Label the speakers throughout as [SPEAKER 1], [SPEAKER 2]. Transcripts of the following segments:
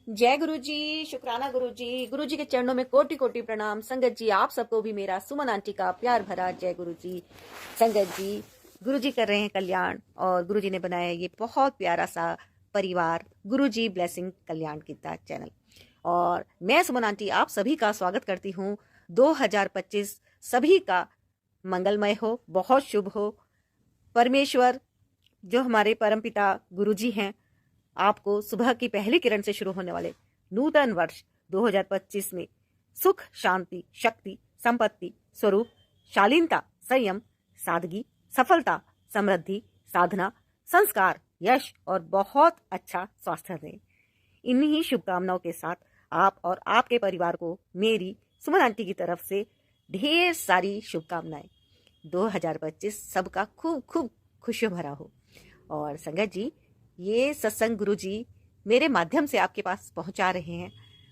[SPEAKER 1] जय गुरु जी, शुक्राना गुरु जी के चरणों में कोटि कोटि प्रणाम। संगत जी, आप सबको भी मेरा सुमन आंटी का प्यार भरा जय गुरु जी। संगत जी, गुरु जी कर रहे हैं कल्याण और गुरु जी ने बनाया ये बहुत प्यारा सा परिवार गुरु जी ब्लेसिंग कल्याण गीता चैनल। और मैं सुमन आंटी आप सभी का स्वागत करती हूँ। 2025 सभी का मंगलमय हो, बहुत शुभ हो। परमेश्वर जो हमारे परमपिता गुरु जी हैं, आपको सुबह की पहली किरण से शुरू होने वाले नूतन वर्ष 2025 में सुख, शांति, शक्ति, संपत्ति, स्वरूप, शालीनता, संयम, सादगी, सफलता, समृद्धि, साधना, संस्कार, यश और बहुत अच्छा स्वास्थ्य दें। इन्हीं शुभकामनाओं के साथ आप और आपके परिवार को मेरी सुमन आंटी की तरफ से ढेर सारी शुभकामनाएं। 2025 सबका खूब खूब खुशियों भरा हो। और संगत जी, ये सत्संग गुरु जी मेरे माध्यम से आपके पास पहुंचा रहे हैं।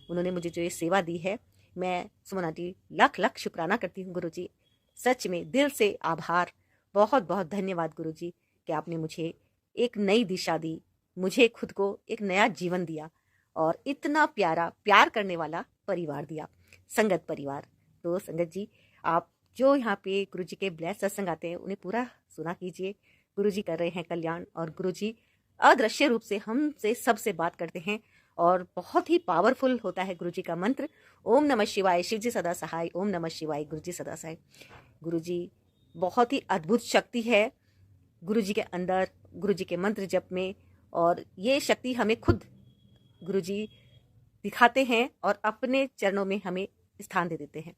[SPEAKER 1] उन्होंने मुझे जो ये सेवा दी है, मैं सुमन आंटी लाख लाख शुक्राना करती हूँ गुरु जी। सच में दिल से आभार, बहुत बहुत धन्यवाद गुरु जी कि आपने मुझे एक नई दिशा दी, मुझे खुद को एक नया जीवन दिया और इतना प्यारा प्यार करने वाला परिवार दिया, संगत परिवार। तो संगत जी, आप जो यहाँ पे गुरु जी के ब्लेस सत्संग आते हैं उन्हें पूरा सुना कीजिए। गुरु जी कर रहे हैं कल्याण और गुरु जी अदृश्य रूप से हमसे सबसे बात करते हैं और बहुत ही पावरफुल होता है गुरु जी का मंत्र। ओम नमः शिवाय, शिव जी सदा सहाय। ओम नमः शिवाय, गुरु जी सदा सहाय। गुरु जी बहुत ही अद्भुत शक्ति है गुरु जी के अंदर, गुरु जी के मंत्र जप में। और ये शक्ति हमें खुद गुरु जी दिखाते हैं और अपने चरणों में हमें स्थान दे देते हैं,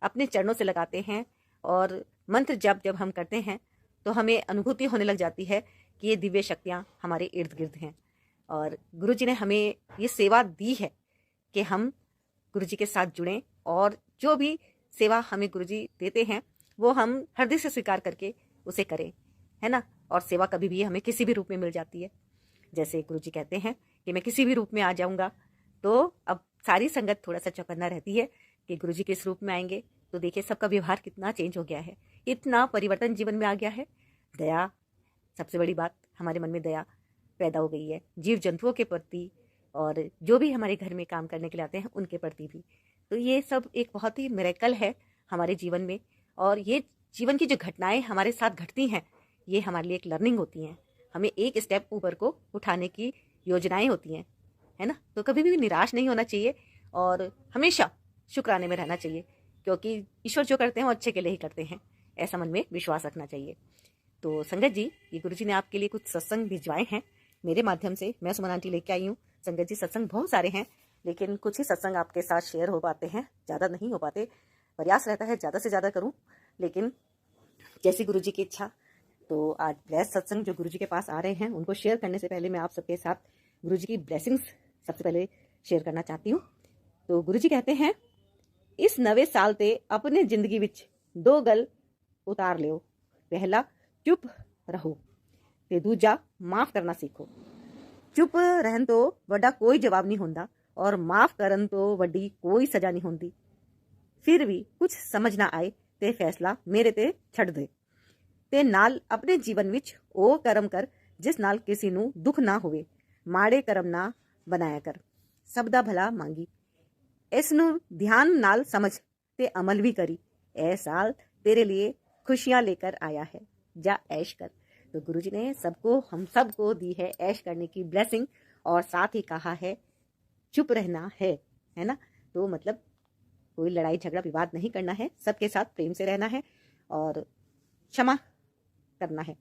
[SPEAKER 1] अपने चरणों से लगाते हैं। और मंत्र जप जब हम करते हैं तो हमें अनुभूति होने लग जाती है कि ये दिव्य शक्तियाँ हमारे इर्द गिर्द हैं। और गुरु जी ने हमें ये सेवा दी है कि हम गुरु जी के साथ जुड़ें और जो भी सेवा हमें गुरु जी देते हैं वो हम हृदय से स्वीकार करके उसे करें, है ना। और सेवा कभी भी हमें किसी भी रूप में मिल जाती है। जैसे गुरु जी कहते हैं कि मैं किसी भी रूप में आ जाऊँगा, तो अब सारी संगत थोड़ा सा चौकन्ना रहती है कि गुरु जी किस रूप में आएंगे। तो देखिए सबका व्यवहार कितना चेंज हो गया है, इतना परिवर्तन जीवन में आ गया है। दया, सबसे बड़ी बात, हमारे मन में दया पैदा हो गई है जीव जंतुओं के प्रति और जो भी हमारे घर में काम करने के लिए आते हैं उनके प्रति भी। तो ये सब एक बहुत ही मिरेकल है हमारे जीवन में। और ये जीवन की जो घटनाएं हमारे साथ घटती हैं, ये हमारे लिए एक लर्निंग होती हैं, हमें एक स्टेप ऊपर को उठाने की योजनाएं होती हैं, है ना। तो कभी भी निराश नहीं होना चाहिए और हमेशा शुक्राने में रहना चाहिए, क्योंकि ईश्वर जो करते हैं वो अच्छे के लिए ही करते हैं, ऐसा मन में विश्वास रखना चाहिए। तो संगत जी, ये गुरु जी ने आपके लिए कुछ सत्संग भिजवाए हैं मेरे माध्यम से, मैं सुमन आंटी लेके आई हूँ। संगत जी, सत्संग बहुत सारे हैं लेकिन कुछ ही सत्संग आपके साथ शेयर हो पाते हैं, ज़्यादा नहीं हो पाते। प्रयास रहता है ज़्यादा से ज़्यादा करूँ, लेकिन जैसी गुरु जी की इच्छा। तो आज ब्लेस सत्संग जो गुरु जी के पास आ रहे हैं उनको शेयर करने से पहले मैं आप सबके साथ गुरु जी की ब्लेसिंग्स सबसे पहले शेयर करना चाहती हूँ। तो गुरु जी कहते हैं, इस नवे साल ते अपने जिंदगी विच 2 गल उतार लियो। पहला, चुप रहो ते दूजा, माफ करना सीखो। चुप रहन तो वड्डा कोई जवाब नहीं होंदा और माफ करन तो वड्डी कोई सजा नहीं होंदी। फिर भी कुछ समझ ना आए ते फैसला मेरे ते छड़ दे ते नाल अपने जीवन विच ओ करम कर जिस नाल किसी नू दुख ना होवे। माड़े करम ना बनाया कर, सबदा भला मांगी। इस नू ध्यान नाल समझ ते अमल भी करी। ए साल तेरे लिए खुशियां लेकर आया है, जा ऐश कर। तो गुरु जी ने सबको, हम सबको दी है ऐश करने की ब्लेसिंग और साथ ही कहा है चुप रहना है ना। तो मतलब कोई लड़ाई झगड़ा विवाद नहीं करना है, सबके साथ प्रेम से रहना है और क्षमा करना है।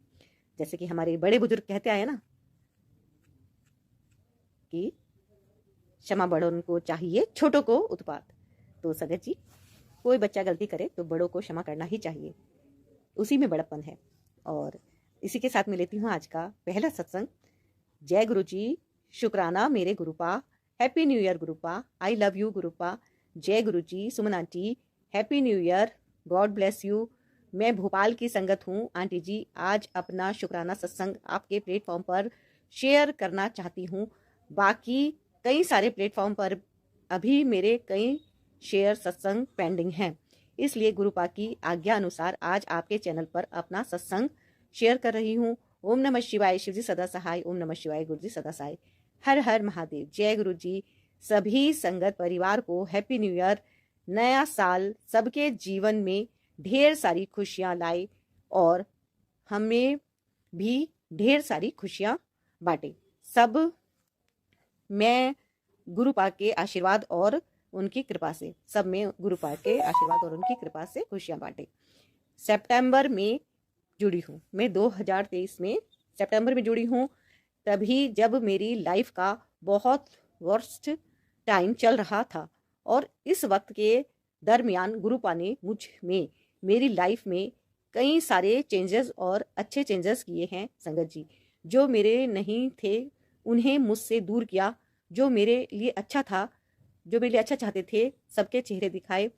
[SPEAKER 1] जैसे कि हमारे बड़े बुजुर्ग कहते आए ना कि क्षमा बड़ों को चाहिए, छोटों को उत्पात। तो संगत जी, कोई बच्चा गलती करे तो बड़ों को क्षमा करना ही चाहिए, उसी में बड़प्पन है। और इसी के साथ मैं लेती हूँ आज का पहला सत्संग। जय गुरु जी, शुक्राना मेरे गुरुपा, हैप्पी न्यू ईयर गुरुपा, आई लव यू गुरुपा। जय Guru ji, Suman aunty happy new year, God bless you. मैं भोपाल की संगत हूँ आंटी जी, आज अपना शुक्राना सत्संग आपके प्लेटफॉर्म पर शेयर करना चाहती हूँ। बाकी कई सारे प्लेटफॉर्म पर अभी मेरे कई शेयर सत्संग पेंडिंग हैं, इसलिए गुरुपा की आज्ञा अनुसार आज आपके चैनल पर अपना सत्संग शेयर कर रही हूँ। ओम नमः शिवाय, शिव जी सदा सहाय। ओम नमः शिवाय, गुरु जी सदा सहाय। हर हर महादेव। जय गुरु जी, सभी संगत परिवार को हैप्पी न्यू ईयर। नया साल सबके जीवन में ढेर सारी खुशियां लाए और हमें भी ढेर सारी खुशियां बांटे। सब मैं गुरुपाद के आशीर्वाद और उनकी कृपा से, सब में गुरुपाद के आशीर्वाद और उनकी कृपा से खुशियां बांटे। सितंबर में जुड़ी हूँ मैं, 2023 में सितंबर में जुड़ी हूँ, तभी जब मेरी लाइफ का बहुत वर्स्ट टाइम चल रहा था। और इस वक्त के दरमियान गुरुपा ने मुझ में, मेरी लाइफ में कई सारे चेंजेस और अच्छे चेंजेस किए हैं संगत जी। जो मेरे नहीं थे उन्हें मुझसे दूर किया, जो मेरे लिए अच्छा था, जो मेरे लिए अच्छा चाहते थे, सबके चेहरे दिखाए,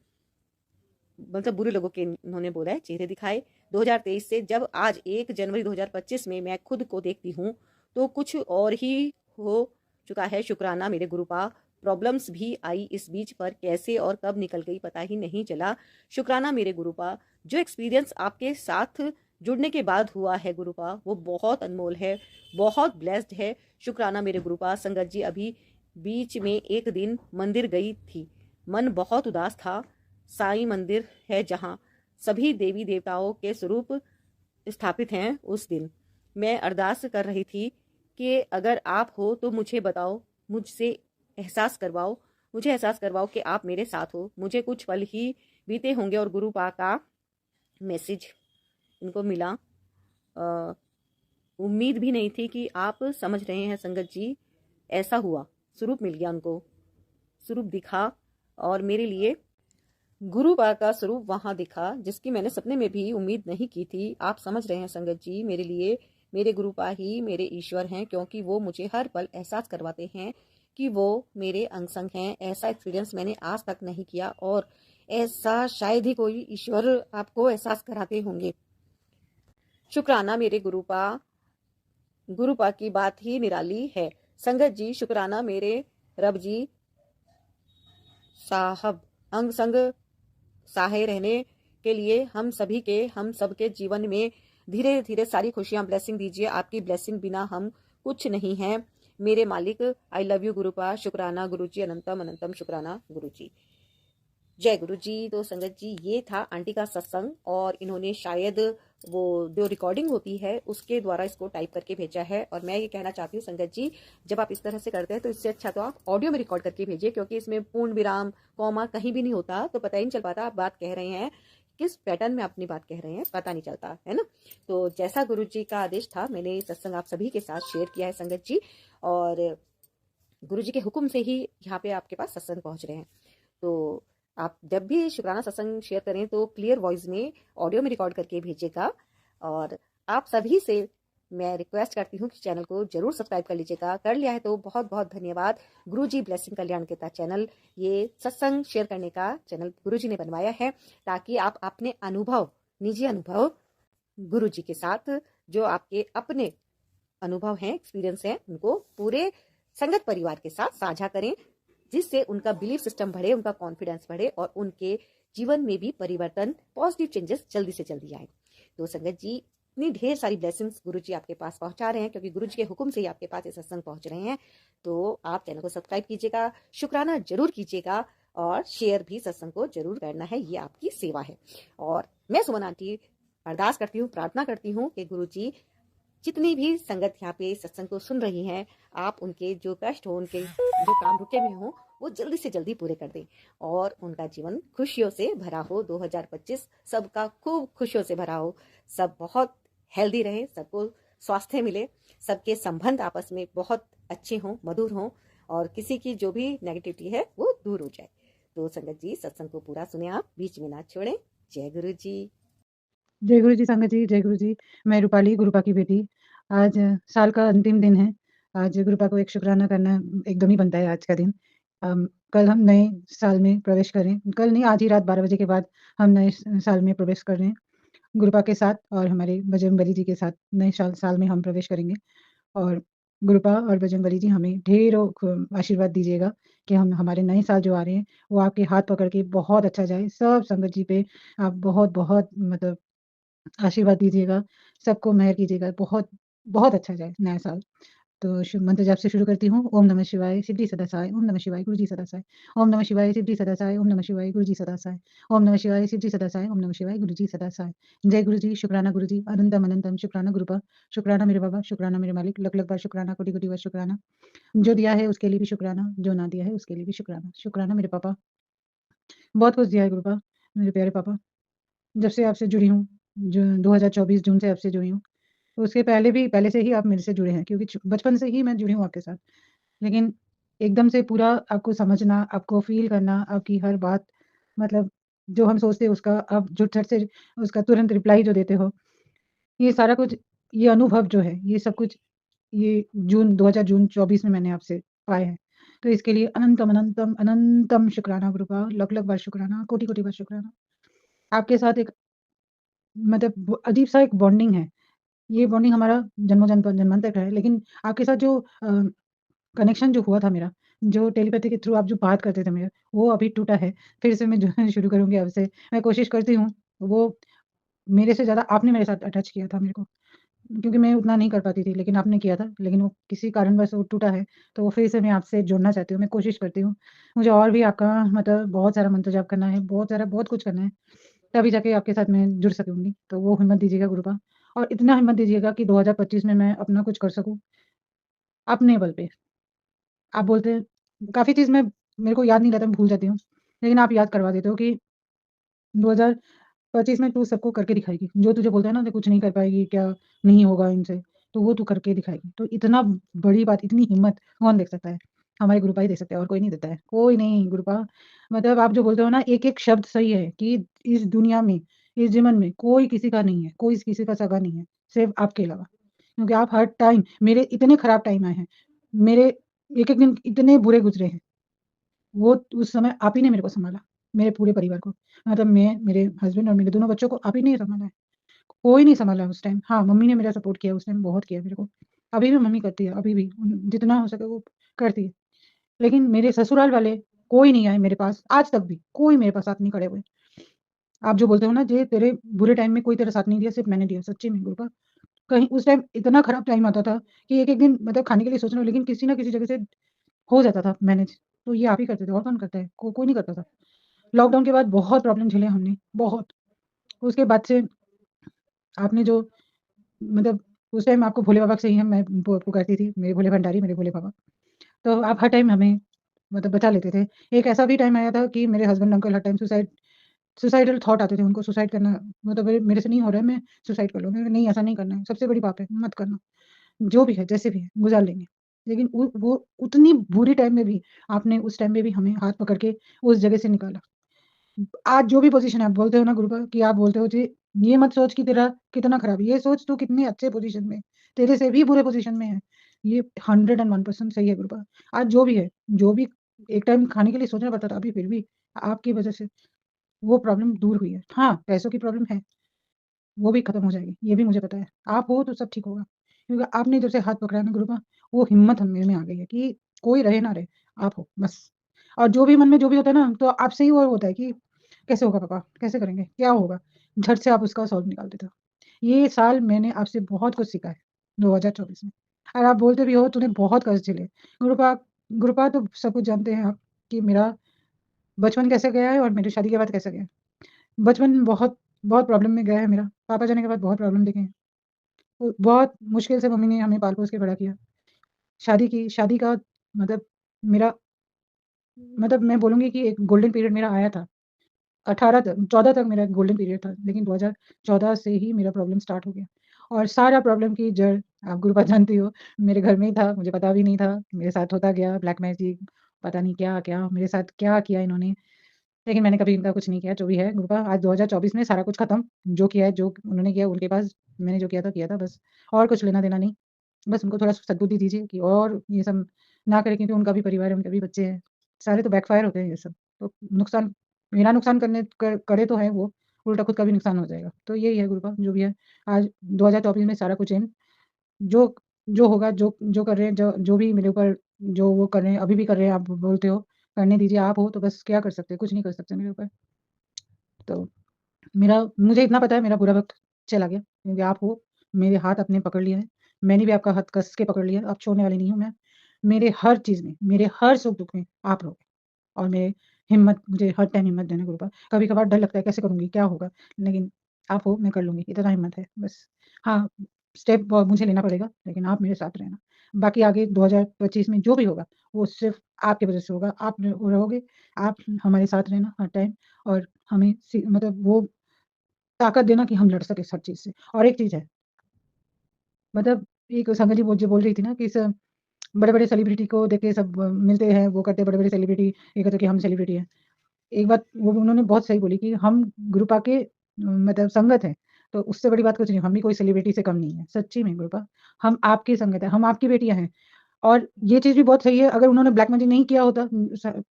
[SPEAKER 1] मतलब बुरे लोगों के उन्होंने बोला है चेहरे दिखाए। 2023 से जब आज 1 जनवरी 2025 में मैं खुद को देखती हूँ तो कुछ और ही हो चुका है। शुक्राना मेरे गुरुपा। प्रॉब्लम्स भी आई इस बीच, पर कैसे और कब निकल गई पता ही नहीं चला। शुक्राना मेरे गुरुपा। जो एक्सपीरियंस आपके साथ जुड़ने के बाद हुआ है गुरुपा, वो बहुत अनमोल है, बहुत ब्लेस्ड है। शुक्राना मेरे गुरुपा। संगत जी, अभी बीच में एक दिन मंदिर गई थी, मन बहुत उदास था। साईं मंदिर है जहाँ सभी देवी देवताओं के स्वरूप स्थापित हैं। उस दिन मैं अरदास कर रही थी कि अगर आप हो तो मुझे बताओ, मुझसे एहसास करवाओ, मुझे एहसास करवाओ कि आप मेरे साथ हो। मुझे कुछ पल ही बीते होंगे और गुरुपा का मैसेज इनको मिला। उम्मीद भी नहीं थी कि आप समझ रहे हैं संगत जी। ऐसा हुआ, स्वरूप मिल गया उनको, स्वरूप दिखा और मेरे लिए गुरुपा का स्वरूप वहां दिखा, जिसकी मैंने सपने में भी उम्मीद नहीं की थी। आप समझ रहे हैं संगत जी, मेरे लिए मेरे गुरुपा ही मेरे ईश्वर हैं, क्योंकि वो मुझे हर पल एहसास करवाते हैं कि वो मेरे अंग संग हैं। ऐसा एक्सपीरियंस मैंने आज तक नहीं किया और ऐसा शायद ही कोई ईश्वर आपको एहसास कराते होंगे। शुक्राना मेरे गुरुपा। गुरुपा की बात ही निराली है संगत जी। शुक्राना मेरे रब जी साहब। अंग संग सहाय रहने के लिए हम सभी के, हम सबके जीवन में धीरे धीरे सारी खुशियां, ब्लेसिंग दीजिए। आपकी ब्लेसिंग बिना हम कुछ नहीं हैं मेरे मालिक। आई लव यू गुरुपा। शुक्राना गुरुजी, अनंतम अनंतम शुक्राना गुरुजी। जय गुरु जी। तो संगत जी, ये था आंटी का सत्संग और इन्होंने शायद वो जो रिकॉर्डिंग होती है उसके द्वारा इसको टाइप करके भेजा है। और मैं ये कहना चाहती हूँ संगत जी, जब आप इस तरह से करते हैं तो इससे अच्छा तो आप ऑडियो में रिकॉर्ड करके भेजिए, क्योंकि इसमें पूर्ण विराम कॉमा कहीं भी नहीं होता, तो पता ही नहीं चल पाता आप बात कह रहे हैं किस पैटर्न में अपनी बात कह रहे हैं, पता नहीं चलता है ना। तो जैसा गुरु जी का आदेश था, मैंने सत्संग आप सभी के साथ शेयर किया है संगत जी। और गुरु जी के हुक्म से ही यहाँ पे आपके पास सत्संग पहुंच रहे हैं। तो आप जब भी शुक्राना सत्संग शेयर करें तो क्लियर वॉइस में ऑडियो में रिकॉर्ड करके भेजिएगा। और आप सभी से मैं रिक्वेस्ट करती हूँ कि चैनल को जरूर सब्सक्राइब कर लीजिएगा। कर लिया है तो बहुत बहुत धन्यवाद। गुरुजी ब्लेसिंग कल्याण केता चैनल, ये सत्संग शेयर करने का चैनल गुरुजी ने बनवाया है, ताकि आप अपने अनुभव, निजी अनुभव गुरुजी के साथ, जो आपके अपने अनुभव हैं, एक्सपीरियंस हैं, उनको पूरे संगत परिवार के साथ साझा करें, जिससे उनका बिलीफ सिस्टम बढ़े, उनका कॉन्फिडेंस बढ़े और उनके जीवन में भी परिवर्तन, पॉजिटिव चेंजेस जल्दी से जल्दी आए। तो संगत जी, इतनी ढेर सारी ब्लेसिंग्स गुरुजी आपके पास पहुंचा रहे हैं, क्योंकि गुरुजी के हुक्म से ही आपके पास ये सत्संग पहुंच रहे हैं। तो आप चैनल को सब्सक्राइब कीजिएगा, शुक्राना जरूर कीजिएगा और शेयर भी सत्संग को जरूर करना है, ये आपकी सेवा है। और मैं सुमन आंटी अरदास करती हूँ, प्रार्थना करती हूँ कि गुरुजी जितनी भी संगत यहाँ पे सत्संग को सुन रही हैं, आप उनके जो कष्ट हो, उनके जो काम रुके हुए हों, वो जल्दी से जल्दी पूरे कर दें और उनका जीवन खुशियों से भरा हो। 2025 सबका खूब खुशियों से भरा हो, सब बहुत हेल्दी रहे, सबको स्वास्थ्य मिले, सबके संबंध आपस में बहुत अच्छे हों, मधुर हों और किसी की जो भी नेगेटिविटी है वो दूर हो जाए। तो संगत जी, सत्संग को पूरा सुने, आप बीच में ना छोड़ें। जय गुरु जी।
[SPEAKER 2] जय गुरु जी संगत जी, जय गुरु जी। मैं रूपाली, गुरुपा की बेटी। आज साल का अंतिम दिन है। आज गुरुपा को एक शुक्राना करना एकदम ही बनता है आज का दिन। कल हम नए साल में प्रवेश करें, कल नहीं, आज ही रात 12 बजे के बाद हम नए साल में प्रवेश कर रहे हैं गुरुपा के साथ और हमारे बजरंगबली जी के साथ। नए साल में हम प्रवेश करेंगे और गुरुपा और बजरंगबली जी हमें ढेरों आशीर्वाद दीजिएगा कि हम हमारे नए साल जो आ रहे हैं वो आपके हाथ पकड़ के बहुत अच्छा जाए। सब संगत जी पे आप बहुत बहुत मतलब आशीर्वाद दीजिएगा, सबको मेहर कीजिएगा, बहुत बहुत अच्छा जाए नया साल। तो शिव मंत्र जाप से शुरू करती हूँ। ओम नमः शिवाय, सिद्धि सदा साई, ओम नमः शिवाय, गुरु जी सदा साई। ओम नमः शिवाय, सिद्धि सदा साई, ओम नमः शिवाय, गुरु जी सदा साई। ओम नमः शिवाय, सिद्धि सदा साई, ओम नमः शिवाय, गुरु जी सदा साई। जय गुरु जी, शुक्राना गुरु जी, अनंतम अनंतम शुक्राना गुरुपा, शुक्राना मेरे बाबा, शुक्राना मेरे मालिक, लख-लख बार शुक्राना, कोटि-कोटि बार शुक्राना। जो दिया है उसके लिए भी शुक्राना, जो ना दिया है उसके लिए भी शुक्राना। शुक्राना मेरे पापा, बहुत कुछ दिया है गुरुपा, मेरे प्यारे पापा। जब से आपसे जुड़ी हूँ, जो 2024 जून से आपसे जुड़ी हूँ, तो उसके पहले से ही आप मेरे से जुड़े हैं क्योंकि बचपन से ही मैं जुड़ी हूँ आपके साथ। लेकिन एकदम से पूरा आपको समझना, आपको फ़ील करना, आपकी हर बात मतलब जो हम सोचते हैं उसका आप जो झट से उसका तुरंत रिप्लाई जो देते हो, ये सारा कुछ ये अनुभव जो है, ये सब कुछ ये जून 2024 में मैंने आपसे पाए हैं। तो इसके लिए अनंतम, अनंतम, अनंतम शुक्राना गुरुका, लख-लख बार शुक्राना, कोटि-कोटि बार शुक्राना। आपके साथ एक मतलब ब अजीब-सा एक बॉन्डिंग है। ये बॉन्डिंग हमारा जन्मांतर का है, लेकिन आपके साथ जो कनेक्शन जो हुआ था मेरा, जो टेलीपैथी के थ्रू आप जो बात करते थे मेरे, वो अभी टूटा है। फिर से मैं जो है शुरू करूँगी आपसे। मैं कोशिश करती हूँ, वो मेरे से ज़्यादा आपने मेरे साथ अटैच किया था मेरे को, क्योंकि मैं उतना नहीं कर पाती थी, लेकिन आपने किया था। लेकिन वो किसी कारणवश वो टूटा है, तो वो फिर से मैं आपसे जुड़ना चाहती हूँ, मैं कोशिश करती हूँ। मुझे और भी आपका मतलब बहुत सारा मंत्र जाप करना है, बहुत सारा बहुत कुछ करना है, तभी जाके आपके साथ मैं जुड़ सकूँगी। तो वो हिम्मत दीजिएगा गुरुपा और इतना हिम्मत दीजिएगा कि 2025 में मैं अपना कुछ कर सकूँ, अपने बल पे। आप बोलते हैं काफ़ी चीज़ मैं मेरे को याद नहीं रहता, मैं भूल जाती हूँ। लेकिन आप याद करवा देते हो कि 2025 में तू सबको करके दिखाएगी। जो तुझे बोलता है ना कि कुछ नहीं कर पाएगी, क्या नहीं होगा इनसे, तो वो तू करके दिखाएगी। तो इतना बड़ी बात, इतनी हिम्मत कौन देख सकता है? हमारे गुरुपा ही दे सकते हैं और कोई नहीं देता है। कोई नहीं गुरुपा मतलब आप जो बोलते हो ना एक-एक शब्द सही है कि इस दुनिया में, इस जीवन में कोई किसी का नहीं है, कोई किसी का सगा नहीं है, सिर्फ़ आपके अलावा। क्योंकि आप हर टाइम मेरे इतने खराब टाइम आए हैं, मेरे एक-एक दिन इतने बुरे गुज़रे हैं। वो उस समय आप ही ने मेरे को सँभाला, मेरे पूरे परिवार को। मतलब मैं, मेरे हस्बैंड और मेरे दोनों बच्चों को आप ही ने सँभाला है। कोई नहीं सँभाला उस टाइम। हाँ, मम्मी ने मेरा सपोर्ट किया उस टाइम, बहुत किया मेरे को। अभी भी मम्मी करती है, अभी भी जितना हो सके वो करती है। लेकिन मेरे ससुराल वाले कोई नहीं आए मेरे पास, आज तक भी कोई मेरे पास साथ नहीं खड़े हुए। आप जो बोलते हो ना जे तेरे बुरे टाइम में कोई तेरा साथ नहीं दिया, सिर्फ़ मैंने दिया, सच्ची में गुरु का। कहीं उस टाइम इतना खराब टाइम आता था कि एक-एक दिन मतलब खाने के लिए सोच रहा हूँ, लेकिन किसी न किसी जगह से हो जाता था मैनेज। तो ये आप ही करते थे और कौन करता है? कोई नहीं करता था। लॉकडाउन के बाद बहुत प्रॉब्लम झेले हमने, बहुत। उसके बाद से आपने जो मतलब उस टाइम आपको भोले बाबा से ही हम मैं पुकारती थी, मेरे भोले भंडारी, मेरे भोले बाबा। तो आप हर टाइम हमें मतलब बचा लेते थे। एक ऐसा भी टाइम आया था कि मेरे हस्बैंड अंकल हर टाइम सुसाइडल थॉट आते थे उनको, सुसाइड करना मतलब मेरे से नहीं हो रहा है, मैं सुसाइड कर लूँगी। नहीं, ऐसा नहीं करना है, सबसे बड़ी पाप है, मत करना। जो भी है, जैसे भी है, गुज़ार लेंगे। लेकिन वो उतनी बुरी टाइम में भी आपने उस टाइम में भी हमें हाथ पकड़ के उस जगह से निकाला। आज जो भी पोज़ीशन है आप बोलते हो ना गुरु का कि आप बोलते हो जी, ये मत सोच कि तेरा कितना खराब है, ये सोच तू कितने अच्छे पोज़ीशन में है, तेरे से भी बुरे पोज़ीशन में है। ये 101% सही है गुरु का। आज जो भी है, जो भी एक टाइम खाने के लिए सोचना पड़ता था, अभी फिर भी आपकी वज़ह से वो प्रॉब्लम दूर हुई है। हाँ, पैसों की प्रॉब्लम है, वो भी खत्म हो जाएगी, ये भी मुझे पता है। आप हो तो सब ठीक होगा, क्योंकि आपने जब से हाथ पकड़ा है ना गुरु का, वो हिम्मत हम मेरे में आ गई है कि कोई रहे ना रहे, आप हो बस। और जो भी मन में जो भी होता है ना, तो आपसे ही वो होता है कि कैसे होगा पापा? कैसे करेंगे? क्या होगा? झट से आप उसका सॉल्व निकाल देते हो। ये साल मैंने आपसे बहुत कुछ सीखा है, 2024 में। और आप बोलते भी हो तूने बहुत कष्ट झेले। गुरुपा गुरुपा तो सब कुछ जानते हैं आप कि मेरा बचपन कैसे गया है और मेरी शादी के बाद कैसा गया है। बचपन बहुत प्रॉब्लम में गया है मेरा। पापा जाने के बाद बहुत प्रॉब्लम देखे हैं। तो बहुत मुश्किल से मम्मी ने हमें पाल-पोस के बड़ा किया। शादी का मतलब मेरा मतलब मैं बोलूँगी कि एक गोल्डन पीरियड मेरा आया था। 18 तक 14 तक मेरा गोल्डन पीरियड था, लेकिन 2014 से ही मेरा प्रॉब्लम स्टार्ट हो गया। और सारा प्रॉब्लम की जड़ आप गुरुपा जानती हो, मेरे घर में ही था, मुझे पता भी नहीं था। मेरे साथ होता गया ब्लैक मैजिक, पता नहीं क्या-क्या मेरे साथ क्या किया इन्होंने। लेकिन मैंने कभी इनका कुछ नहीं किया, जो भी है गुरुपा आज 2024 में सारा कुछ खत्म। जो किया है, जो उन्होंने किया उनके पास, मैंने जो किया था बस। और कुछ लेना-देना नहीं। बस उनको थोड़ा सद्बुद्धि दीजिए कि और ये सब ना करें, क्योंकि उनका भी परिवार है, उनके भी बच्चे हैं। सारे तो बैकफायर होते हैं ये सब। तो नुकसान मेरा नुकसान करे तो है वो, उल्टा खुद का भी नुकसान हो जाएगा। तो यही है गुरुपा जो भी है। आज 2024 में सारा कुछ एंड जो जो होगा, जो कर रहे हैं, जो भी मेरे ऊपर जो वो कर रहे हैं, अभी भी कर रहे हैं आप बोलते हो, करने दीजिए। आप हो तो बस क्या कर सकते हैं? कुछ नहीं कर सकते मेरे ऊपर। तो मेरा मुझे इतना पता है मेरा बुरा वक़्त चला गया, क्योंकि आप हो, मेरे हाथ आपने पकड़ लिया है। मैंने भी आपका हाथ कस के पकड़ लिया, अब छोड़ने वाली नहीं हूँ मैं। मेरे हर चीज़ में, मेरे हर सुख-दुःख में आप रहोगे और मेरे हिम्मत मुझे हर टाइम हिम्मत देना गुरुपा। कभी-कभार डर लगता है कैसे करूँगी, क्या होगा? लेकिन आप हो, मैं कर लूँगी, इतना हिम्मत है बस। हाँ, स्टेप मुझे लेना पड़ेगा, लेकिन आप मेरे साथ रहना। बाकी आगे 2025 में जो भी होगा, वो सिर्फ़ आपकी वज़ह से होगा। आप रहोगे, आप हमारे साथ रहना हर टाइम और हमें मतलब वो ताकत देना कि हम लड़ सकें हर चीज़ से। और एक चीज़ है, मतलब एक संगत जी मुझे बोल रही थी ना कि बड़े-बड़े सेलिब्रिटी को देख के सब मिलते हैं, वो करते हैं बड़े-बड़े सेलिब्रिटी, ये कहते हैं कि हम सेलिब्रिटी हैं। एक बात वो उन्होंने बहुत सही बोली कि हम गुरुपा के मतलब संगत हैं, तो उससे बड़ी बात कुछ नहीं, हम भी कोई सेलिब्रिटी से कम नहीं है, सच्ची में गुरुपा। हम आपकी संगत है, हम आपकी बेटियाँ हैं और ये चीज़ भी बहुत सही है, अगर उन्होंने ब्लैक मैजिक नहीं किया होता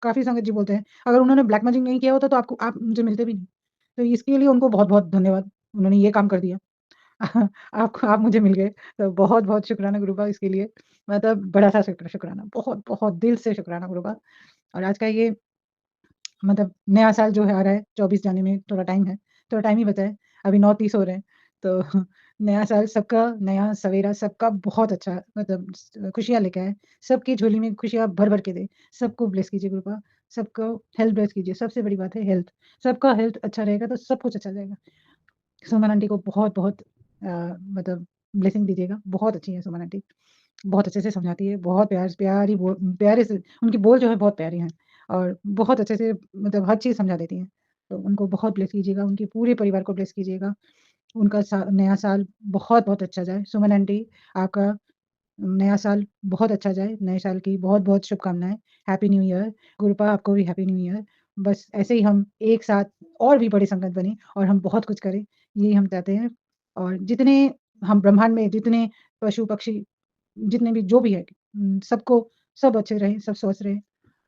[SPEAKER 2] काफ़ी संगत जी बोलते हैं, अगर उन्होंने ब्लैक मैजिक नहीं किया होता तो आप मुझे मिलते भी नहीं। तो इसके लिए उनको बहुत-बहुत धन्यवाद, उन्होंने ये काम कर दिया। आप मुझे मिल गए, तो बहुत-बहुत शुक्राना गुरुपा इसके लिए। मतलब बड़ा-सा शुक्राना, बहुत-बहुत दिल से शुक्राना गुरुपा। और आज का ये मतलब नया साल जो है आ रहा है, 24 जाने में थोड़ा टाइम ही बचा है, अभी 9:30 हो रहे हैं, तो नया साल सबका नया सवेरा सबका बहुत अच्छा मतलब खुशियाँ लेके आए, सबकी झोली में खुशियाँ भर-भर के दे, सबको ब्लेस कीजिए गुरुपा, सबको हेल्थ ब्लेस कीजिए, सबसे बड़ी बात है हेल्थ, सबका हेल्थ अच्छा रहेगा तो सब कुछ अच्छा जाएगा। सुमन आंटी को बहुत-बहुत मतलब ब्लेसिंग दीजिएगा, बहुत अच्छी हैं सुमन आंटी। बहुत अच्छे से समझाती है, बहुत प्यारे से उनके बोल जो है बहुत प्यारे हैं और बहुत अच्छे से मतलब हर चीज़ समझा देती हैं। तो उनको बहुत ब्लेस कीजिएगा, उनके पूरे परिवार को ब्लेस कीजिएगा। उनका नया साल बहुत-बहुत अच्छा जाए। सुमन आंटी आपका नया साल बहुत अच्छा जाए, नए साल की बहुत-बहुत शुभकामनाएँ। Happy new year. गुरुपा आपको भी हैप्पी न्यू ईयर। बस ऐसे ही हम एक साथ और भी बड़ी संगत बनें और हम बहुत कुछ करें, यही हम चाहते हैं। और जितने हम ब्रह्मांड में जितने पशु-पक्षी जितने भी जो भी है सबको सब अच्छे रहें, सब स्वस्थ रहें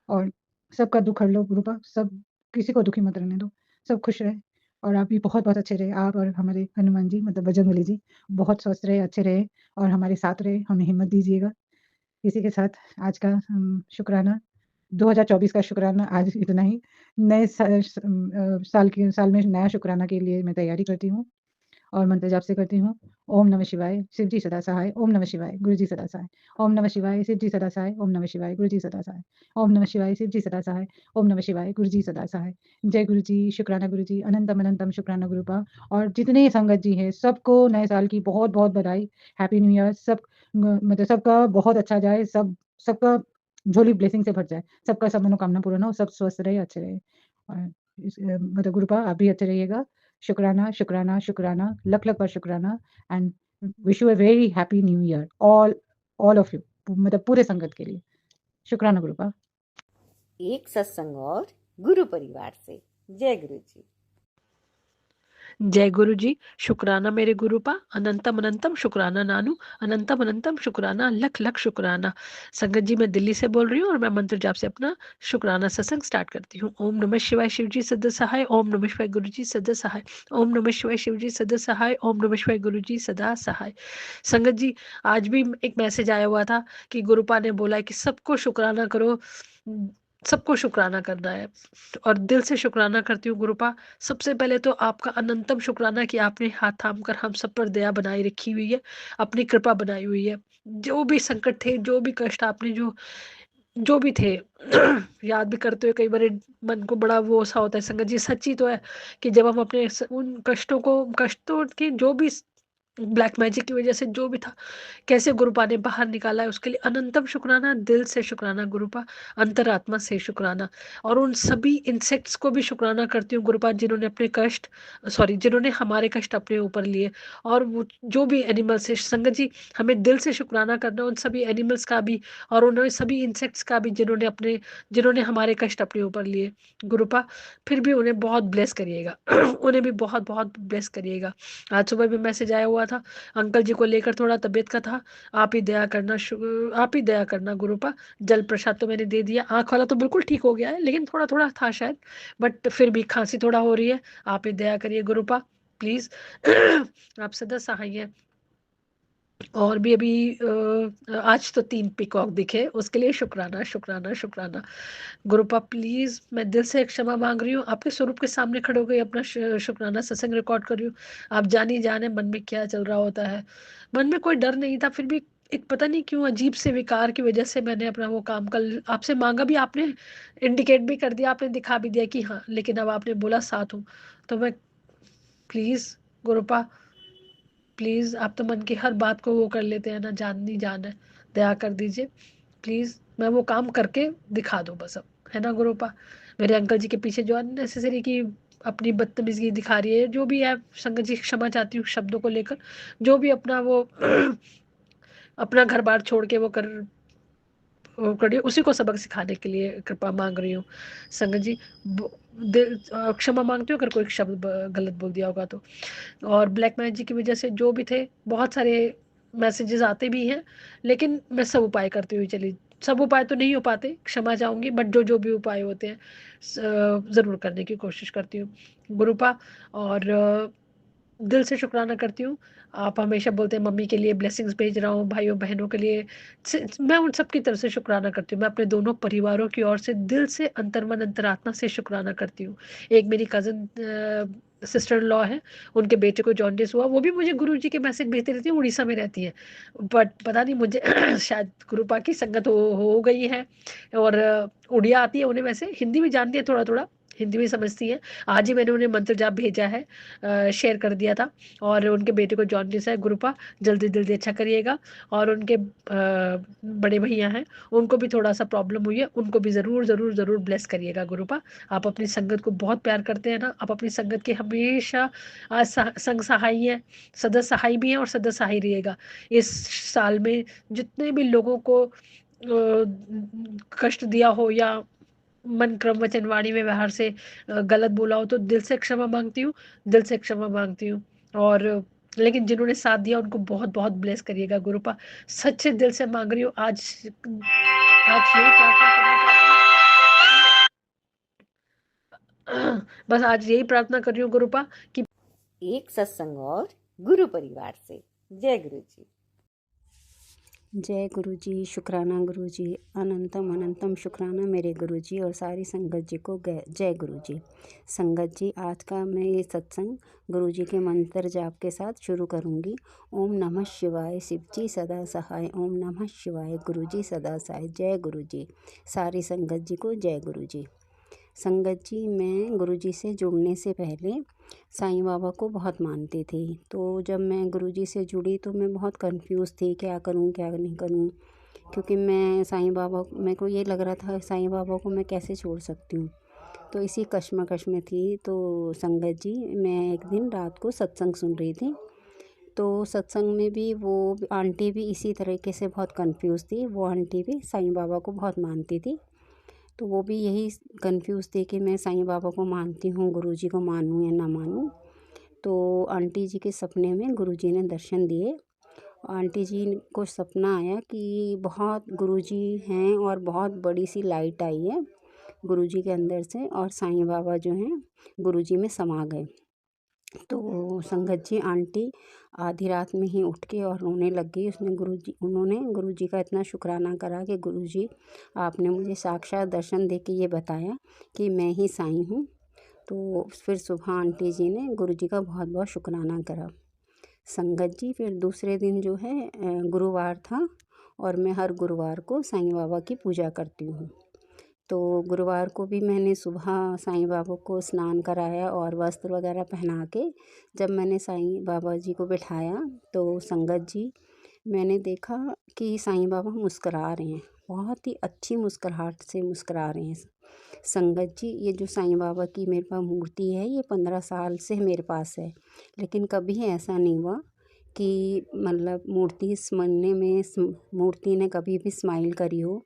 [SPEAKER 2] और सबका दुःख हर लो गुरुपा, सब किसी को दुखी मत रहने दो, सब खुश रहें और आप भी बहुत-बहुत अच्छे रहे, आप और हमारे हनुमान जी मतलब बजरंगबली जी बहुत स्वस्थ रहे, अच्छे रहे और हमारे साथ रहे, हमें हिम्मत दीजिएगा। इसी के साथ आज का शुक्राना 2024 का शुक्राना आज इतना ही। नए साल में नया शुक्राना के लिए मैं तैयारी करती हूँ। और मंत्र जाप से करती हूँ। ओम नमः शिवाय, शिव जी सदा सहाय, ओम नमः शिवाय, गुरु जी सदा सहाय, ओम नमः शिवाय, शिव जी सदा सहाय, ओम नमः शिवाय, गुरु जी सदा सहाय, ओम नमः शिवाय, शिव जी सदा सहाय, ओम नमः शिवाय, गुरु जी सदा सहाय। जय गुरु जी, शुक्राना गुरु जी, अनंतम अनंतम शुक्राना गुरुपा और जितने संगत जी हैं, सबको नए साल की बहुत-बहुत बधाई, हैप्पी न्यू ईयर सब मतलब सबका बहुत अच्छा जाए, सबका झोली ब्लेसिंग से भर जाए, सबका सब मनोकामना पूर्ण हो, सब स्वस्थ रहे, अच्छे रहे। और मतलब गुरुपा आप भी अच्छे रहिएगा। शुक्राना, शुक्राना, शुक्राना, लख-लख बार शुक्राना and wish you a very happy new year all of you मतलब पूरे संगत के लिए। शुक्राना गुरुपा।
[SPEAKER 1] एक सत्संग और गुरु परिवार से। जय गुरु जी।
[SPEAKER 3] जय गुरु जी। शुक्राना मेरे गुरुपा, अनंतम अनंतम शुक्राना नानू, अनंतम अनंतम शुक्राना, लख लख शुक्राना। संगत जी मैं दिल्ली से बोल रही हूँ और मैं मंत्र जाप से अपना शुक्राना सत्संग स्टार्ट करती हूँ। ओम नमः शिवाय शिव जी सदा सहाय, ओम नमः शिवाय गुरु जी सदा सहाय, ओम नमः शिवाय शिव जी सदा सहाय, ओम नमः शिवाय गुरु जी सदा सहाय। संगत जी आज भी एक मैसेज आया हुआ था कि गुरुपा ने बोला है कि सबको शुक्राना करो, सबको शुक्राना करना है और दिल से शुक्राना करती हूँ गुरुपा। सबसे पहले तो आपका अनंतम शुक्राना कि आपने हाथ थाम कर हम सब पर दया बनाई रखी हुई है, अपनी कृपा बनाई हुई है। जो भी संकट थे, जो भी कष्ट आपने जो भी थे याद भी करते हुए कई बार मन को बड़ा वो सा होता है। संगत जी सच्ची तो है कि जब हम अपने उन कष्टों की जो भी ब्लैक मैजिक की वजह से जो भी था, कैसे गुरुपा ने बाहर निकाला है, उसके लिए अनंतम शुक्राना, दिल से शुक्राना गुरुपा, अंतरात्मा से शुक्राना। और उन सभी इंसेक्ट्स को भी शुक्राना करती हूँ गुरुपा जिन्होंने जिन्होंने हमारे कष्ट अपने ऊपर लिए। और वो जो भी एनिमल्स है संगत जी, हमें दिल से शुक्राना करना उन सभी एनिमल्स का भी और उन सभी इंसेक्ट्स का भी जिन्होंने हमारे कष्ट अपने ऊपर लिए गुरुपा। फिर भी उन्हें बहुत ब्लेस करिएगा उन्हें भी बहुत बहुत ब्लेस करिएगा। आज सुबह भी मैसेज आया हुआ था, अंकल जी को लेकर थोड़ा तबीयत का था, आप ही दया करना गुरुपा। जल प्रसाद तो मैंने दे दिया, आंख वाला तो बिल्कुल ठीक हो गया है, लेकिन थोड़ा थोड़ा था शायद, बट फिर भी खांसी थोड़ा हो रही है। आप ही दया करिए गुरुपा प्लीज आप सदा सहाय हैं। और भी अभी आज तो 3 पीकॉक दिखे, उसके लिए शुक्राना, शुक्राना, शुक्राना। गुरुपा प्लीज़ मैं दिल से क्षमा माँग रही हूँ, आपके स्वरूप के सामने खड़े हो गई अपना शुक्राना सत्संग रिकॉर्ड कर रही हूँ। आप जान ही जाने मन में क्या चल रहा होता है। मन में कोई डर नहीं था, फिर भी एक पता नहीं क्यों अजीब से विकार की वजह से मैंने अपना वो काम कल आपसे माँगा भी, आपने इंडिकेट भी कर दिया, आपने दिखा भी दिया कि हाँ, लेकिन अब आपने बोला साथ हूँ। तो मैं प्लीज़ गुरुपा, प्लीज़ आप तो मन की हर बात को वो कर लेते हैं ना, जान नहीं जान है, दया कर दीजिए प्लीज़। मैं वो काम करके दिखा दूँ बस अब, है ना गुरुपा। मेरे अंकल जी के पीछे जो अननेसेसरी की अपनी बदतमीज़ी दिखा रही है, जो भी है संगत जी क्षमा चाहती हूँ शब्दों को लेकर, जो भी अपना वो अपना घर बार छोड़ के वो करिए, उसी को सबक सिखाने के लिए कृपा मांग रही हूँ संगत जी। क्षमा मांगती हूँ अगर कोई शब्द गलत बोल दिया होगा तो। और ब्लैक मैजिक की वजह से जो भी थे, बहुत सारे मैसेजेस आते भी हैं, लेकिन मैं सब उपाय करती हुई चली, सब उपाय तो नहीं हो पाते, क्षमा चाहूँगी, बट जो जो भी उपाय होते हैं ज़रूर करने की कोशिश करती हूँ गुरुपा। और दिल से शुक्राना करती हूँ। आप हमेशा बोलते हैं मम्मी के लिए ब्लेसिंग्स भेज रहा हूँ, भाइयों बहनों के लिए, मैं उन सब की तरफ से शुक्राना करती हूँ। मैं अपने दोनों परिवारों की ओर से दिल से अंतर्मन अंतरात्मा से शुक्राना करती हूँ। एक मेरी कज़न सिस्टर इन लॉ है, उनके बेटे को जॉन्डिस हुआ, वो भी मुझे गुरुजी के मैसेज भेजती रहती है, उड़ीसा में रहती है, बट पता नहीं मुझे शायद गुरुपा की संगत हो गई है। और उड़िया आती है उन्हें, वैसे हिंदी भी जानती है, थोड़ा थोड़ा हिंदी भी समझती है। आज ही मैंने उन्हें मंत्र जाप भेजा है, शेयर कर दिया था। और उनके बेटे को जॉन्डिस है गुरुपा, जल्दी जल्दी अच्छा करिएगा। और उनके बड़े भैया हैं, उनको भी थोड़ा सा प्रॉब्लम हुई है, उनको भी ज़रूर ज़रूर ज़रूर ब्लेस करिएगा गुरुपा। आप अपनी संगत को बहुत प्यार करते हैं ना, आप अपनी संगत के हमेशा संग सहाय हैं, सदा सहाय भी हैं और सदा सहाय रहिएगा। इस साल में जितने भी लोगों को कष्ट दिया हो या मन क्रम वचन वाणी में बाहर से गलत बोला हो, तो दिल से क्षमा मांगती हूँ, दिल से क्षमा मांगती हूँ। और लेकिन जिन्होंने साथ दिया उनको बहुत बहुत ब्लेस करिएगा गुरुपा, सच्चे दिल से मांग रही हूँ आज। आज यही प्रार्थना करना चाहती हूँ बस आज यही प्रार्थना कर रही हूँ गुरुपा कि
[SPEAKER 1] एक सत्संग और गुरु परिवार से। जय गुरु जी।
[SPEAKER 4] जय गुरु जी, शुक्राना गुरु जी, अनंतम अनंतम शुक्राना मेरे गुरु जी और सारी संगत जी को जय गुरु जी। संगत जी, आज का मैं ये सत्संग गुरु जी के मंत्र जाप के साथ शुरू करूँगी। ओम नमः शिवाय, शिव जी सदा सहाय, ओम नमः शिवाय, गुरु जी सदा सहाय। जय गुरु जी। सारी संगत जी को जय गुरु जी। संगत जी, मैं गुरुजी से जुड़ने से पहले साईं बाबा को बहुत मानती थी। तो जब मैं गुरुजी से जुड़ी तो मैं बहुत कंफ्यूज थी, क्या करूं क्या नहीं करूं, क्योंकि मैं साईं बाबा, मेरे को ये लग रहा था साईं बाबा को मैं कैसे छोड़ सकती हूँ। तो इसी कश्मकश में थी। तो संगत जी, मैं एक दिन रात को सत्संग सुन रही थी, तो सत्संग में भी वो आंटी भी इसी तरीके से बहुत कंफ्यूज थी। वो आंटी भी साईं बाबा को बहुत मानती थी, तो वो भी यही कंफ्यूज थी कि मैं साईं बाबा को मानती हूँ, गुरुजी को मानूँ या ना मानूँ। तो आंटी जी के सपने में गुरुजी ने दर्शन दिए। आंटी जी को सपना आया कि बहुत गुरुजी हैं और बहुत बड़ी सी लाइट आई है गुरुजी के अंदर से, और साईं बाबा जो हैं गुरुजी में समा गए। तो संगत जी, आंटी आधी रात में ही उठ के और रोने लग गई। उन्होंने गुरुजी का इतना शुक्राना करा कि गुरुजी, आपने मुझे साक्षात दर्शन दे के ये बताया कि मैं ही साईं हूँ। तो फिर सुबह आंटी जी ने गुरुजी का बहुत बहुत शुक्राना करा। संगत जी, फिर दूसरे दिन जो है गुरुवार था, और मैं हर गुरुवार को साईं बाबा की पूजा करती हूँ। तो गुरुवार को भी मैंने सुबह साईं बाबा को स्नान कराया और वस्त्र वगैरह पहना के जब मैंने साईं बाबा जी को बिठाया, तो संगत जी, मैंने देखा कि साईं बाबा मुस्करा रहे हैं, बहुत ही अच्छी मुस्कुराहट से मुस्करा रहे हैं। संगत जी, ये जो साईं बाबा की मेरे पास मूर्ति है, ये 15 साल से मेरे पास है, लेकिन कभी ऐसा नहीं हुआ कि मतलब मूर्ति ने कभी भी स्माइल करी हो।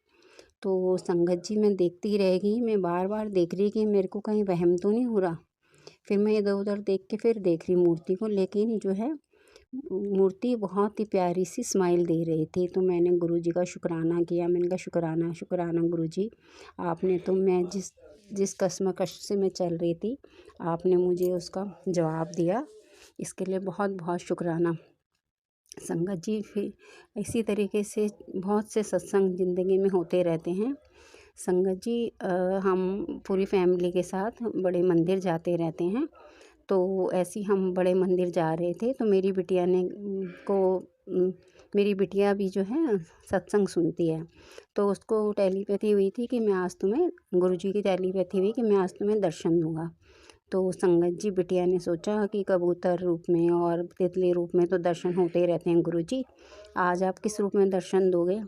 [SPEAKER 4] तो संगत जी, मैं देखती रह गई, मैं बार बार देख रही कि मेरे को कहीं वहम तो नहीं हो रहा। फिर मैं इधर उधर देख के फिर देख रही मूर्ति को, लेकिन जो है मूर्ति बहुत ही प्यारी सी स्माइल दे रही थी। तो मैंने गुरुजी का शुक्राना किया। मैंने कहा शुक्राना शुक्राना गुरुजी, आपने तो मैं जिस कश्मकश से मैं चल रही थी, आपने मुझे उसका जवाब दिया, इसके लिए बहुत बहुत शुक्राना। संगत जी फिर इसी तरीके से बहुत से सत्संग ज़िंदगी में होते रहते हैं। संगत जी हम पूरी फैमिली के साथ बड़े मंदिर जाते रहते हैं। तो ऐसे ही हम बड़े मंदिर जा रहे थे तो मेरी बिटिया ने मेरी बिटिया भी जो है सत्संग सुनती है। तो उसको टेलीपैथी हुई थी कि मैं आज तुम्हें गुरुजी की टेलीपैथी हुई कि मैं आज तुम्हें दर्शन दूँगा। तो संगत जी बिटिया ने सोचा कि कबूतर रूप में और तितली रूप में तो दर्शन होते ही रहते हैं गुरुजी, आज आप किस रूप में दर्शन दोगे?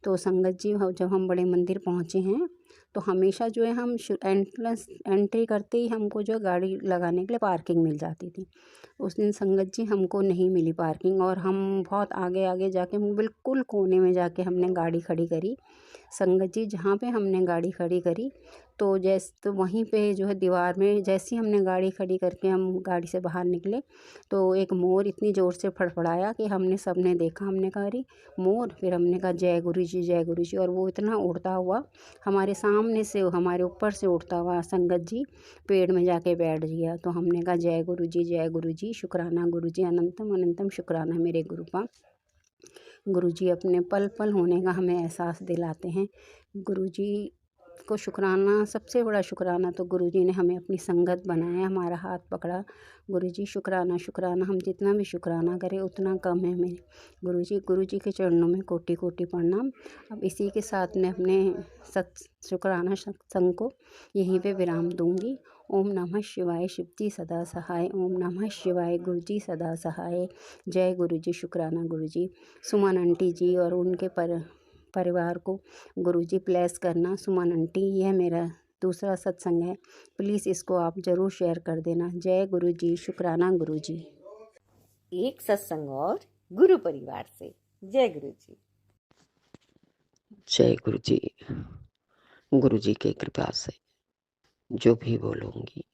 [SPEAKER 4] तो संगत जी जब हम बड़े मंदिर पहुँचे हैं तो हमेशा जो है हम एंट्री करते ही हमको जो है गाड़ी लगाने के लिए पार्किंग मिल जाती थी। उस दिन संगत जी हमको नहीं मिली पार्किंग और हम बहुत आगे आगे जाके हम बिल्कुल कोने में जाके हमने गाड़ी खड़ी करी। संगत जी जहाँ पे हमने गाड़ी खड़ी करी तो वहीं पे जो है दीवार में जैसे ही हमने गाड़ी खड़ी करके हम गाड़ी से बाहर निकले तो एक मोर इतनी ज़ोर से फड़फड़ाया कि हमने सबने देखा। हमने कहा अरे मोर, फिर हमने कहा जय गुरु जी जय गुरु जी, और वो इतना उड़ता हुआ हमारे सामने से हमारे ऊपर से उड़ता हुआ संगत जी पेड़ में जाके बैठ गया। तो हमने कहा जय गुरु जी शुक्राना गुरु जी, अनंतम अनंतम शुक्राना मेरे गुरुपा। गुरु जी अपने पल पल होने का हमें एहसास दिलाते हैं। गुरु जी को शुक्राना, सबसे बड़ा शुक्राना तो गुरु जी ने हमें अपनी संगत बनाया, हमारा हाथ पकड़ा। गुरु जी शुक्राना शुक्राना, हम जितना भी शुक्राना करें उतना कम है मेरे गुरु जी के चरणों में कोटि कोटि प्रणाम। अब इसी के साथ मैं अपने शुक्राना सत्संग को यहीं पे विराम दूंगी। ओम नमः शिवाय, शिव जी सदा सहाय। ओम नमः शिवाय, गुरु जी सदा सहाय। जय गुरु जी, शुक्राना गुरु जी। सुमन आंटी जी और उनके परिवार को गुरु जी ब्लेस करना। सुमन आंटी, यह मेरा दूसरा सत्संग है, प्लीज़ इसको आप ज़रूर शेयर कर देना। जय गुरु जी, शुक्राना गुरु जी।
[SPEAKER 1] एक सत्संग और गुरु परिवार से। जय गुरु जी।
[SPEAKER 5] जय गुरु जी। गुरु जी की कृपा से जो भी बोलूंगी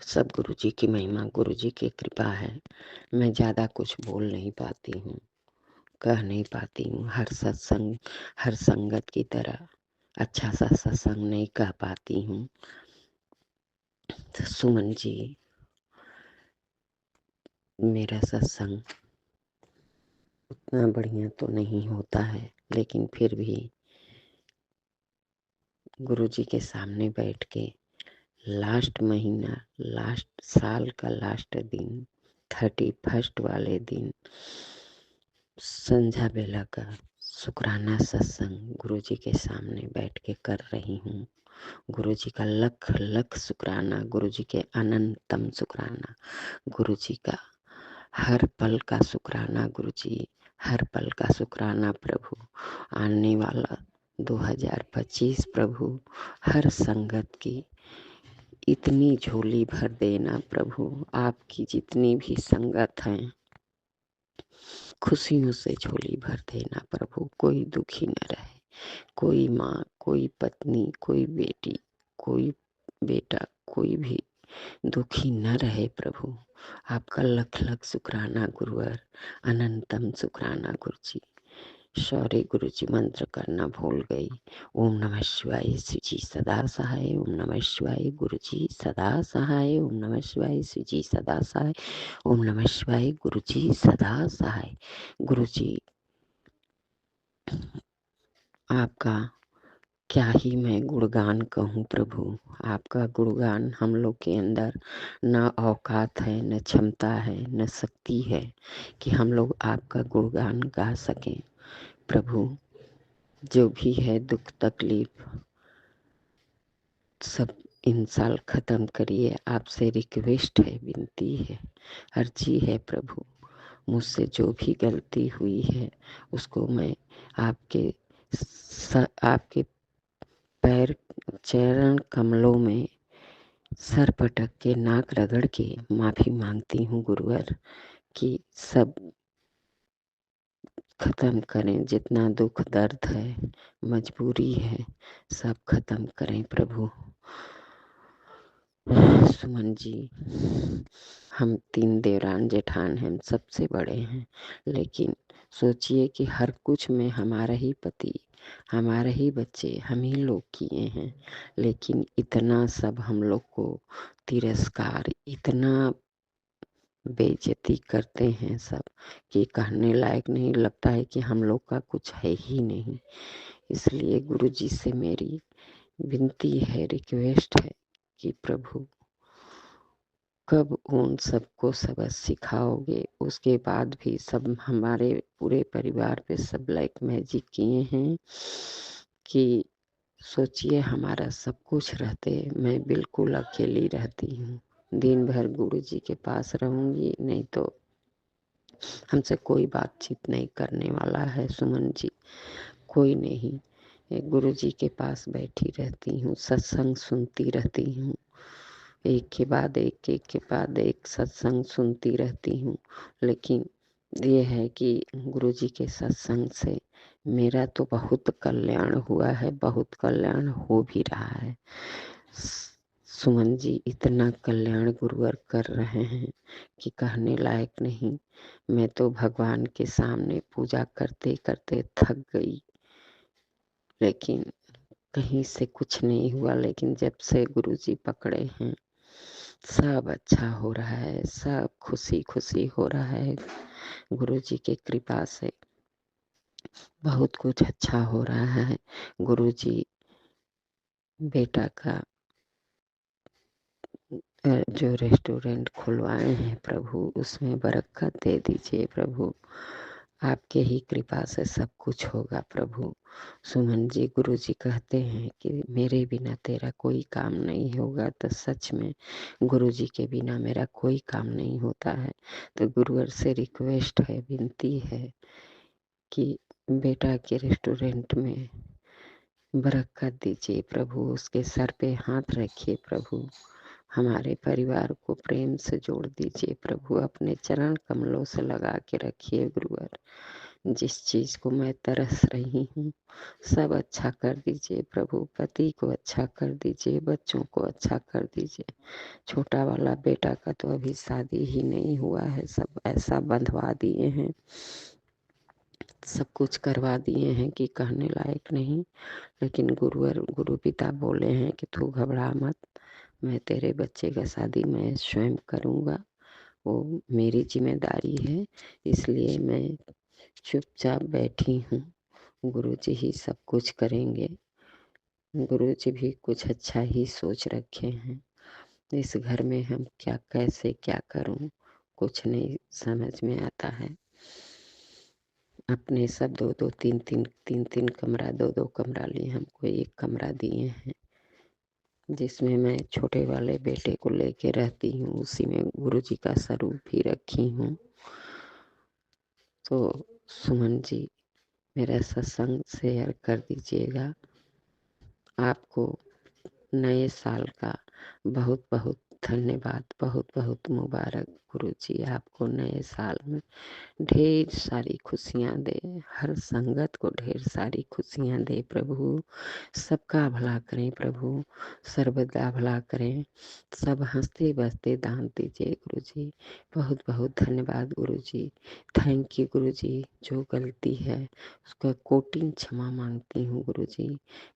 [SPEAKER 5] सब गुरु जी की महिमा, गुरु जी की कृपा है। मैं ज्यादा कुछ बोल नहीं पाती हूँ, कह नहीं पाती हूँ। हर सत्संग, हर संगत की तरह अच्छा सा सत्संग नहीं कह पाती हूँ। तो सुमन जी, मेरा सत्संग उतना बढ़िया तो नहीं होता है, लेकिन फिर भी गुरु जी के सामने बैठ के लास्ट महीना, लास्ट साल का लास्ट दिन, 31 वाले दिन संध्या बेला का शुक्राना सत्संग गुरु जी के सामने बैठ के कर रही हूँ। गुरु जी का लख लख शुक्राना, गुरु जी के अनंतम शुक्राना, गुरु जी का हर पल का शुक्राना। गुरु जी हर पल का शुक्राना प्रभु। आने वाला 2025 प्रभु हर संगत की इतनी झोली भर देना प्रभु। आपकी जितनी भी संगत हैं खुशियों से झोली भर देना प्रभु। कोई दुखी न रहे, कोई माँ, कोई पत्नी, कोई बेटी, कोई बेटा, कोई भी दुखी न रहे प्रभु। आपका लख लख शुक्राना गुरुवर, अनंतम शुक्राना गुरु जी। सॉरी गुरु जी, मंत्र करना भूल गई। ओम नमः शिवाय, शिव जी सदा सहाय। ओम नमः शिवाय, गुरु जी सदा सहाय। ओम नमः शिवाय, शिव जी सदा सहाय। ओम नमः शिवाय, गुरु जी सदा सहाय। गुरु जी आपका क्या ही मैं गुणगान कहूँ प्रभु। आपका गुणगान हम लोग के अंदर न औकात है, न क्षमता है, न शक्ति है कि हम लोग आपका गुणगान गा सकें प्रभु। जो भी है दुख तकलीफ सब इन साल खत्म करिए। आपसे रिक्वेस्ट है, विनती है, अर्जी है प्रभु। मुझसे जो भी गलती हुई है उसको मैं आपके पैर चरण कमलों में सर पटक के नाक रगड़ के माफी मांगती हूँ गुरुवर, कि सब खत्म करें। जितना दुख दर्द है, मजबूरी है, सब खत्म करें प्रभु। सुमन जी, हम 3 देवरान जेठान हैं, सबसे बड़े हैं, लेकिन सोचिए कि हर कुछ में हमारा ही पति, हमारे ही बच्चे, हम ही लोग किए हैं, लेकिन इतना सब हम लोग को तिरस्कार, इतना बेइज्जती करते हैं सब कि कहने लायक नहीं, लगता है कि हम लोग का कुछ है ही नहीं। इसलिए गुरुजी से मेरी विनती है, रिक्वेस्ट है कि प्रभु कब उन सबको सबक सिखाओगे। उसके बाद भी सब हमारे पूरे परिवार पे सब लाइक मैजिक किए हैं कि सोचिए हमारा सब कुछ रहते, मैं बिल्कुल अकेली रहती हूँ। दिन भर गुरुजी के पास रहूंगी, नहीं तो हमसे कोई बातचीत नहीं करने वाला है सुमन जी, कोई नहीं। गुरुजी के पास बैठी रहती हूँ, सत्संग सुनती रहती हूँ, एक के बाद एक सत्संग सुनती रहती हूँ। लेकिन ये है कि गुरुजी के सत्संग से मेरा तो बहुत कल्याण हुआ है, बहुत कल्याण हो भी रहा है। सुमन जी इतना कल्याण गुरुवर कर रहे हैं कि कहने लायक नहीं। मैं तो भगवान के सामने पूजा करते करते थक गई, लेकिन कहीं से कुछ नहीं हुआ। लेकिन जब से गुरुजी पकड़े हैं सब अच्छा हो रहा है, सब खुशी खुशी हो रहा है। गुरुजी की कृपा से बहुत कुछ अच्छा हो रहा है। गुरुजी बेटा का जो रेस्टोरेंट खुलवाए हैं प्रभु, उसमें बरकत दे दीजिए प्रभु। आपके ही कृपा से सब कुछ होगा प्रभु। सुमन जी, गुरुजी कहते हैं कि मेरे बिना तेरा कोई काम नहीं होगा, तो सच में गुरुजी के बिना मेरा कोई काम नहीं होता है। तो गुरुवर से रिक्वेस्ट है, विनती है कि बेटा के रेस्टोरेंट में बरकत दीजिए प्रभु, उसके सर पे हाथ रखिए प्रभु, हमारे परिवार को प्रेम से जोड़ दीजिए प्रभु, अपने चरण कमलों से लगा के रखिए गुरुवर। जिस चीज को मैं तरस रही हूँ सब अच्छा कर दीजिए प्रभु, पति को अच्छा कर दीजिए, बच्चों को अच्छा कर दीजिए। छोटा वाला बेटा का तो अभी शादी ही नहीं हुआ है, सब ऐसा बंधवा दिए हैं, सब कुछ करवा दिए हैं कि कहने लायक नहीं। लेकिन गुरु पिता बोले हैं कि तू घबरा मत, मैं तेरे बच्चे का शादी मैं स्वयं करूँगा, वो मेरी जिम्मेदारी है। इसलिए मैं चुपचाप बैठी हूँ, गुरुजी ही सब कुछ करेंगे। गुरुजी भी कुछ अच्छा ही सोच रखे हैं। इस घर में हम कैसे क्या करूँ, कुछ नहीं समझ में आता है। अपने सब दो तीन कमरा, दो कमरा लिए, हमको एक कमरा दिए हैं, जिसमें मैं छोटे वाले बेटे को लेके रहती हूँ, उसी में गुरुजी का स्वरूप भी रखी हूँ। तो सुमन जी, मेरा सत्संग शेयर कर दीजिएगा। आपको नए साल का बहुत बहुत धन्यवाद, बहुत बहुत मुबारक गुरुजी। आपको नए साल में ढेर सारी खुशियाँ दे, हर संगत को ढेर सारी खुशियाँ दे प्रभु, सबका भला करें प्रभु, सर्वदा भला करें, सब हंसते बसते दान दीजिए गुरुजी। बहुत बहुत धन्यवाद गुरुजी, थैंक यू गुरुजी। जो गलती है उसका कोटि क्षमा मांगती हूँ गुरुजी।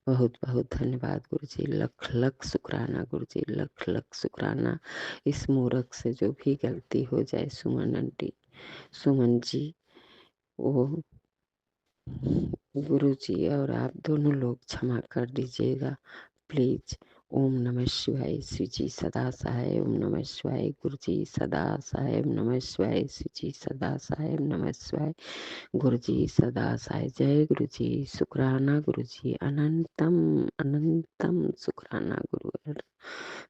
[SPEAKER 5] बहुत बहुत धन्यवाद गुरुजी, लख लख शुक्राना गुरुजी, लख लख शुक्राना। इस मूर्ख से जो भी गलती हो जाए सुमन जी, वो गुरुजी और आप दोनों लोग क्षमा कर दीजिएगा प्लीज। ओम नमः शिवाय, श्री जी सदा सहाय। ओम नमः शिवाय, गुरुजी सदा सहाय। ओम नमः शिवाय, श्री जी सदा सहाय। ओम नमः शिवाय, गुरुजी सदा सहाय। जय गुरुजी, शुक्राना गुरुजी, अनंतम अनंतम शुक्राना गुरुवर,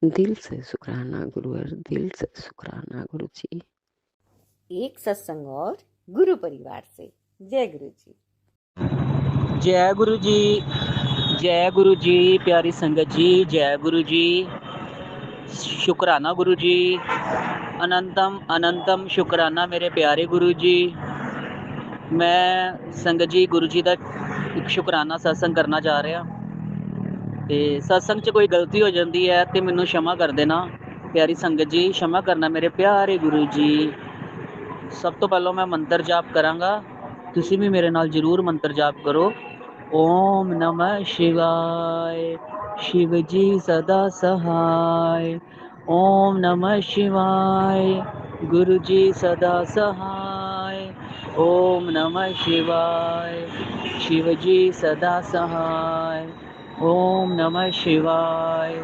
[SPEAKER 5] दिल से शुक्राना गुरुवर, दिल से शुक्राना गुरुजी।
[SPEAKER 1] एक सत्संग और गुरु परिवार से। जय गुरु जी।
[SPEAKER 6] जय गुरु जी, जय गुरु जी, प्यारी संगत जी, जय गुरु जी, शुक्राना गुरु जी, अनंतम अनंतम शुक्राना मेरे प्यारे गुरु जी। मैं संगत जी गुरु जी ਦਾ ਇੱਕ ਸ਼ੁਕਰਾਨਾ ਸਤਸੰਗ ਕਰਨਾ ਚਾਹ ਰਿਹਾ ਤੇ ਸਤਸੰਗ 'ਚ ਕੋਈ ਗਲਤੀ ਹੋ ਜਾਂਦੀ ਹੈ ਤੇ ਮੈਨੂੰ क्षमा ਕਰ ਦੇਣਾ ਪਿਆਰੀ ਸੰਗਤ ਜੀ, क्षमा ਕਰਨਾ ਮੇਰੇ ਪਿਆਰੇ ਗੁਰੂ ਜੀ। ਸਭ ਤੋਂ ਪਹਿਲਾਂ ਮੈਂ ਮੰਤਰ ਜਾਪ ਕਰਾਂਗਾ, ਤੁਸੀਂ ਵੀ ਮੇਰੇ ਨਾਲ ਜ਼ਰੂਰ ਮੰਤਰ ਜਾਪ ਕਰੋ। ओम नमः शिवाय, शिव जी सदा सहाय। ओम नमः शिवाय, गुरु जी सदा सहाय। ओम नमः शिवाय। शिव जी सदा सहाय। ओम नमः शिवाय।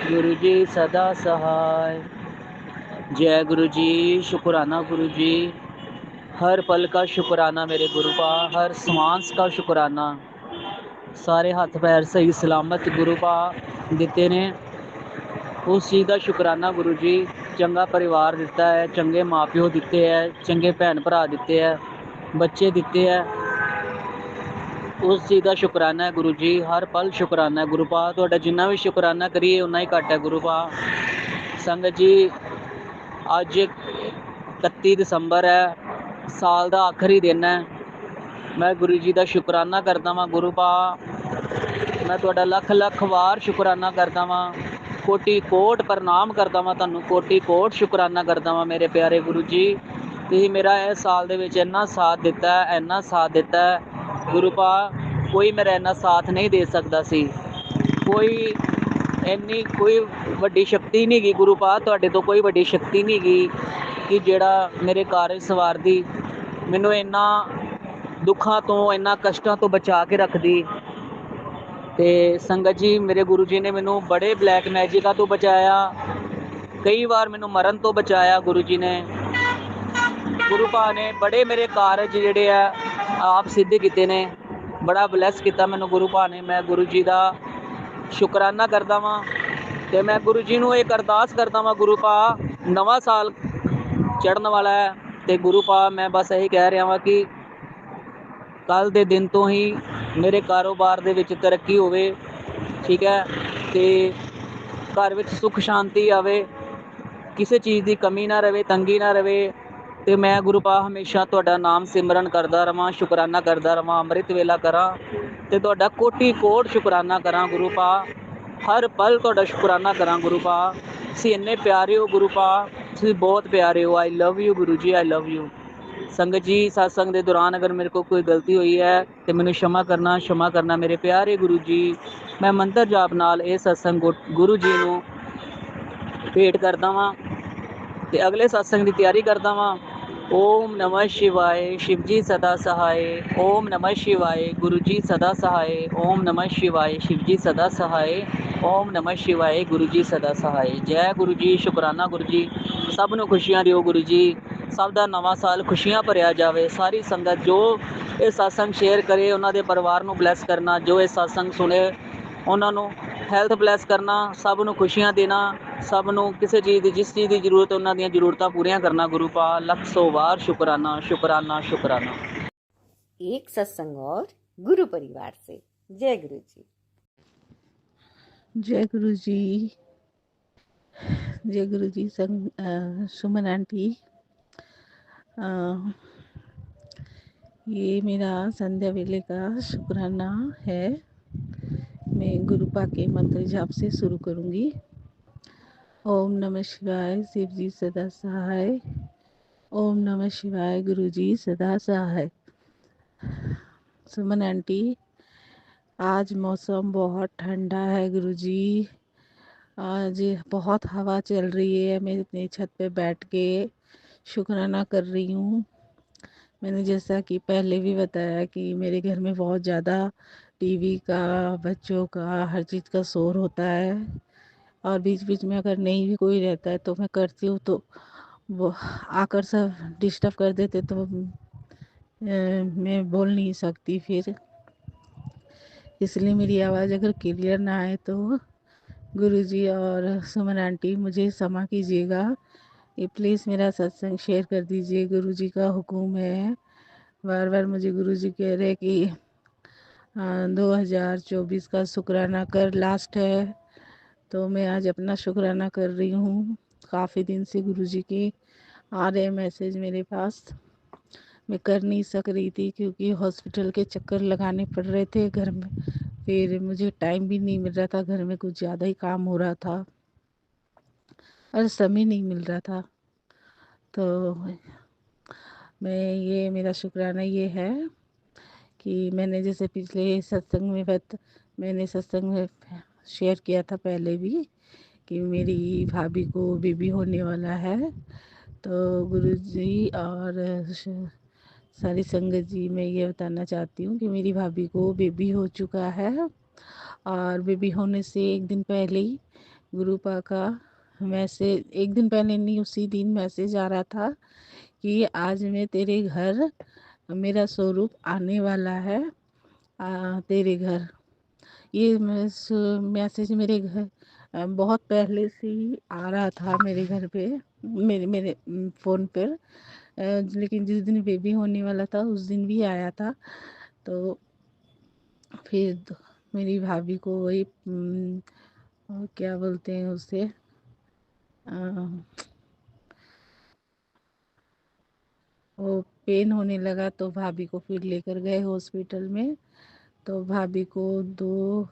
[SPEAKER 6] गुरु जी सदा सहाय। जय गुरु जी। शुक्राना गुरु जी। हर पल का शुक्राना मेरे गुरु पा, हर सांस का शुक्राना। सारे हथ पैर सही सलामत गुरु पा दिते ने, उस चीज़ का शुक्राना गुरु जी। चंगा परिवार दिता है, चंगे माँ प्यो दिते है, चंगे भैन भरा दिते है, बच्चे दिते है, उस चीज़ का शुक्राना है गुरु जी। हर पल शुक्राना है गुरु पा। तुहाडा जिन्ना भी शुक्राना करिए उन्ना ही घट है गुरु पा। संगत जी अज 31 दसंबर है, साल का आखिरी दिन है। मैं गुरु जी का शुक्राना करता वां गुरु पा। मैं तुहाडा लख लख वार शुक्राना करता वां, कोटि कोट प्रणाम करता वां तुहानूं, कोटि कोट शुक्राना करता वां मेरे प्यारे गुरु जी। तुसीं मेरा इस साल दे विच इन्ना साथ दिता है, इन्ना साथ दिता है गुरु पा, कोई मेरा इन्ना साथ नहीं दे सकदा सी। कोई इन्नी कोई वड्डी शक्ति नहीं गी गुरु पा, तुहाडे तो कोई वड्डी शक्ति नहीं गी कि जेड़ा मेरे कारज सवारदी, मैनूं इन्ना दुखां तो इन्ना कष्टां तो बचा के रखदी। ते संगत जी मेरे गुरु जी ने मैनूं बड़े ब्लैक मैजिकां तो बचाया, कई बार मैनूं मरण तो बचाया गुरु जी ने। गुरु पा ने बड़े मेरे कारज जिहड़े आ आप सिद्ध कीते ने, बड़ा ब्लैस कीता मैनूं गुरु पा ने। मैं गुरु जी दा शुकराना करदा वां ते मैं गुरु जी नूं एक अरदास करदा वां गुरु पा, नवां साल चढ़न वाला है ते गुरु पा मैं बस यही कह रहा वां कि कल दे दिन तो ही मेरे कारोबार दे विच तरक्की होवे, ठीक है, ते घर विच सुख शांति आवे, किसी चीज़ की कमी ना रहे, तंगी ना रहे। ते मैं गुरु पा हमेशा तुहाडा नाम सिमरन करदा रवां, शुकराना करदा रवां, अमृत वेला करा ते तुहाडा कोटि कोट शुकराना करा गुरु पा। हर पल तुहाडा शुकराना करा गुरु पा। तुसीं इन्ने प्यारे हो गुरु पा, तुसीं बहुत प्यारे हो। आई love you Guru ji, I love you. संगत जी सत्संग के दौरान अगर मेरे को कोई गलती हुई है तो मैनूं क्षमा करना मेरे प्यारे गुरु जी। मैं मंत्र जाप नाल ये सत्संग गुरु जी नूं भेंट करदा वां ते अगले सत्संग की तैयारी करदा वां। ओम नमः शिवाय। शिव जी सदा सहाय। ओम नमः शिवाय। गुरु जी सदा सहाय। ओम नमः शिवाय। शिव जी सदा सहाय। ओम नमः शिवाय। गुरु जी सदा सहाय। जय गुरु जी। शुकराना गुरु जी। सब नूं खुशियां दिओ गुरु जी, सब दा नवां साल खुशियां भरिया जावे। सारी संगत जो ये सत्संग शेयर करे उन्हां दे परिवार नूं ब्लैस करना, जो ये सत्संग सुने उन्हां नूं हैल्थ ब्लैस करना, सब नूं खुशियां देना, सब नूं किसी चीज़ की जिस चीज़ की जरूरत उन्हां दीयां जरूरतां पूरियां करना। गुरु पा लख सौ वार शुकराना, शुकराना, शुकराना।
[SPEAKER 1] एक सत्संग और गुरु परिवार से। जय गुरु जी।
[SPEAKER 7] जय गुरु जी। जय गुरु जी। सुमन आंटी, ये मेरा संध्या वेले का शुक्राना है। मैं गुरुपा के मंत्र जाप से शुरू करूंगी। ओम नमः शिवाय। शिव जी सदा सहाय। ओम नमः शिवाय। गुरु जी सदा सहाय। सुमन आंटी, आज मौसम बहुत ठंडा है गुरु जी। आज बहुत हवा चल रही है। मैं अपनी छत पे बैठ के शुक्राना कर रही हूँ। मैंने जैसा कि पहले भी बताया कि मेरे घर में बहुत ज़्यादा टीवी का, बच्चों का, हर चीज़ का शोर होता है और बीच बीच में अगर नहीं भी कोई रहता है तो मैं करती हूँ तो वो आकर सब डिस्टर्ब कर देते, तो मैं बोल नहीं सकती फिर, इसलिए मेरी आवाज़ अगर क्लियर ना आए तो गुरुजी और सुमन आंटी मुझे क्षमा कीजिएगा। ये प्लीज़ मेरा सत्संग शेयर कर दीजिए, गुरुजी का हुक्म है। बार बार मुझे गुरुजी कह रहे कि 2024 का शुक्राना कर, लास्ट है, तो मैं आज अपना शुक्राना कर रही हूँ। काफ़ी दिन से गुरुजी के आ रहे मैसेज मेरे पास, मैं कर नहीं सक रही थी क्योंकि हॉस्पिटल के चक्कर लगाने पड़ रहे थे घर में, फिर मुझे टाइम भी नहीं मिल रहा था, घर में कुछ ज़्यादा ही काम हो रहा था और समय नहीं मिल रहा था। तो मैं ये मेरा शुक्राना ये है कि मैंने जैसे पिछले सत्संग में मैंने सत्संग में शेयर किया था पहले भी कि मेरी भाभी को बेबी होने वाला है, तो गुरुजी और सारी संगत जी, मैं ये बताना चाहती हूँ कि मेरी भाभी को बेबी हो चुका है और बेबी होने से एक दिन पहले ही गुरुपा का मैसेज, एक दिन पहले नहीं उसी दिन मैसेज आ रहा था कि आज मैं तेरे घर, मेरा स्वरूप आने वाला है तेरे घर। ये मैसेज मेरे घर बहुत पहले से ही आ रहा था मेरे घर पे, मेरे मेरे फ़ोन पर। लेकिन जिस दिन बेबी होने वाला था उस दिन भी आया था। तो फिर मेरी भाभी को वही क्या बोलते हैं उसे, वो पेन होने लगा तो भाभी को फिर लेकर गए हॉस्पिटल में। तो भाभी को दो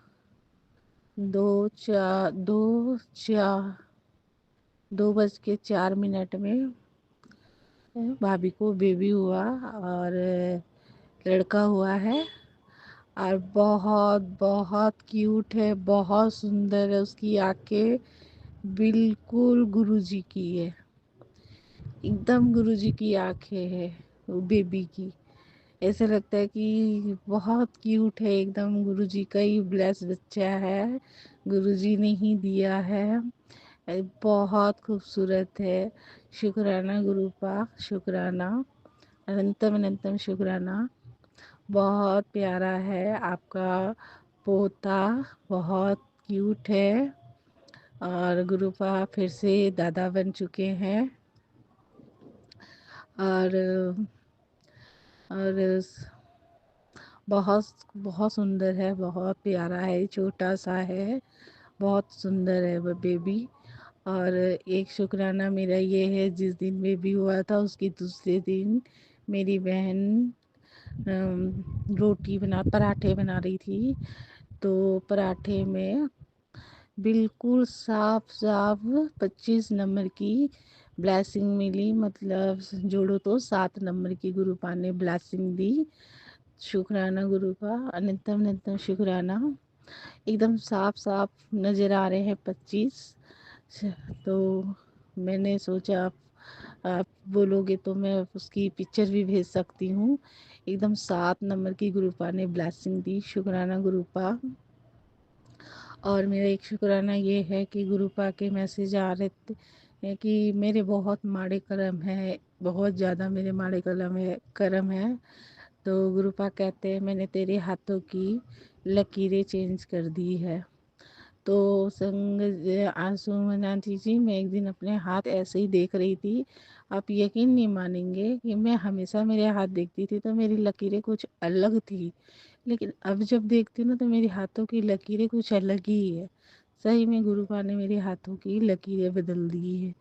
[SPEAKER 7] दो चार दो चार 2:04 में भाभी को बेबी हुआ और लड़का हुआ है और बहुत बहुत क्यूट है, बहुत सुंदर है। उसकी आंखें बिल्कुल गुरुजी की है, एकदम गुरुजी की आंखें है वो बेबी की। ऐसा लगता है कि बहुत क्यूट है, एकदम गुरुजी का ही ब्लेस बच्चा है, गुरुजी ने ही दिया है। बहुत खूबसूरत है। शुक्राना गुरुपा, शुक्राना, अनंतम अनंतम शुक्राना। बहुत प्यारा है आपका पोता, बहुत क्यूट है। और गुरुपा फिर से दादा बन चुके हैं और बहुत बहुत सुंदर है, बहुत प्यारा है, छोटा सा है, बहुत सुंदर है वो बेबी। और एक शुक्राना मेरा ये है, जिस दिन बेबी हुआ था उसके दूसरे दिन मेरी बहन पराठे बना रही थी। तो पराठे में बिल्कुल साफ साफ 25 नंबर की ब्लेसिंग मिली, मतलब जोड़ो तो 7 नंबर की गुरुपा ने ब्लेसिंग दी। शुक्राना गुरुपा, अनंतम अनंतम शुक्राना। एकदम साफ साफ नज़र आ रहे हैं 25। तो मैंने सोचा आप बोलोगे तो मैं उसकी पिक्चर भी भेज सकती हूँ। एकदम 7 नंबर की गुरुपा ने ब्लेसिंग दी। शुक्राना गुरुपा। और मेरा एक शुक्राना ये है कि गुरुपा के मैसेज आ रहे थे कि मेरे बहुत माड़े कर्म है, बहुत ज़्यादा मेरे माड़े कर्म है। तो गुरुपा कहते हैं मैंने तेरे हाथों की लकीरें चेंज कर दी है। तो आंसू मनाती जी, मैं एक दिन अपने हाथ ऐसे ही देख रही थी। आप यकीन नहीं मानेंगे कि मैं हमेशा मेरे हाथ देखती थी तो मेरी लकीरें कुछ अलग थी, लेकिन अब जब देखती हूँ ना तो मेरे हाथों की लकीरें कुछ अलग ही है। सही में गुरुपा ने मेरे हाथों की लकीरें बदल दी है।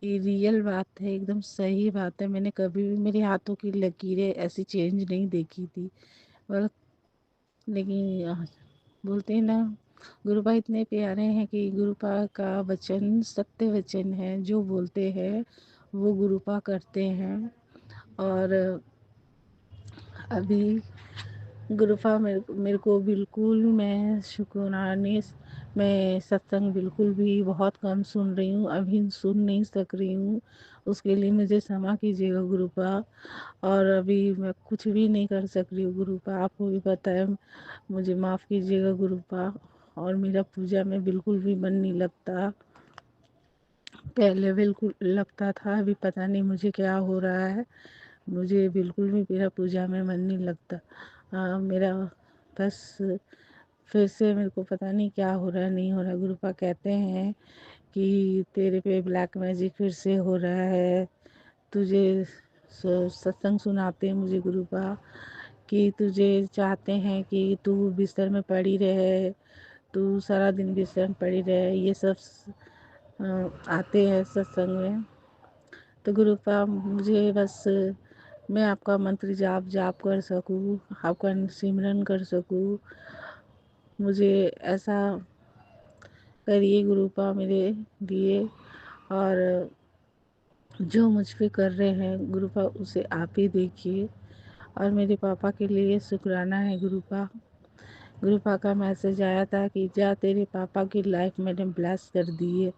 [SPEAKER 7] ये रियल बात है, एकदम सही बात है। मैंने कभी भी मेरे हाथों की लकीरें ऐसी चेंज नहीं देखी थी। और लेकिन बोलते हैं ना, गुरुपा इतने प्यारे हैं कि गुरुपा का वचन सत्य वचन है, जो बोलते हैं वो गुरुपा करते हैं। और अभी गुरुपा मेरे को बिल्कुल, मैं सत्संग बिल्कुल भी बहुत कम सुन रही हूँ, अभी सुन नहीं सक रही हूँ। उसके लिए मुझे क्षमा कीजिएगा गुरुपा। और अभी मैं कुछ भी नहीं कर सक रही हूँ गुरुपा, आपको भी पता है, मुझे माफ़ कीजिएगा गुरुपा। और मेरा पूजा में बिल्कुल भी मन नहीं लगता, पहले बिल्कुल लगता था, अभी पता नहीं मुझे क्या हो रहा है, मुझे बिल्कुल भी मेरा पूजा में मन नहीं लगता। मेरा बस फिर से मेरे को पता नहीं क्या हो रहा है, नहीं हो रहा। गुरुपा कहते हैं कि तेरे पे ब्लैक मैजिक फिर से हो रहा है, तुझे सत्संग सुनाते हैं मुझे गुरुपा कि तुझे चाहते हैं कि तू बिस्तर में पड़ी रहे, तू सारा दिन बिस्तर में पड़ी रहे, ये सब आते हैं सत्संग में। तो गुरुपा मुझे बस, मैं आपका मंत्र जाप कर सकूँ, आपका सिमरन कर सकूँ, मुझे ऐसा करिए गुरुपा मेरे लिए। और जो मुझ पे कर रहे हैं गुरुपा उसे आप ही देखिए। और मेरे पापा के लिए शुक्राना है गुरुपा। गुरुपा का मैसेज आया था कि जा तेरे पापा की लाइफ मैंने ब्लेस कर दी है,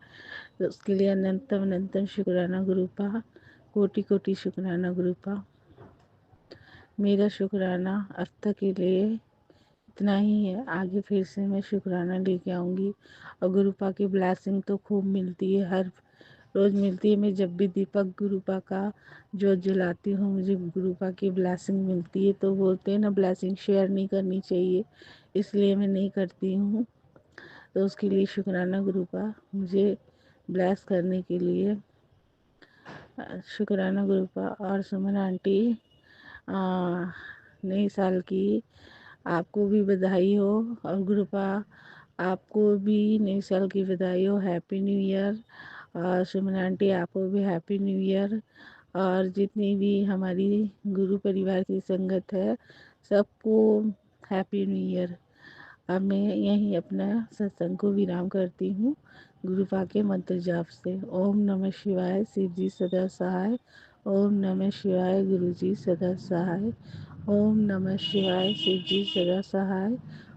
[SPEAKER 7] तो उसके लिए अनंतम अनंतम शुक्राना गुरुपा। कोटि कोटि शुक्राना गुरुपा। मेरा शुक्राना अब तक के लिए इतना ही है। आगे फिर से मैं शुक्राना लेके आऊँगी और गुरुपा की ब्लेसिंग तो खूब मिलती है, हर रोज़ मिलती है। मैं जब भी दीपक गुरुपा का जोत जलाती हूँ मुझे गुरुपा की ब्लेसिंग मिलती है। तो बोलते हैं ना ब्लेसिंग शेयर नहीं करनी चाहिए, इसलिए मैं नहीं करती हूँ। तो उसके लिए शुक्राना गुरुपा मुझे ब्लेस करने के लिए। शुक्राना गुरुपा। और सुमन आंटी नए साल की आपको भी बधाई हो, और गुरुपा आपको भी नए साल की बधाई हो। Happy new year. और सुमन आंटी आपको भी हैप्पी न्यू ईयर। और जितनी भी हमारी गुरु परिवार की संगत है सबको हैप्पी न्यू ईयर। अब मैं यहीं अपना सत्संग को विराम करती हूँ गुरुपा के मंत्र जाप से। ओम नमः शिवाय, शिव जी सदा सहाय। ओम नमः शिवाय, गुरु जी सदा सहाय। ओम नमः शिवाय, शिव जी सदा सहाय।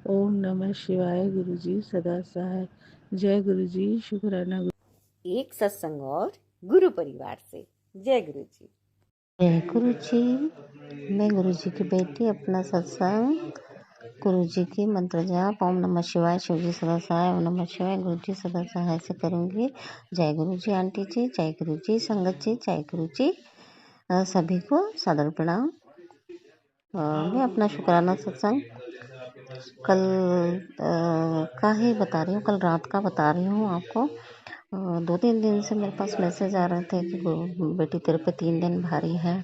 [SPEAKER 7] ओम नमः शिवाय, गुरु जी सदा सहाय। जय गुरु जी। शुक्राना।
[SPEAKER 1] एक सत्संग और गुरु परिवार से। जय गुरु जी।
[SPEAKER 4] जय गुरु जी। मैं गुरु जी की बेटी अपना सत्संग गुरु जी की मंत्र जाप ओम नमः शिवाय, शिव जी सदा सहाय, ओम नमः शिवाय, गुरु जी सदा सहाय से करूँगी। जय गुरु जी आंटी जी, जय गुरु जी संगत जी, जय गुरु जी। सभी को सादर प्रणाम। मैं अपना शुक्राना सत्संग कल का ही बता रही हूँ, कल रात का बता रही हूँ आपको। 2-3 दिन से मेरे पास मैसेज आ रहे थे कि बेटी तेरे पे 3 दिन भारी है।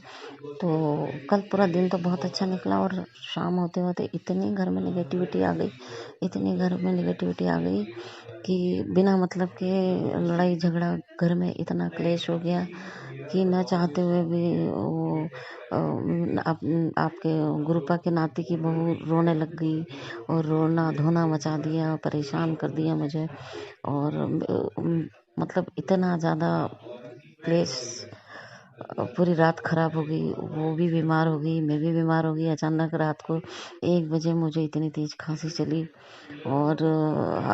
[SPEAKER 4] तो कल पूरा दिन तो बहुत अच्छा निकला और शाम होते होते इतनी घर में नेगेटिविटी आ गई, इतनी घर में नेगेटिविटी आ गई कि बिना मतलब के लड़ाई झगड़ा घर में इतना क्लेश हो गया कि न चाहते हुए भी वो आपके गुरुपा के नाती की बहू रोने लग गई और रोना धोना मचा दिया, परेशान कर दिया मुझे। और मतलब इतना ज़्यादा क्लेश, पूरी रात खराब हो गई। वो भी बीमार हो गई, मैं भी बीमार हो गई। अचानक रात को 1 बजे मुझे इतनी तेज खांसी चली और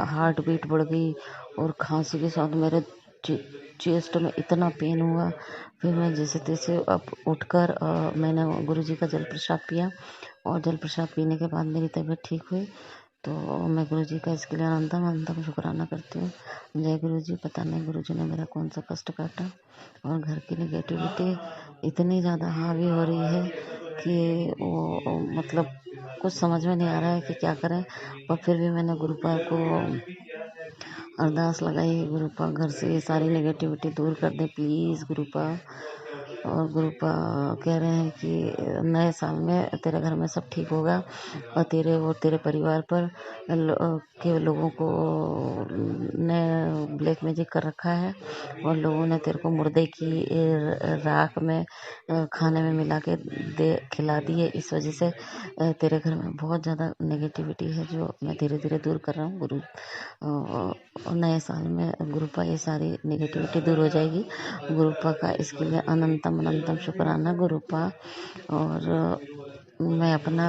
[SPEAKER 4] हार्ट बीट बढ़ गई और खांसी के साथ मेरे चेस्ट में इतना पेन हुआ। फिर मैं जैसे तैसे अब उठकर मैंने गुरुजी का जल प्रसाद पिया और जल प्रसाद पीने के बाद मेरी तबीयत ठीक हुई। तो मैं गुरुजी का इसके लिए अनंतम शुक्राना करती हूँ। जय गुरुजी। पता नहीं गुरुजी ने मेरा कौन सा कष्ट काटा और घर की नेगेटिविटी इतनी ज़्यादा हावी हो रही है कि वो मतलब कुछ समझ में नहीं आ रहा है कि क्या करें। पर फिर भी मैंने गुरुपा को अरदास लगाई, गुरुपा घर से ये सारी नेगेटिविटी दूर कर दे प्लीज़ गुरुपा। और गुरुपा कह रहे हैं कि नए साल में तेरे घर में सब ठीक होगा और तेरे परिवार पर के लोगों को ने ब्लैक मैजिक कर रखा है और लोगों ने तेरे को मुर्दे की राख में खाने में मिला के खिला दी है। इस वजह से तेरे घर में बहुत ज़्यादा नेगेटिविटी है जो मैं धीरे धीरे दूर कर रहा हूँ गुरु। नए साल में गुरुपा ये सारी नेगेटिविटी दूर हो जाएगी। गुरुपा का इसके लिए अनंतम शुक्राना गुरुपा। और मैं अपना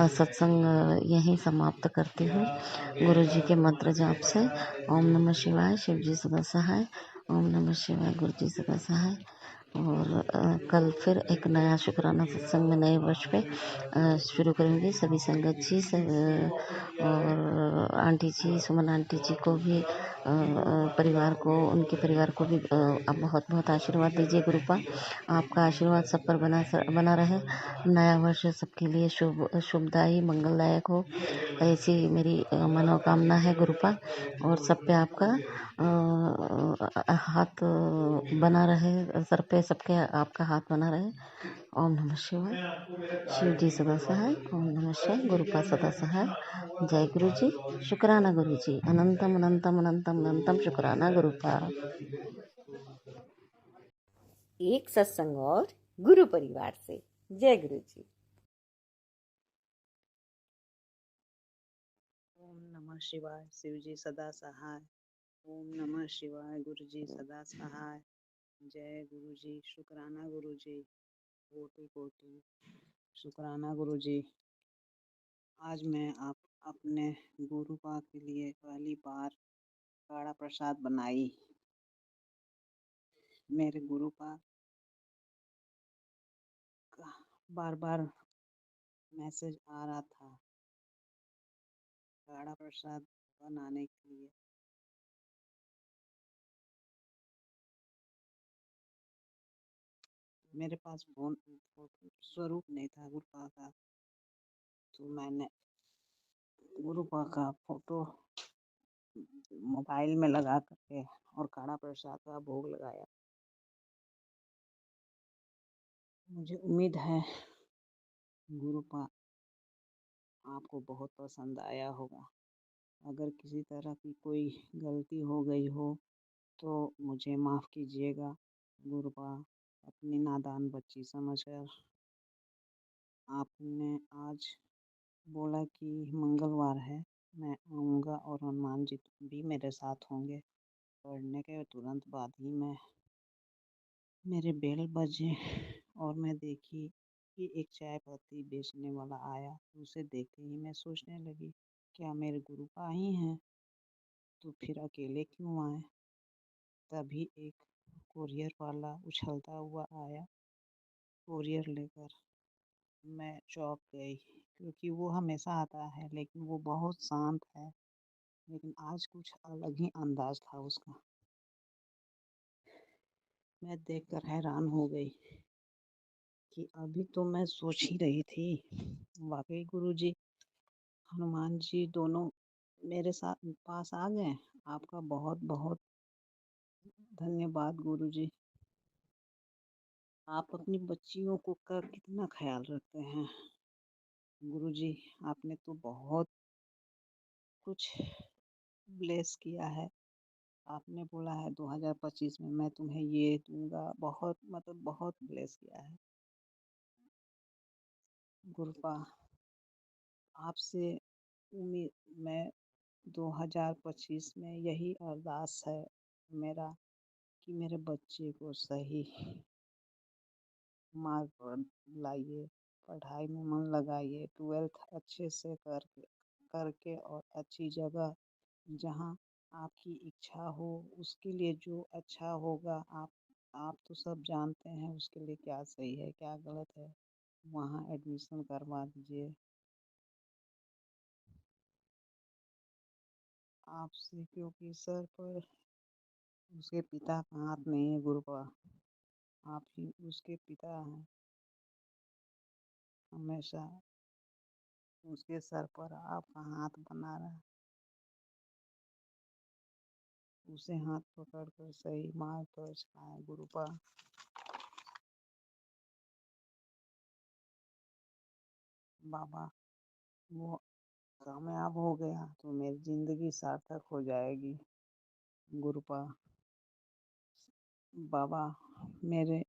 [SPEAKER 4] सत्संग यहीं समाप्त करती हूँ गुरुजी के मंत्र जाप से। ओम नमः शिवाय, शिव जी सदा सहाय। ओम नमः शिवाय, गुरु जी सदा सहाय। और कल फिर एक नया शुक्राना सत्संग में नए वर्ष पे शुरू करूँगी। सभी संगत जी और आंटी जी, सुमन आंटी जी को भी परिवार को, उनके परिवार को भी आप बहुत बहुत आशीर्वाद दीजिए गुरुपा। आपका आशीर्वाद सब पर बना रहे। नया वर्ष सबके लिए शुभदायी मंगलदायक हो, ऐसी मेरी मनोकामना है गुरुपा। और सब पे आपका हाथ बना रहे, सर पे सबके आपका हाथ बना रहे। ओम नमः शिवाय, शिव जी सदा सहाय। ओम नमः शिवाय, गुरुपा सदा सहाय। जय गुरु जी। शुक्राना गुरु जी। अनंतम शुक्राना गुरुपा।
[SPEAKER 1] एक सत्संग और गुरु परिवार से। जय गुरु जी।
[SPEAKER 8] ओम नमः शिवाय, शिव जी सदा सहाय। ओम नमः शिवाय, गुरु जी सदा सहाय। जय गुरु जी। शुक्राना गुरु जी। कोटि कोटि शुक्राना गुरु जी। आज मैं अपने गुरुपा के लिए पहली बार काढ़ा प्रसाद बनाई। मेरे गुरुपा बार बार मैसेज आ रहा था काढ़ा प्रसाद बनाने के लिए। मेरे पास फोन फोटो स्वरूप नहीं था गुरुपा का, तो मैंने गुरुपा का फोटो मोबाइल में लगा करके और काढ़ा प्रसाद का भोग लगाया। मुझे उम्मीद है गुरुपा आपको बहुत पसंद आया होगा। अगर किसी तरह की कोई गलती हो गई हो तो मुझे माफ़ कीजिएगा। गुरुपा अपनी नादान बच्ची समझकर आपने आज बोला कि मंगलवार है, मैं आऊँगा और हनुमान जी भी मेरे साथ होंगे। पढ़ने के तुरंत बाद ही मेरे बेल बजे और मैं देखी कि एक चाय पत्ती बेचने वाला आया। उसे देखते ही मैं सोचने लगी, क्या मेरे गुरुपा ही हैं, तो फिर अकेले क्यों आए। तभी एक कोरियर वाला उछलता हुआ आया कोरियर लेकर। मैं चौंक गई क्योंकि वो हमेशा आता है, लेकिन वो बहुत शांत है। लेकिन आज कुछ अलग ही अंदाज था उसका। मैं देखकर हैरान हो गई कि अभी तो मैं सोच ही रही थी, वाकई गुरुजी हनुमान जी दोनों मेरे साथ पास आ गए। आपका बहुत बहुत धन्यवाद गुरुजी। आप अपनी बच्चियों को का कितना ख्याल रखते हैं गुरुजी। आपने तो बहुत कुछ ब्लेस किया है। आपने बोला है 2025 में मैं तुम्हें ये दूंगा, बहुत मतलब बहुत ब्लेस किया है गुरुपा। आपसे उम्मीद मैं 2025 में यही अरदास है मेरा कि मेरे बच्चे को सही मार्ग पर लाइए, पढ़ाई में मन लगाइए, 12th अच्छे से करके और अच्छी जगह जहाँ आपकी इच्छा हो उसके लिए जो अच्छा होगा। आप तो सब जानते हैं उसके लिए क्या सही है क्या गलत है, वहाँ एडमिशन करवा दीजिए। आपसे क्योंकि सर पर उसके पिता का हाथ नहीं है गुरुपा, आप ही उसके पिता हैं। हमेशा उसके सर पर आपका हाथ बना रहा, उसे हाथ पकड़ कर सही मार्ग पर चलाएं गुरुपा। बाबा वो कामयाब हो गया तो मेरी जिंदगी सार्थक हो जाएगी गुरुपा। बाबा मेरे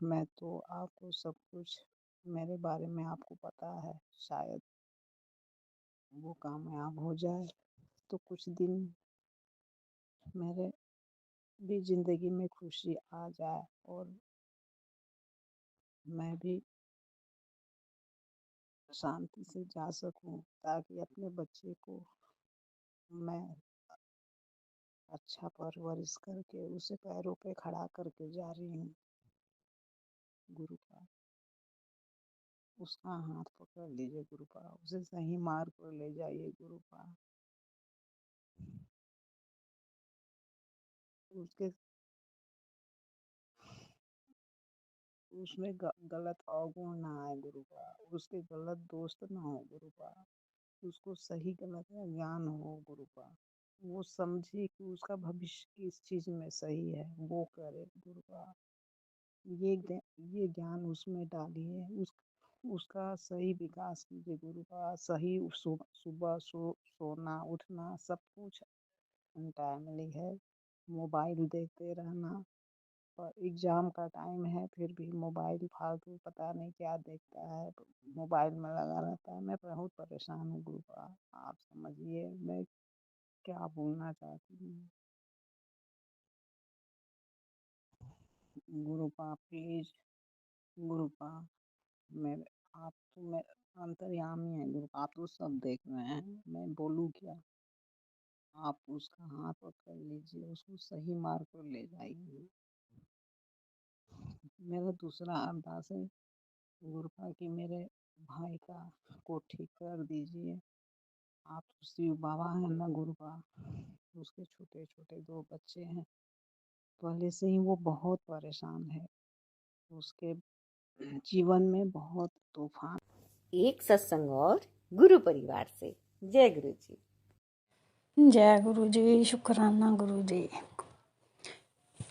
[SPEAKER 8] मैं तो आपको सब कुछ मेरे बारे में आपको पता है, शायद वो कामयाब हो जाए तो कुछ दिन मेरे भी जिंदगी में खुशी आ जाए और मैं भी शांति से जा सकूं, ताकि अपने बच्चे को मैं अच्छा परवरिश करके उसे पैरों पे खड़ा करके जा रही हूँ गुरुपा। उसका हाथ पकड़ लीजिए गुरुपा, उसे सही मार्ग पर ले जाइए गुरुपा। उसके उसमें गलत अवगुण ना आए गुरुपा, उसके गलत दोस्त ना हो गुरुपा, उसको सही गलत का ज्ञान हो गुरुपा। वो समझे कि उसका भविष्य किस चीज में सही है, वो करे गुरुपा। ये ज्ञान उसमें डालिए, उसका सही विकास कीजिए गुरुपा। सही सुबह सोना उठना सब कुछ टाइमली है। मोबाइल देखते रहना, और एग्जाम का टाइम है फिर भी मोबाइल फालतू पता नहीं क्या देखता है, मोबाइल में लगा रहता है। मैं बहुत परेशान हूँ गुरुपा, आप समझिए मैं क्या बोलना चाहती हूँ गुरुपा। प्लीज गुरुपा, मेरे आप तो मेरे अंतर्यामी हैं गुरुपा, आप तो सब देख रहे हैं, मैं बोलूँ क्या। आप उसका हाथ पकड़ लीजिए, उसको सही मार्ग पर ले जाइए। मेरा दूसरा अरदास है गुरुपा की मेरे भाई का को ठीक कर दीजिए। आप शिव बाबा हैं ना गुरुपा, उसके छोटे छोटे 2 बच्चे हैं। पहले से ही वो बहुत परेशान है। उसके जीवन में बहुत तूफान।
[SPEAKER 1] एक सत्संग और गुरु परिवार से। जय गुरु जी।
[SPEAKER 9] जय गुरु जी, शुक्राना गुरु जी।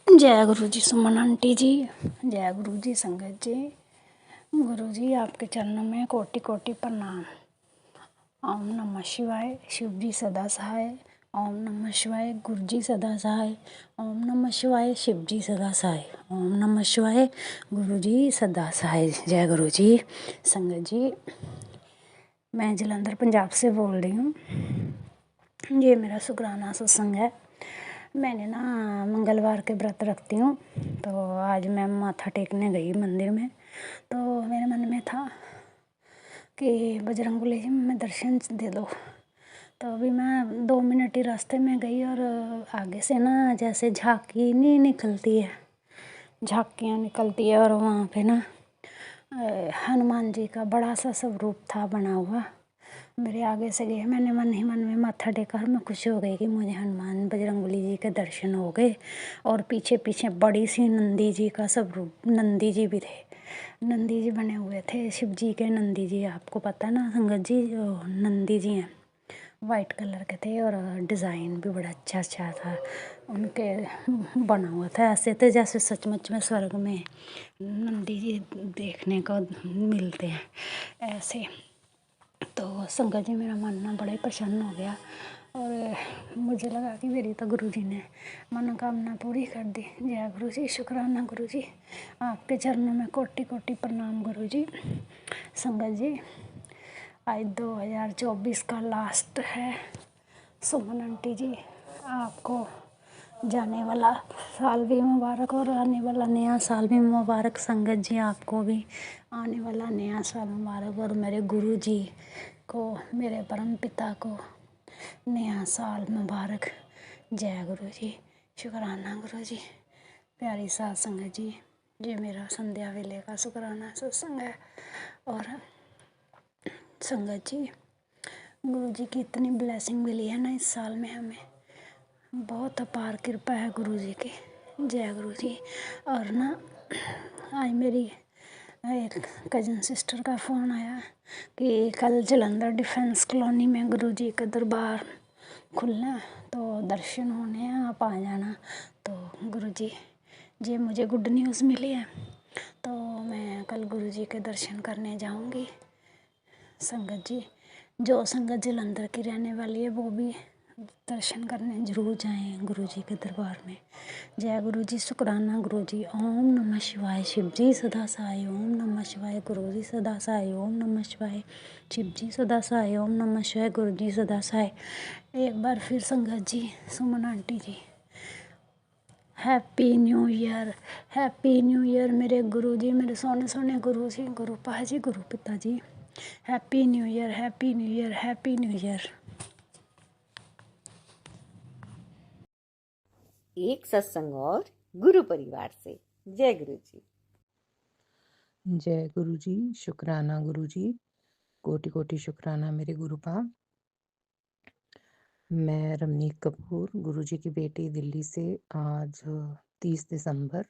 [SPEAKER 9] जय गुरु जी सुमन आंटी जी, जय गुरु जी संगत जी। गुरु जी आपके चरणों में कोटि कोटि प्रणाम। ओम नमः शिवाय, शिव जी सदा सहाय। ओम नमः शिवाय, गुरु जी सदा सहाय। ओम नमः शिवाय, शिव जी सदा सहाय। ओम नमः शिवाय, गुरु जी सदा सहाय। जय गुरु जी संगत जी। मैं जलंधर पंजाब से बोल रही हूँ। ये मेरा शुक्राना सत्संग है। मैंने ना मंगलवार के व्रत रखती हूँ, तो आज मैं माथा टेकने गई मंदिर में। तो मेरे मन में था कि बजरंगबली जी मैं दर्शन दे दो। तो अभी मैं 2 मिनट ही रास्ते में गई और आगे से ना जैसे झांकी नहीं निकलती है, झांकियाँ निकलती है, और वहाँ पे ना हनुमान जी का बड़ा सा स्वरूप था बना हुआ। मेरे आगे से गए, मैंने मन ही मन में माथा टेका और मैं खुश हो गई कि मुझे हनुमान बजरंगबली जी के दर्शन हो गए। और पीछे पीछे बड़ी सी नंदी जी का स्वरूप, नंदी जी भी थे, नंदी जी बने हुए थे, शिव जी के नंदी जी। आपको पता है ना संगत जी, जो नंदी जी हैं वाइट कलर के थे और डिज़ाइन भी बड़ा अच्छा अच्छा था उनके, बना हुआ था। ऐसे थे जैसे सचमुच में स्वर्ग में नंदी जी देखने को मिलते हैं ऐसे। तो संगत जी मेरा मन ना बड़ा ही प्रसन्न हो गया और मुझे लगा कि मेरी तो गुरु जी ने मनोकामना पूरी कर दी। जय गुरु जी, शुक्राना गुरु जी, आपके चरणों में कोटि कोटि प्रणाम गुरु जी। संगत जी आज 2024 का लास्ट है। सुमन आंटी जी आपको जाने वाला साल भी मुबारक और आने वाला नया साल भी मुबारक। संगत जी आपको भी आने वाला नया साल मुबारक, और मेरे गुरु जी को, मेरे परम पिता को नया साल मुबारक। जय गुरु जी, शुक्राना गुरु जी। प्यारी साथ संगत जी, ये मेरा संध्या वेले का शुक्राना सत्संग है। और संगत जी गुरु जी की इतनी ब्लेसिंग मिली है ना इस साल में, हमें बहुत अपार कृपा है गुरु जी की। जय गुरु जी। और ना आज मेरी एक कज़न सिस्टर का फ़ोन आया कि कल जलंधर डिफेंस कॉलोनी में गुरु जी का दरबार खुलना, तो दर्शन होने हैं, आप आ जाना। तो गुरु जी ये मुझे गुड न्यूज़ मिली है, तो मैं कल गुरु जी के दर्शन करने जाऊंगी। संगत जी, जो संगत जलंधर की रहने वाली है वो भी दर्शन करने जरूर जाएं गुरु जी के दरबार में। जय गुरु जी, शुक्राना गुरु जी। ओम नमः शिवाय, शिव जी सदा सहाय। ओम नमः शिवाय, गुरु जी सदा सहाय। ओम नमः शिवाय, शिव जी सदा सहाय। ओम नमः शिवाय, गुरु जी सदा सहाय। एक बार फिर संगत जी, Suman aunty ji, happy new year, happy new year मेरे गुरु जी, मेरे सोने सोने गुरु जी, गुरु पा जी, गुरु पिता जी। Happy new year, happy new year, happy new year.
[SPEAKER 1] एक सत्संग और गुरु परिवार से। जय गुरु जी।
[SPEAKER 10] जय गुरु जी, शुक्राना गुरु जी, कोटि कोटि शुक्राना मेरे गुरुपा। मैं रमनीक कपूर, गुरु जी की बेटी, दिल्ली से। आज 30 दिसंबर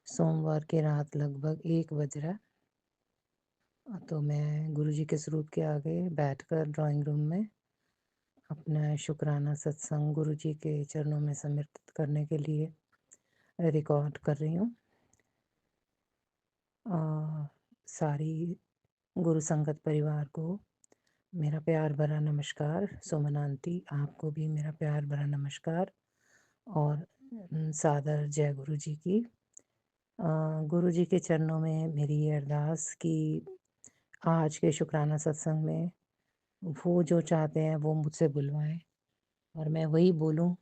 [SPEAKER 10] सोमवार के रात लगभग 1 बज रहा, तो मैं गुरु जी के स्वरूप के आगे बैठकर ड्राइंग रूम में अपना शुक्राना सत्संग गुरु जी के चरणों में समर्पित करने के लिए रिकॉर्ड कर रही हूँ। सारी गुरु संगत परिवार को मेरा प्यार भरा नमस्कार। सुमन आंटी आपको भी मेरा प्यार भरा नमस्कार और सादर जय गुरु जी की। गुरु जी के चरणों में मेरी ये अरदास कि आज के शुक्राना सत्संग में वो जो चाहते हैं वो मुझसे बुलवाएं और मैं वही बोलूं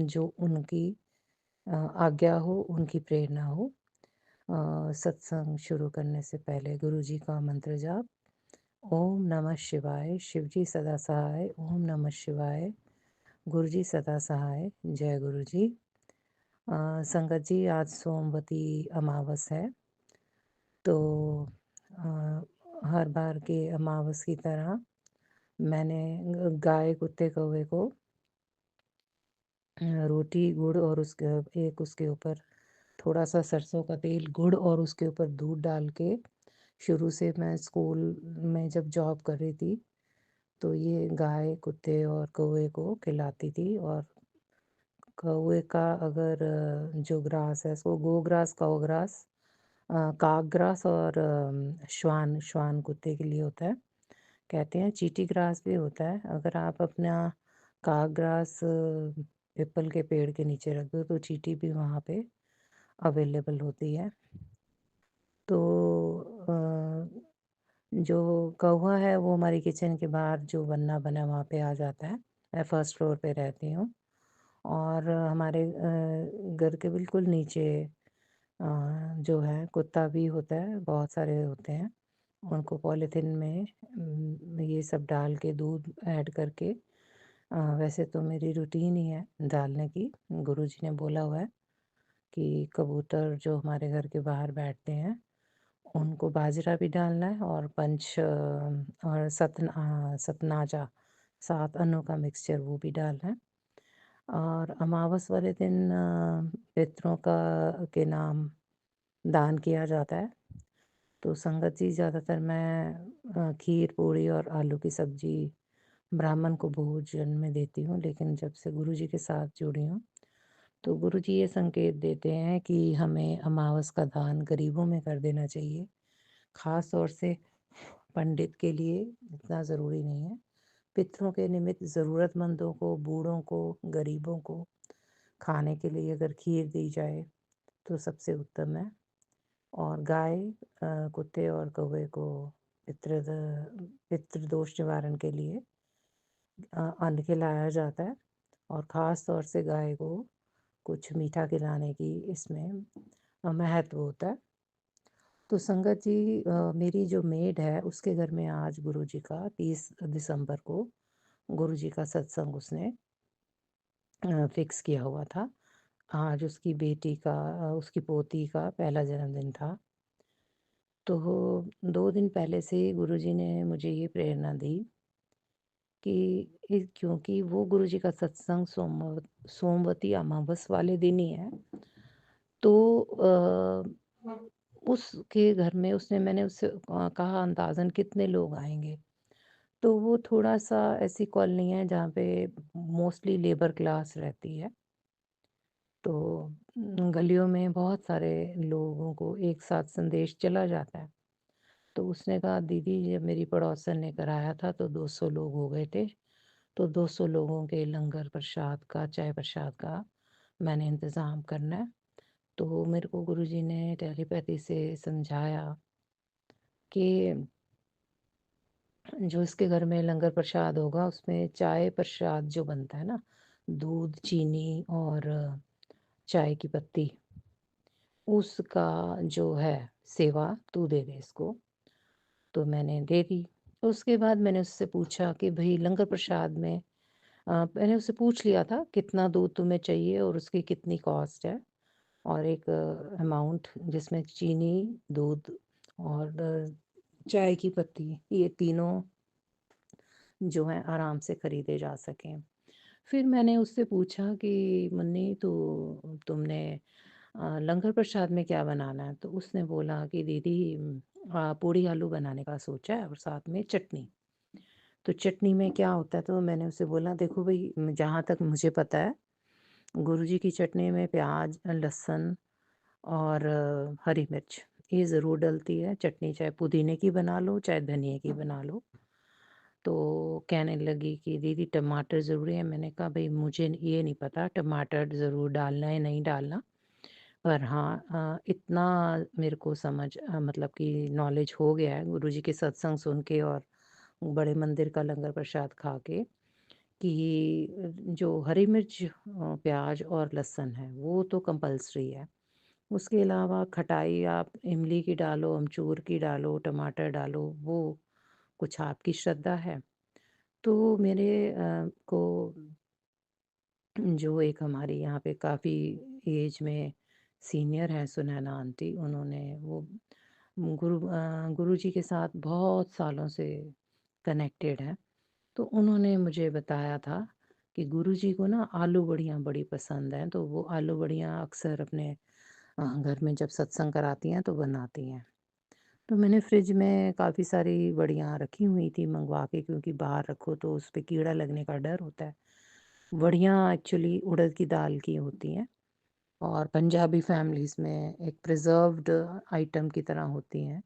[SPEAKER 10] जो उनकी आज्ञा हो, उनकी प्रेरणा हो। सत्संग शुरू करने से पहले गुरु जी का मंत्र जाप। ओम नमः शिवाय, शिव जी सदा सहाय। ओम नमः शिवाय, गुरु जी सदा सहाय। जय गुरु जी। संगत जी आज सोमवती अमावस है, तो हर बार के अमावस की तरह मैंने गाय, कुत्ते, कौवे को रोटी, गुड़ और उसके ऊपर थोड़ा-सा सरसों का तेल, गुड़ और उसके ऊपर दूध डाल के, शुरू से मैं स्कूल में जब जॉब कर रही थी, तो ये गाय, कुत्ते और कौवे को खिलाती थी। और कौवे का अगर जो ग्रास है इसको गोग्रास, काओग्रास, काक ग्रास और श्वान श्वान कुत्ते के लिए होता है। कहते हैं चीटी ग्रास भी होता है। अगर आप अपना काक ग्रास पीपल के पेड़ के नीचे रख दो तो चीटी भी वहाँ पे अवेलेबल होती है। तो जो कौवा है वो हमारी किचन के बाहर जो बन्ना बना है वहाँ पे आ जाता है। मैं फर्स्ट फ्लोर पे रहती हूँ और हमारे घर के बिल्कुल नीचे जो है कुत्ता भी होता है, बहुत सारे होते हैं। उनको पॉलीथिन में ये सब डाल के दूध ऐड करके, वैसे तो मेरी रूटीन ही है डालने की। गुरुजी ने बोला हुआ है कि कबूतर जो हमारे घर के बाहर बैठते हैं उनको बाजरा भी डालना है और और सतनाजा 7 अन्नों का मिक्सचर वो भी डालना है। और अमावस वाले दिन पितरों के नाम दान किया जाता है। तो संगत जी ज़्यादातर मैं खीर, पूड़ी और आलू की सब्ज़ी ब्राह्मण को भोजन में देती हूँ। लेकिन जब से गुरुजी के साथ जुड़ी हूँ, तो गुरुजी ये संकेत देते हैं कि हमें अमावस का दान गरीबों में कर देना चाहिए। ख़ास तौर से पंडित के लिए इतना ज़रूरी नहीं है। पितरों के निमित्त ज़रूरतमंदों को, बूढ़ों को, गरीबों को खाने के लिए अगर खीर दी जाए तो सबसे उत्तम है। और गाय, कुत्ते और कौवे को पितृदोष निवारण के लिए अन्न खिलाया जाता है। और ख़ास तौर से गाय को कुछ मीठा खिलाने की इसमें महत्व होता है। तो संगत जी, मेरी जो मेड है उसके घर में आज गुरुजी का 30 दिसंबर को गुरुजी का सत्संग उसने फिक्स किया हुआ था। आज उसकी बेटी का उसकी पोती का पहला जन्मदिन था। तो 2 दिन पहले से गुरुजी ने मुझे ये प्रेरणा दी कि क्योंकि वो गुरुजी का सत्संग सोमवती अमावस वाले दिन ही है, तो उसके घर में मैंने उससे कहा अंदाज़न कितने लोग आएंगे। तो वो थोड़ा सा ऐसी कॉलोनी है जहाँ पे मोस्टली लेबर क्लास रहती है। तो गलियों में बहुत सारे लोगों को एक साथ संदेश चला जाता है। तो उसने कहा दीदी जब मेरी पड़ोसन ने कराया था तो 200 लोग हो गए थे। तो 200 लोगों के लंगर प्रसाद का, चाय प्रसाद का मैंने इंतज़ाम करना है। तो मेरे को गुरुजी ने टेलीपैथी से समझाया कि जो इसके घर में लंगर प्रसाद होगा उसमें चाय प्रसाद जो बनता है ना, दूध, चीनी और चाय की पत्ती, उसका जो है सेवा तू दे दे इसको। तो मैंने दे दी। उसके बाद मैंने उससे पूछा कि भई लंगर प्रसाद में मैंने उससे पूछ लिया था कितना दूध तुम्हें चाहिए और उसकी कितनी कॉस्ट है, और एक अमाउंट जिसमें चीनी, दूध और चाय की पत्ती, ये तीनों जो हैं आराम से खरीदे जा सकें। फिर मैंने उससे पूछा कि मुन्नी तुमने लंगर प्रसाद में क्या बनाना है? तो उसने बोला कि दीदी पूड़ी आलू बनाने का सोचा है और साथ में चटनी। तो चटनी में क्या होता है? तो मैंने उससे बोला देखो भई जहाँ तक मुझे पता है गुरुजी की चटनी में प्याज, लहसुन और हरी मिर्च ये ज़रूर डलती है। चटनी चाहे पुदीने की बना लो, चाहे धनिये की बना लो। तो कहने लगी कि दीदी टमाटर ज़रूरी है। मैंने कहा भई मुझे ये नहीं पता टमाटर ज़रूर डालना है नहीं डालना, पर हाँ इतना मेरे को मतलब कि नॉलेज हो गया है गुरुजी के सत्संग सुन के और बड़े मंदिर का लंगर प्रसाद खा के कि जो हरी मिर्च, प्याज और लहसुन है वो तो कंपल्सरी है। उसके अलावा खटाई आप इमली की डालो, अमचूर की डालो, टमाटर डालो, वो कुछ आपकी श्रद्धा है। तो मेरे को जो एक हमारे यहाँ पे काफ़ी एज में सीनियर हैं सुनैना आंटी, उन्होंने वो गुरुजी के साथ बहुत सालों से कनेक्टेड हैं। तो उन्होंने मुझे बताया था कि गुरुजी को ना आलू बड़ियाँ बड़ी पसंद हैं, तो वो आलू बड़ियाँ अक्सर अपने घर में जब सत्संग कराती हैं तो बनाती हैं। तो मैंने फ्रिज में काफ़ी सारी बड़ियाँ रखी हुई थी मँगवा के, क्योंकि बाहर रखो तो उस पे कीड़ा लगने का डर होता है। बड़ियाँ एक्चुअली उड़द की दाल की होती हैं और पंजाबी फैमिलीज़ में एक प्रिज़र्व्ड आइटम की तरह होती हैं।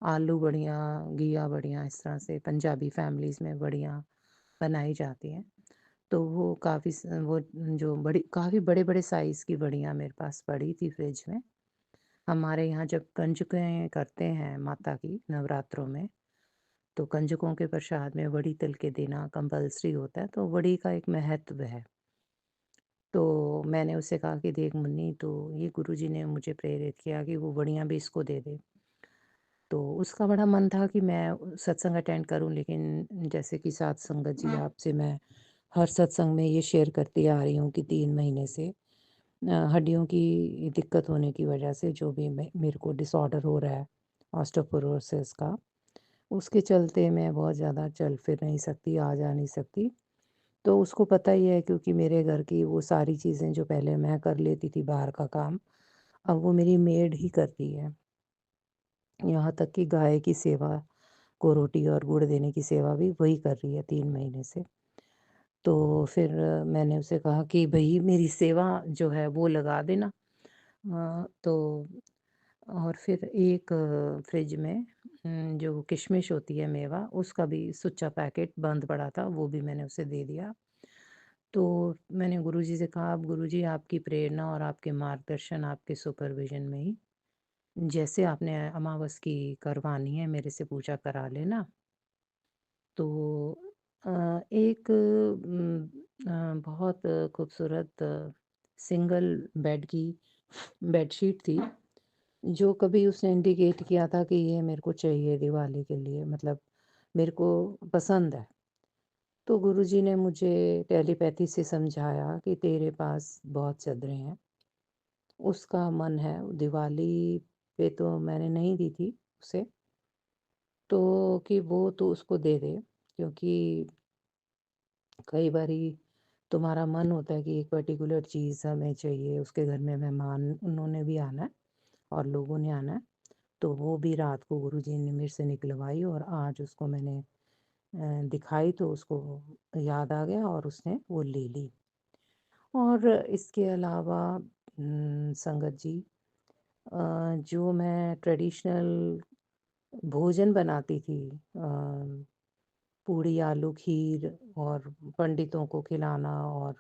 [SPEAKER 10] आलू बड़ियाँ, घिया बड़ियाँ, इस तरह से पंजाबी फैमिलीज़ में बड़ियाँ बनाई जाती हैं। तो वो काफ़ी वो जो बड़ी काफ़ी बड़े-बड़े साइज़ की बड़ियाँ मेरे पास पड़ी थी फ्रिज में। हमारे यहाँ जब कंजकें करते हैं माता की नवरात्रों में, तो कंजकों के प्रसाद में वड़ी तल के देना कंपल्सरी होता है, तो वड़ी का एक महत्व है। तो मैंने उससे कहा कि देख मुन्नी, तो ये गुरुजी ने मुझे प्रेरित किया कि वो वड़ियाँ भी इसको दे दे। तो उसका बड़ा मन था कि मैं सत्संग अटेंड करूं, लेकिन जैसे कि साथ संगत जी आपसे मैं हर सत्संग में ये शेयर करती आ रही हूँ कि 3 महीने से हड्डियों की दिक्कत होने की वजह से जो भी मेरे को डिसऑर्डर हो रहा है ऑस्टियोपोरोसिस का, उसके चलते मैं बहुत ज़्यादा चल फिर नहीं सकती, आ जा नहीं सकती। तो उसको पता ही है, क्योंकि मेरे घर की वो सारी चीज़ें जो पहले मैं कर लेती थी बाहर का काम, अब वो मेरी मेड ही करती है। यहाँ तक कि गाय की सेवा को रोटी और गुड़ देने की सेवा भी वही कर रही है 3 महीने से। तो फिर मैंने उसे कहा कि भई मेरी सेवा जो है वो लगा देना। तो और फिर एक फ्रिज में जो किशमिश होती है मेवा, उसका भी सुच्चा पैकेट बंद पड़ा था, वो भी मैंने उसे दे दिया। तो मैंने गुरुजी से कहा, अब गुरुजी आपकी प्रेरणा और आपके मार्गदर्शन, आपके सुपरविज़न में ही जैसे आपने अमावस की करवानी है मेरे से पूजा करा लेना। तो एक बहुत खूबसूरत सिंगल बेड की बेडशीट थी, जो कभी उसने इंडिकेट किया था कि ये मेरे को चाहिए दिवाली के लिए, मतलब मेरे को पसंद है। तो गुरुजी ने मुझे टेलीपैथी से समझाया कि तेरे पास बहुत चादरें हैं, उसका मन है दिवाली पे, तो मैंने नहीं दी थी उसे, तो कि वो तो उसको दे दे, क्योंकि कई बारी तुम्हारा मन होता है कि एक पर्टिकुलर चीज़ हमें चाहिए, उसके घर में मेहमान उन्होंने भी आना है और लोगों ने आना है, तो वो भी रात को गुरुजी ने मेरे से निकलवाई और आज उसको मैंने दिखाई, तो उसको याद आ गया और उसने वो ले ली। और इसके अलावा संगत जी, जो मैं ट्रेडिशनल भोजन बनाती थी, पूड़ी आलू खीर और पंडितों को खिलाना और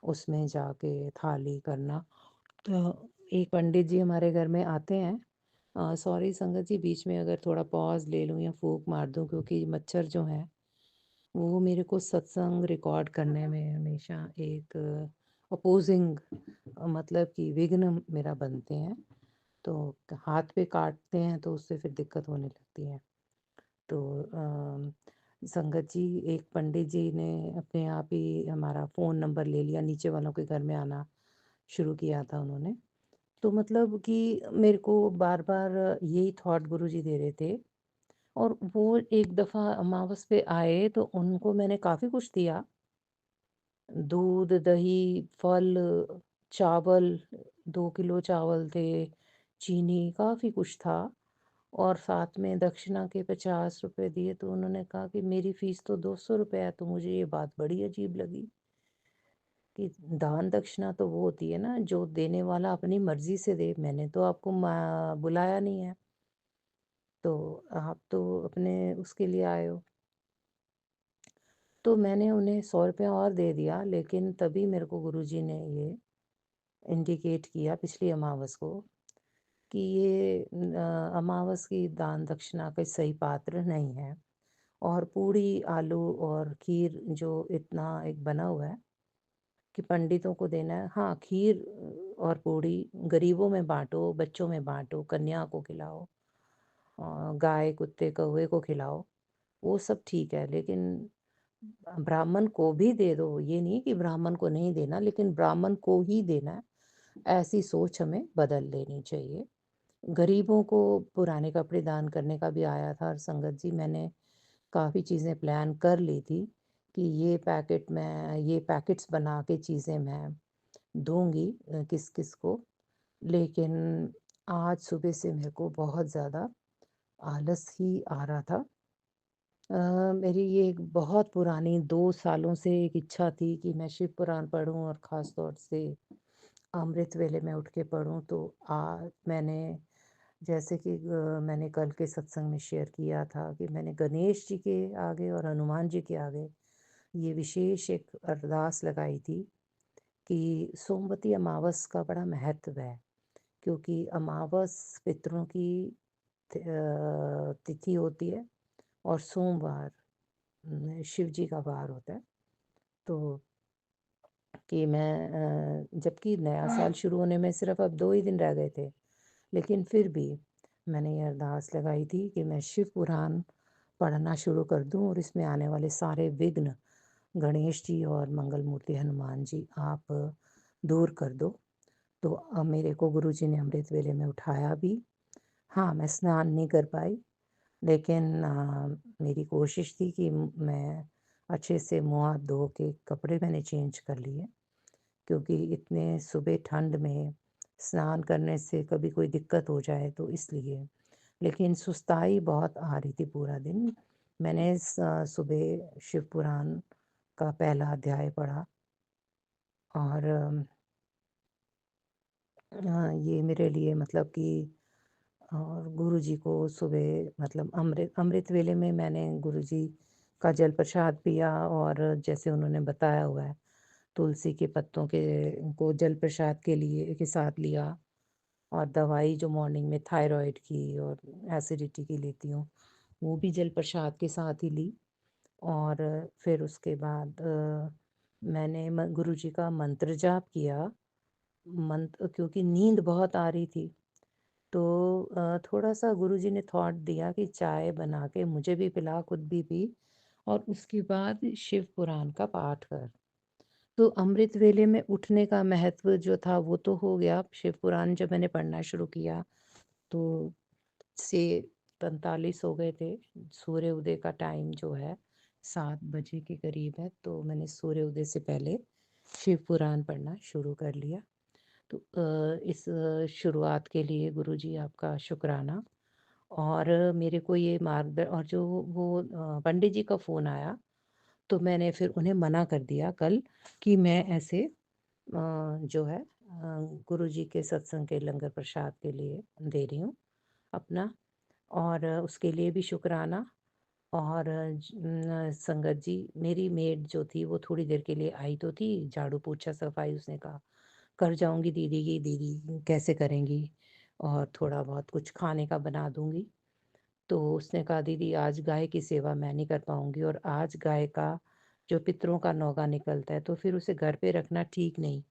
[SPEAKER 10] उसमें जाके थाली करना। तो एक पंडित जी हमारे घर में आते हैं, सॉरी संगत जी, बीच में अगर थोड़ा पॉज़ ले लूँ या फूँक मार दूँ, क्योंकि मच्छर जो हैं वो मेरे को सत्संग रिकॉर्ड करने में हमेशा एक अपोज़िंग, मतलब कि विघ्न मेरा बनते हैं। तो हाथ पे काटते हैं तो उससे फिर दिक्कत होने लगती है। तो संगत जी, एक पंडित जी ने अपने आप ही हमारा फ़ोन नंबर ले लिया, नीचे वालों के घर में आना शुरू किया था उन्होंने। तो मतलब कि मेरे को बार-बार यही थॉट गुरुजी दे रहे थे, और वो एक दफ़ा अमावस पे आए तो उनको मैंने काफ़ी कुछ दिया। दूध, दही, फल, चावल, 2 किलो चावल थे, चीनी, काफ़ी कुछ था और साथ में दक्षिणा के ₹50 दिए। तो उन्होंने कहा कि मेरी फ़ीस तो ₹200 है, तो मुझे ये बात बड़ी अजीब लगी कि दान दक्षिणा तो वो होती है ना, जो देने वाला अपनी मर्ज़ी से दे, मैंने तो आपको बुलाया नहीं है, तो आप तो अपने उसके लिए आए हो। तो मैंने उन्हें ₹100 और दे दिया, लेकिन तभी मेरे को गुरुजी ने ये इंडिकेट किया पिछली अमावस को कि ये अमावस की दान दक्षिणा का सही पात्र नहीं है, और पूड़ी आलू और खीर जो इतना एक बना हुआ है कि पंडितों को देना है। हाँ, खीर और पूड़ी गरीबों में बांटो, बच्चों में बांटो, कन्या को खिलाओ, गाय कुत्ते कौवे को खिलाओ, वो सब ठीक है, लेकिन ब्राह्मण को भी दे दो, ये नहीं कि ब्राह्मण को नहीं देना, लेकिन ब्राह्मण को ही देना है, ऐसी सोच हमें बदल लेनी चाहिए। गरीबों को पुराने कपड़े दान करने का भी आया था। और संगत जी, मैंने काफ़ी चीज़ें प्लान कर ली थी कि ये पैकेट्स बना के चीज़ें मैं दूँगी किस-किस को। लेकिन आज सुबह से मेरे को बहुत ज़्यादा आलस ही आ रहा था। मेरी ये एक बहुत पुरानी 2 सालों से एक इच्छा थी कि मैं शिव पुराण पढूँ और ख़ास तौर से अमृत वेले में उठ के पढूँ। तो मैंने जैसे कि मैंने कल के सत्संग में शेयर किया था कि मैंने गणेश जी के आगे और हनुमान जी के आगे ये विशेष एक अरदास लगाई थी कि सोमवती अमावस का बड़ा महत्व है, क्योंकि अमावस पितरों की तिथि होती है और सोमवार शिव जी का वार होता है। तो कि जबकि नया साल शुरू होने में सिर्फ अब 2 ही दिन रह गए थे, लेकिन फिर भी मैंने ये अरदास लगाई थी कि मैं शिव पुराण पढ़ना शुरू कर दूँ और इसमें आने वाले सारे विघ्न गणेश जी और मंगल मूर्ति हनुमान जी आप दूर कर दो। तो मेरे को गुरुजी ने अमृत वेले में उठाया भी। हाँ, मैं स्नान नहीं कर पाई, लेकिन मेरी कोशिश थी कि मैं अच्छे से मुँह हाथ धो के कपड़े मैंने चेंज कर लिए, क्योंकि इतने सुबह ठंड में स्नान करने से कभी कोई दिक्कत हो जाए तो इसलिए। लेकिन सुस्ताई बहुत आ रही थी पूरा दिन। मैंने सुबह शिव पुराण का पहला अध्याय पढ़ा और ये मेरे लिए मतलब कि और गुरुजी को सुबह मतलब अमृत वेले में मैंने गुरुजी का जल प्रसाद पिया और जैसे उन्होंने बताया हुआ है, तुलसी के पत्तों के को जल प्रसाद के साथ लिया और दवाई जो मॉर्निंग में थायराइड की और एसिडिटी की लेती हूँ, वो भी जल प्रसाद के साथ ही ली। और फिर उसके बाद मैंने गुरुजी का मंत्र जाप किया, मंत्र क्योंकि नींद बहुत आ रही थी। तो थोड़ा-सा गुरुजी ने थॉट दिया कि चाय बना के मुझे भी पिला, खुद भी पी और उसके बाद शिव पुराण का पाठ कर। तो अमृत वेले में उठने का महत्व जो था वो तो हो गया। शिव पुराण जब मैंने पढ़ना शुरू किया तो 6:45 हो गए थे। सूर्य उदय का टाइम जो है 7 बजे के करीब है, तो मैंने सूर्य उदय से पहले शिव पुराण पढ़ना शुरू कर लिया। तो इस शुरुआत के लिए गुरुजी आपका शुक्राना। और मेरे को ये और जो वो पंडित जी का फ़ोन आया, तो मैंने फिर उन्हें मना कर दिया कल कि मैं ऐसे जो है गुरुजी के सत्संग के लंगर प्रसाद के लिए दे रही हूँ अपना। और उसके लिए भी शुक्राना। और संगत जी, मेरी मेड जो थी वो थोड़ी देर के लिए आई तो थी, झाड़ू पोछा सफाई उसने कहा कर जाऊंगी दीदी की, दीदी कैसे करेंगी और थोड़ा बहुत कुछ खाने का बना दूंगी। तो उसने कहा दीदी आज गाय की सेवा मैं नहीं कर पाऊंगी और आज गाय का जो पितरों का नौगा निकलता है तो फिर उसे घर पे रखना ठीक नहीं।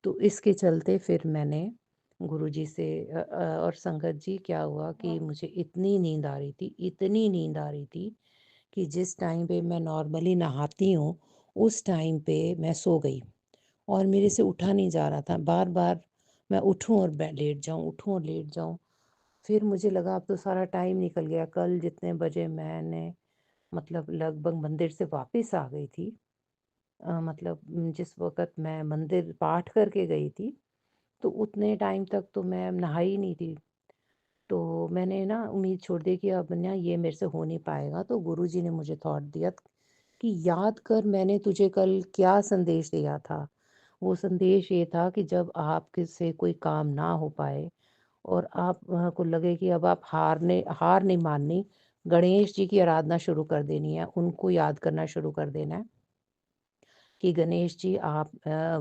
[SPEAKER 10] तो इसके चलते फिर मैंने गुरुजी से और संगत जी क्या हुआ कि मुझे इतनी नींद आ रही थी, इतनी नींद आ रही थी कि जिस टाइम पे मैं नॉर्मली नहाती हूँ उस टाइम पे मैं सो गई और मेरे से उठा नहीं जा रहा था। बार-बार मैं उठूँ और लेट जाऊँ, उठूँ और लेट जाऊँ। फिर मुझे लगा अब तो सारा टाइम निकल गया। कल जितने बजे मैंने मतलब लगभग मंदिर से वापस आ गई थी, मतलब जिस वक़्त मैं मंदिर पाठ करके गई थी, तो उतने टाइम तक तो मैं नहाई नहीं थी। तो मैंने ना उम्मीद छोड़ दी कि अब ना ये मेरे से हो नहीं पाएगा। तो गुरुजी ने मुझे थॉट दिया कि याद कर मैंने तुझे कल क्या संदेश दिया था। वो संदेश ये था कि जब आपके से कोई काम ना हो पाए और आप को लगे कि अब आप हार नहीं माननी, गणेश जी की आराधना शुरू कर देनी है, उनको याद करना शुरू कर देना है कि गणेश जी आप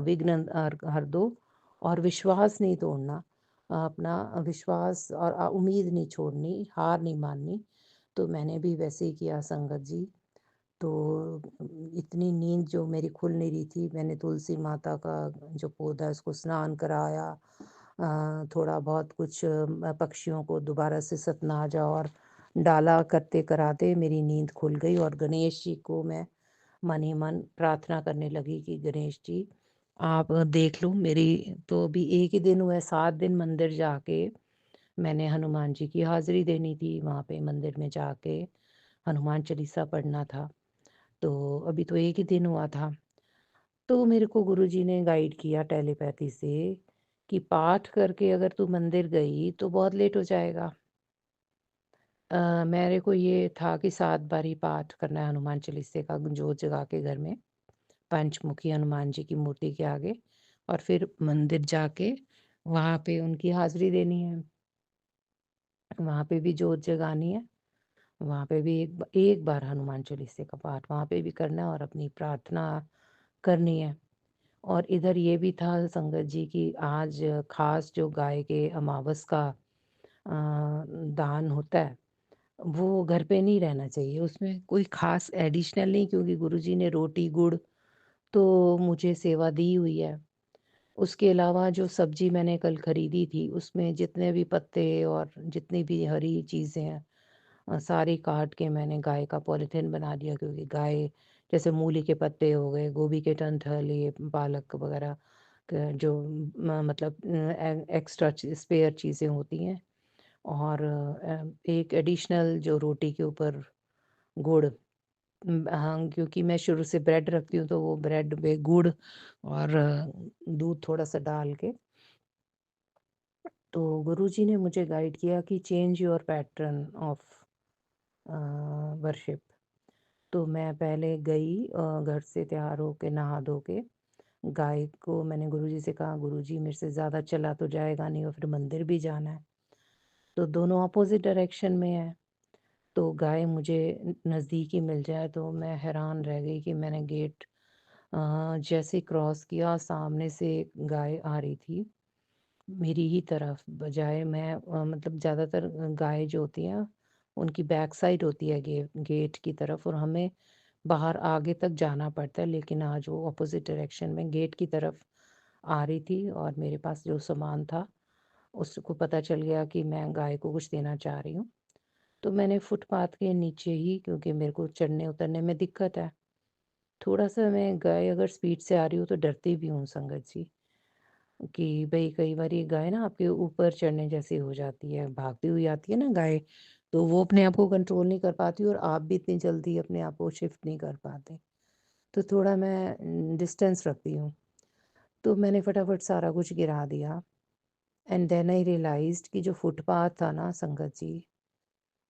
[SPEAKER 10] विघ्न हर दो और विश्वास नहीं तोड़ना। अपना विश्वास और उम्मीद नहीं छोड़नी, हार नहीं माननी। तो मैंने भी वैसे ही किया संगत जी। तो इतनी नींद जो मेरी खुल नहीं रही थी, मैंने तुलसी माता का जो पौधा है उसको स्नान कराया, थोड़ा बहुत कुछ पक्षियों को दोबारा से सतनाजा और डाला करते कराते मेरी नींद खुल गई और गणेश जी को मैं मन ही मन प्रार्थना करने लगी कि गणेश जी आप देख लो मेरी तो अभी एक ही दिन हुआ है 7 दिन मंदिर जाके मैंने हनुमान जी की हाज़िरी देनी थी, वहाँ पे मंदिर में जाके हनुमान चालीसा पढ़ना था। तो अभी तो 1 ही दिन हुआ था। तो मेरे को गुरुजी ने गाइड किया टेलीपैथी से कि पाठ करके अगर तू मंदिर गई तो बहुत लेट हो जाएगा। मेरे को ये था कि 7 बार ही पाठ करना है हनुमान चालीसे का जोत जगा के घर में, पंचमुखी हनुमान जी की मूर्ति के आगे, और फिर मंदिर जाके वहाँ पे उनकी हाज़िरी देनी है। वहाँ पे भी जोत जगानी है, वहाँ पे भी एक बार हनुमान चालीसे का पाठ वहाँ पे भी करना है और अपनी प्रार्थना करनी है। और इधर ये भी था संगत जी कि आज ख़ास जो गाय के अमावस का दान होता है, वो घर पे नहीं रहना चाहिए। उसमें कोई ख़ास एडिशनल नहीं, क्योंकि गुरुजी ने रोटी, गुड़ तो मुझे सेवा दी हुई है। उसके अलावा जो सब्ज़ी मैंने कल खरीदी थी, उसमें जितने भी पत्ते और जितनी भी हरी चीज़ें हैं, सारी काट के मैंने गाय का पॉलीथिन बना दिया, क्योंकि गाय जैसे मूली के पत्ते हो गए, गोभी के डंठल, ये पालक वगैरह जो मतलब एक्स्ट्रा स्पेयर चीज़ें होती हैं। और एक एडिशनल जो रोटी के ऊपर गुड़, हाँ, क्योंकि मैं शुरू से ब्रेड रखती हूँ, तो वो ब्रेड पे गुड़ और दूध थोड़ा सा डाल के। तो गुरुजी ने मुझे गाइड किया कि change your pattern of worship. तो मैं पहले गई, घर से तैयार होके नहा धो के गाय को मैंने गुरुजी से कहा, गुरुजी मेरे से ज़्यादा चला तो जाएगा नहीं और फिर मंदिर भी जाना है, तो दोनों अपोजिट डायरेक्शन में है, तो गाय मुझे नज़दीक ही मिल जाए। तो मैं हैरान रह गई कि मैंने गेट जैसे क्रॉस किया, सामने से एक गाय आ रही थी मेरी ही तरफ, बजाय मैं मतलब ज़्यादातर गाय जो होती हैं उनकी बैक साइड होती है गेट की तरफ, और हमें बाहर आगे तक जाना पड़ता है, लेकिन आज वो अपोजिट डायरेक्शन में गेट की तरफ आ रही थी। और मेरे पास जो सामान था उसको पता चल गया कि मैं गाय को कुछ देना चाह रही हूँ, तो मैंने फुटपाथ के नीचे ही, क्योंकि मेरे को चढ़ने उतरने में दिक्कत है थोड़ा सा, मैं गाय अगर स्पीड से आ रही हूँ तो डरती भी हूँ संगत जी, कि भाई कई बार ये गाय ना आपके ऊपर चढ़ने जैसी हो जाती है, भागती हुई आती है ना गाय, तो वो अपने आप को कंट्रोल नहीं कर पाती और आप भी इतनी जल्दी अपने आप को शिफ्ट नहीं कर पाते, तो थोड़ा मैं डिस्टेंस रखती हूँ। तो मैंने फटाफट सारा कुछ गिरा दिया, एंड देन आई रियलाइज्ड कि जो फुटपाथ था ना संगत जी,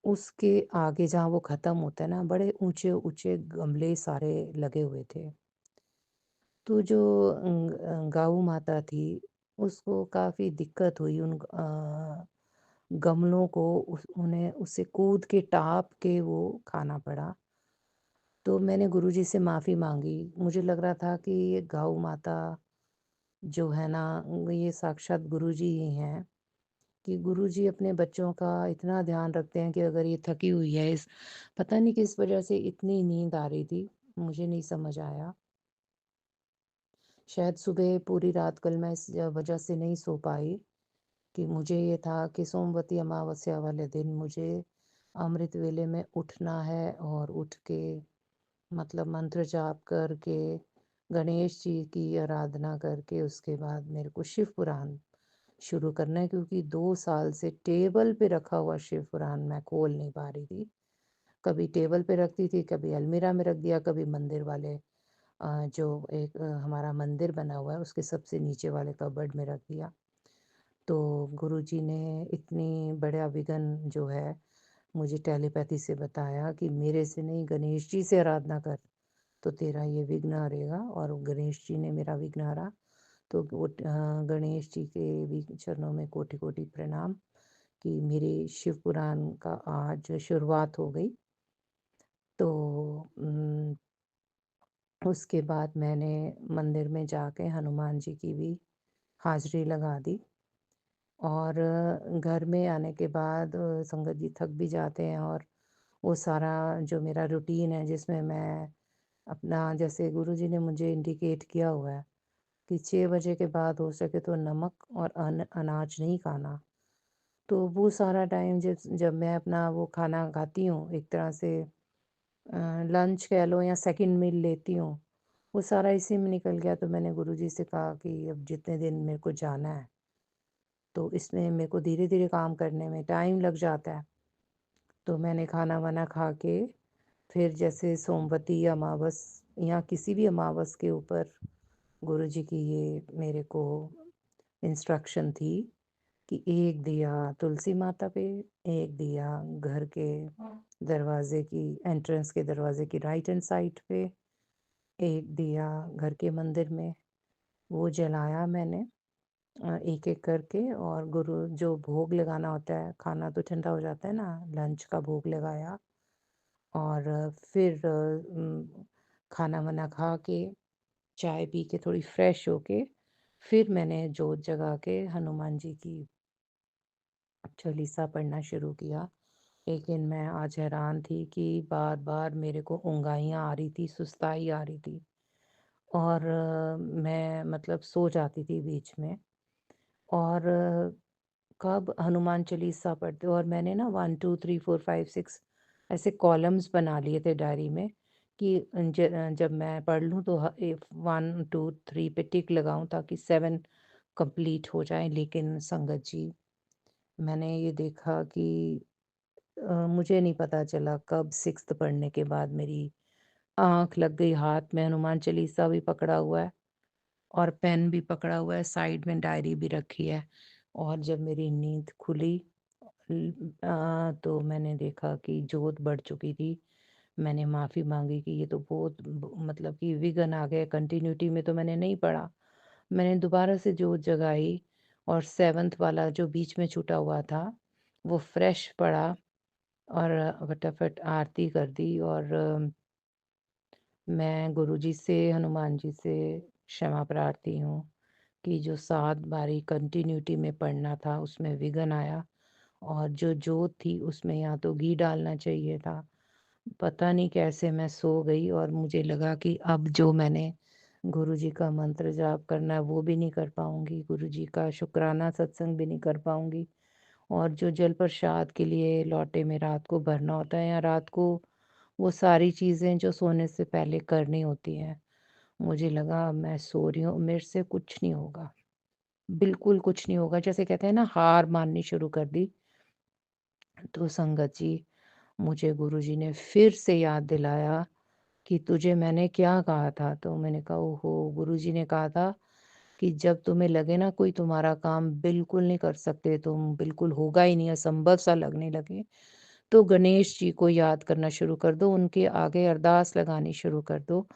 [SPEAKER 10] उसके आगे जहाँ वो ख़त्म होता है ना, बड़े ऊंचे-ऊंचे गमले सारे लगे हुए थे। तो जो गऊ माता थी, उसको काफ़ी दिक्कत हुई उन गमलों को, उन्हें उससे कूद के टाप के वो खाना पड़ा। तो मैंने गुरुजी से माफ़ी मांगी। मुझे लग रहा था कि ये गऊ माता जो है ना, ये साक्षात गुरुजी ही हैं, कि गुरुजी अपने बच्चों का इतना ध्यान रखते हैं कि अगर ये थकी हुई है, इस पता नहीं किस वजह से इतनी नींद आ रही थी, मुझे नहीं समझ आया। शायद सुबह पूरी रात कल मैं इस वजह से नहीं सो पाई, कि मुझे ये था कि सोमवती अमावस्या वाले दिन मुझे अमृत वेले में उठना है, और उठ के मतलब मंत्र जाप करके गणेश जी की आराधना करके उसके बाद मेरे को शिव पुराण शुरू करना है, क्योंकि 2 साल से टेबल पे रखा हुआ शिव पुराण मैं खोल नहीं पा रही थी। कभी टेबल पे रखती थी, कभी अलमीरा में रख दिया, कभी मंदिर वाले जो एक हमारा मंदिर बना हुआ है उसके सबसे नीचे वाले कबर्ड में रख दिया। तो गुरुजी ने इतनी बड़ा विघ्न जो है मुझे टेलीपैथी से बताया कि मेरे से नहीं, गणेश जी से आराधना कर, तो तेरा ये विघ्न हरेगा, और गणेश जी ने मेरा विघ्न हरा। तो वो गणेश जी के भी चरणों में कोटि-कोटि प्रणाम कि मेरे शिव पुराण का आज शुरुआत हो गई। तो उसके बाद मैंने मंदिर में जाके हनुमान जी की भी हाज़िरी लगा दी, और घर में आने के बाद संगत जी थक भी जाते हैं, और वो सारा जो मेरा रूटीन है जिसमें मैं अपना, जैसे गुरुजी ने मुझे इंडिकेट किया हुआ है कि 6 बजे के बाद हो सके तो नमक और अनाज नहीं खाना। तो वो सारा टाइम जब जब मैं अपना वो खाना खाती हूँ, एक तरह से लंच कह लो या सेकंड मील लेती हूँ, वो सारा इसी में निकल गया। तो मैंने गुरुजी से कहा कि अब जितने दिन मेरे को जाना है, तो इसमें मेरे को धीरे-धीरे काम करने में टाइम लग जाता है। तो मैंने खाना-वाना खा के फिर जैसे सोमवती अमावस या किसी भी अमावस के ऊपर गुरुजी की ये मेरे को इंस्ट्रक्शन थी कि एक दिया तुलसी माता पे, एक दिया घर के दरवाजे की एंट्रेंस के दरवाजे की राइट हैंड साइड पे, एक दिया घर के मंदिर में, वो जलाया मैंने एक-एक करके। और गुरु जो भोग लगाना होता है, खाना तो ठंडा हो जाता है ना, लंच का भोग लगाया। और फिर खाना-वाना खा के, चाय पी के थोड़ी फ्रेश होके, फिर मैंने जोत जगा के हनुमान जी की चालीसा पढ़ना शुरू किया। लेकिन मैं आज हैरान थी कि बार-बार मेरे को ऊँघाइयाँ आ रही थी, सुस्ताई आ रही थी और मैं मतलब सो जाती थी बीच में। और कब हनुमान चालीसा पढ़ते और मैंने ना 1 2 3 4 5 6 ऐसे कॉलम्स बना लिए थे डायरी में कि जब मैं पढ़ लूँ तो 1 2 3 पे टिक लगाऊं ताकि 7 कंप्लीट हो जाए। लेकिन संगत जी, मैंने ये देखा कि मुझे नहीं पता चला कब 6th पढ़ने के बाद मेरी आँख लग गई, हाथ में हनुमान चालीसा भी पकड़ा हुआ है और पेन भी पकड़ा हुआ है, साइड में डायरी भी रखी है। और जब मेरी नींद खुली तो मैंने देखा कि जोत बढ़ चुकी थी। मैंने माफ़ी माँगी कि ये तो बहुत मतलब कि विघ्न आ गए, कंटिन्यूटी में तो मैंने नहीं पढ़ा। मैंने दोबारा से जोत जगाई और 7th वाला जो बीच में छूटा हुआ था, वो फ्रेश पढ़ा और फटाफट आरती कर दी। और मैं गुरुजी से, हनुमान जी से क्षमा प्रार्थी हूँ कि जो 7 बारी कंटिन्यूटी में पढ़ना था उसमें विघ्न आया। और जो जोत थी उसमें या तो घी डालना चाहिए था, पता नहीं कैसे मैं सो गई और मुझे लगा कि अब जो मैंने गुरुजी का मंत्र जाप करना है वो भी नहीं कर पाऊँगी, गुरुजी का शुक्राना सत्संग भी नहीं कर पाऊँगी। और जो जल प्रसाद के लिए लौटे में रात को भरना होता है या रात को वो सारी चीज़ें जो सोने से पहले करनी होती हैं, मुझे लगा मैं सो रही हूँ, मेरे से कुछ नहीं होगा, बिल्कुल कुछ नहीं होगा। जैसे कहते हैं ना, हार माननी शुरू कर दी। तो संगत जी, मुझे गुरुजी ने फिर से याद दिलाया कि तुझे मैंने क्या कहा था। तो मैंने कहा ओहो! गुरुजी ने कहा था कि जब तुम्हें लगे ना कोई तुम्हारा काम बिल्कुल नहीं कर सकते, तुम बिल्कुल होगा ही नहीं, असंभव सा लगने लगे, तो गणेश जी को याद करना शुरू कर दो, उनके आगे अरदास लगानी शुरू कर दो।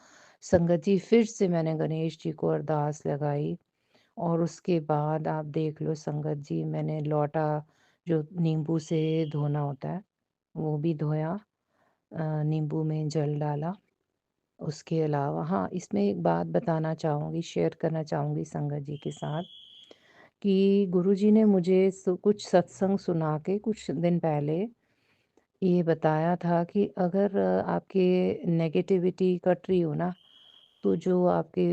[SPEAKER 10] संगत जी, फिर से मैंने गणेश जी को अरदास लगाई और उसके बाद आप देख लो संगत जी, मैंने लौटा जो नींबू से धोना होता है, वो भी धोया, नींबू में जल डाला। उसके अलावा हाँ, इसमें एक बात बताना चाहूँगी, शेयर करना चाहूँगी संगत जी के साथ कि गुरुजी ने मुझे कुछ सत्संग सुना के कुछ दिन पहले ये बताया था कि अगर आपके नेगेटिविटी कट रही हो ना, तो जो आपके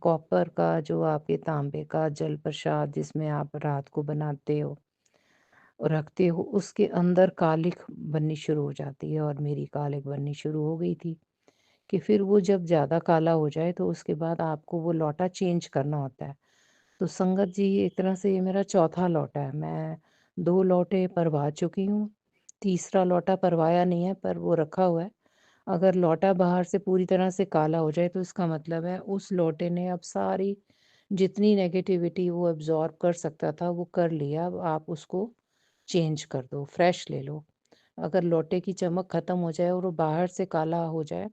[SPEAKER 10] कॉपर का, जो आपके तांबे का जल प्रसाद जिसमें आप रात को बनाते हो रखते हो, उसके अंदर कालिख बननी शुरू हो जाती है। और मेरी कालिख बननी शुरू हो गई थी कि फिर वो जब ज़्यादा काला हो जाए तो उसके बाद आपको वो लौटा चेंज करना होता है। तो संगत जी, एक तरह से ये मेरा चौथा लौटा है। मैं 2 लौटे परवा चुकी हूँ, तीसरा लौटा परवाया नहीं है पर वो रखा हुआ है। अगर लौटा बाहर से पूरी तरह से काला हो जाए तो इसका मतलब है उस लौटे ने अब सारी जितनी नेगेटिविटी वो एब्ज़ॉर्ब कर सकता था वो कर लिया। अब आप उसको चेंज कर दो, फ्रेश ले लो। अगर लौटे की चमक ख़त्म हो जाए और वो बाहर से काला हो जाए,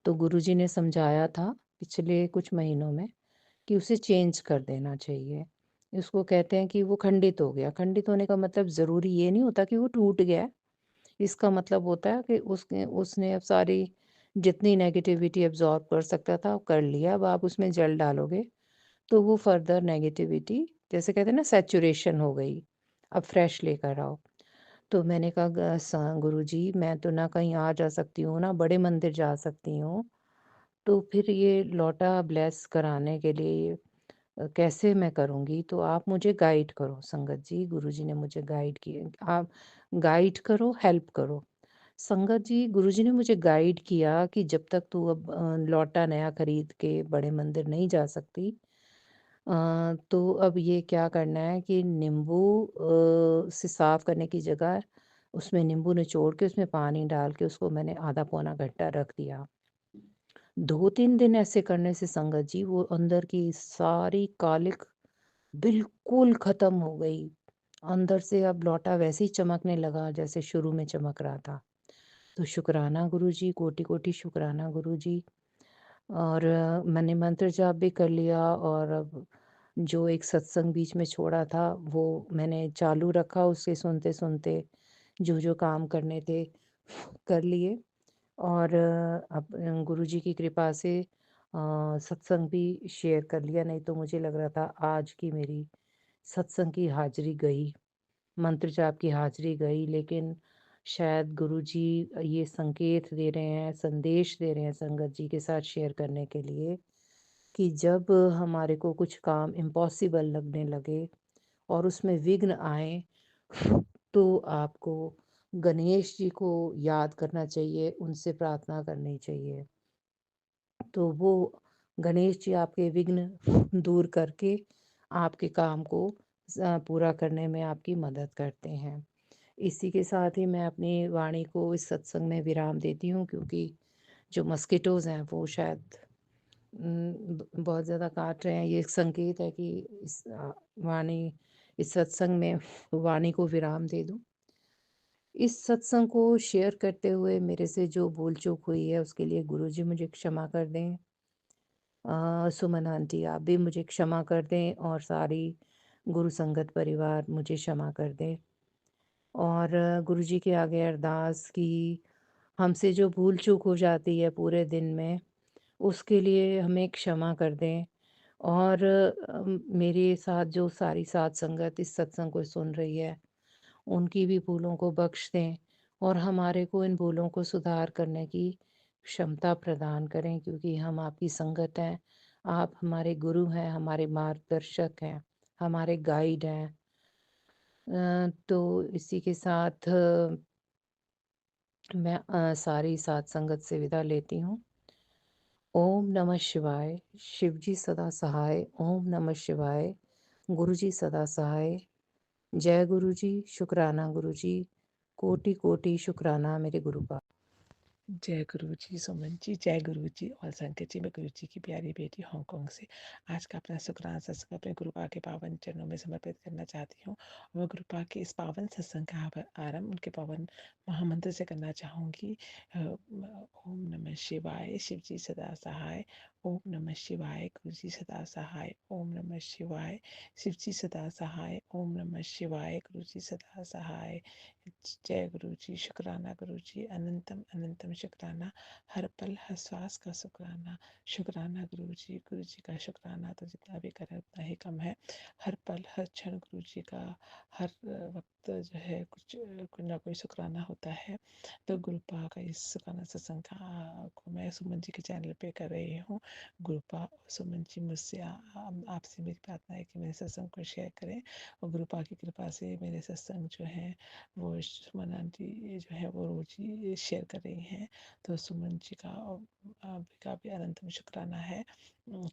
[SPEAKER 10] तो गुरुजी ने समझाया था पिछले कुछ महीनों में कि उसे चेंज कर देना चाहिए। इसको कहते हैं कि वो खंडित हो गया। खंडित होने का मतलब ज़रूरी ये नहीं होता कि वो टूट गया है। इसका मतलब होता है कि उसने उसने अब सारी जितनी नेगेटिविटी एब्ज़ॉर्ब कर सकता था, वो कर लिया। अब आप उसमें जल डालोगे, तो वो फर्दर नेगेटिविटी, जैसे कहते हैं ना, सैचुरेशन हो गई। अब फ्रेश लेकर आओ। तो मैंने कहा गुरुजी, मैं तो ना कहीं आ जा सकती हूँ, ना बड़े मंदिर जा सकती हूँ। तो फिर ये लौटा ब्लेस कराने के लिए कैसे मैं करूँगी? तो आप मुझे गाइड करो संगत जी। गुरुजी ने मुझे गाइड किए, आप गाइड करो, हेल्प करो। संगत जी, गुरुजी ने मुझे गाइड किया कि जब तक तू अब लौटा नया खरीद के बड़े मंदिर नहीं जा सकती, तो अब ये क्या करना है कि नींबू से साफ़ करने की जगह उसमें नींबू निचोड़ के उसमें पानी डाल के उसको मैंने आधा पौना घंटा रख दिया। 2-3 दिन ऐसे करने से संगत जी वो अंदर की सारी कालिक बिल्कुल ख़त्म हो गई। अंदर से अब लौटा वैसे ही चमकने लगा जैसे शुरू में चमक रहा था। तो शुक्राना गुरुजी, कोटि-कोटि शुक्राना गुरुजी। और मैंने मंत्र जाप भी कर लिया और अब जो एक सत्संग बीच में छोड़ा था वो मैंने चालू रखा, उसे सुनते-सुनते जो-जो काम करने थे कर लिए। और अब गुरुजी की कृपा से सत्संग भी शेयर कर लिया, नहीं तो मुझे लग रहा था आज की मेरी सत्संग की हाज़िरी गई, मंत्र जाप की हाज़िरी गई। लेकिन शायद गुरुजी ये संकेत दे रहे हैं, संदेश दे रहे हैं संगत जी के साथ शेयर करने के लिए कि जब हमारे को कुछ काम इम्पॉसिबल लगने लगे और उसमें विघ्न आए, तो आपको गणेश जी को याद करना चाहिए, उनसे प्रार्थना करनी चाहिए। तो वो गणेश जी आपके विघ्न दूर करके आपके काम को पूरा करने में आपकी मदद करते हैं। इसी के साथ ही मैं अपनी वाणी को इस सत्संग में विराम देती हूँ, क्योंकि जो मस्किटोज़ हैं वो शायद बहुत ज़्यादा काट रहे हैं। ये एक संकेत है कि वाणी इस सत्संग में वाणी को विराम दे दूँ। इस सत्संग को शेयर करते हुए मेरे से जो भूल चूक हुई है उसके लिए गुरुजी मुझे क्षमा कर दें। सुमन आंटी आप भी मुझे क्षमा कर दें और सारी गुरु संगत परिवार मुझे क्षमा कर दें। और गुरुजी के आगे अरदास कि हमसे जो भूल चूक हो जाती है पूरे दिन में उसके लिए हमें क्षमा कर दें। और मेरे साथ जो सारी साध संगत इस सत्संग को सुन रही है उनकी भी भूलों को बख्श दें और हमारे को इन भूलों को सुधार करने की क्षमता प्रदान करें, क्योंकि हम आपकी संगत हैं। आप हमारे गुरु हैं, हमारे मार्गदर्शक हैं, हमारे गाइड हैं। तो इसी के साथ मैं सारी साध संगत से विदा लेती हूँ। ओम नमः शिवाय। शिवजी सदा सहाय। ओम नमः शिवाय। गुरुजी सदा सहाय। जय गुरुजी। शुक्राना गुरुजी। कोटि कोटि शुक्राना मेरे गुरु का।
[SPEAKER 3] जय गुरु जी, सुमन जी, जय गुरु जी और संकेत जी। मैं गुरु जी की प्यारी बेटी हांगकांग से आज का अपना शुक्राना सत्संग अपने गुरुपा के पावन चरणों में समर्पित करना चाहती हूँ। मैं गुरुपा के इस पावन सत्संग का आरंभ उनके पावन महामंत्र से करना चाहूँगी। ओम नमः शिवाय। शिव जी सदा सहाय। ओम नमः शिवाय। गुरु जी सदा सहाय। ओम नमः शिवाय। शिव जी सदा सहाय। ओम नमः शिवाय। गुरु जी सदा सहाय। जय गुरु जी। शुक्राना गुरु जी। अनंतम अनंतम शुक्राना। हर पल हर श्वास का शुक्राना। शुक्राना गुरु जी का शुक्राना तो जितना भी करें उतना ही कम है। हर पल हर क्षण गुरु जी का हर वक्त जो है कुछ ना कोई शुक्राना होता है। तो गुरुपा का इस शुक्राना सत्संग को मैं सुमन जी के चैनल पे कर रही हूँ। गुरुपा सुमन जी मुझसे आपसे मेरी प्रार्थना है कि मेरे सत्संग को शेयर करें और गुरुपा की कृपा से मेरे सत्संग जो है वो सुमन आंटी जो है वो रोज ही शेयर कर रही हैं। तो सुमन जी का भी अनंतम शुक्राना है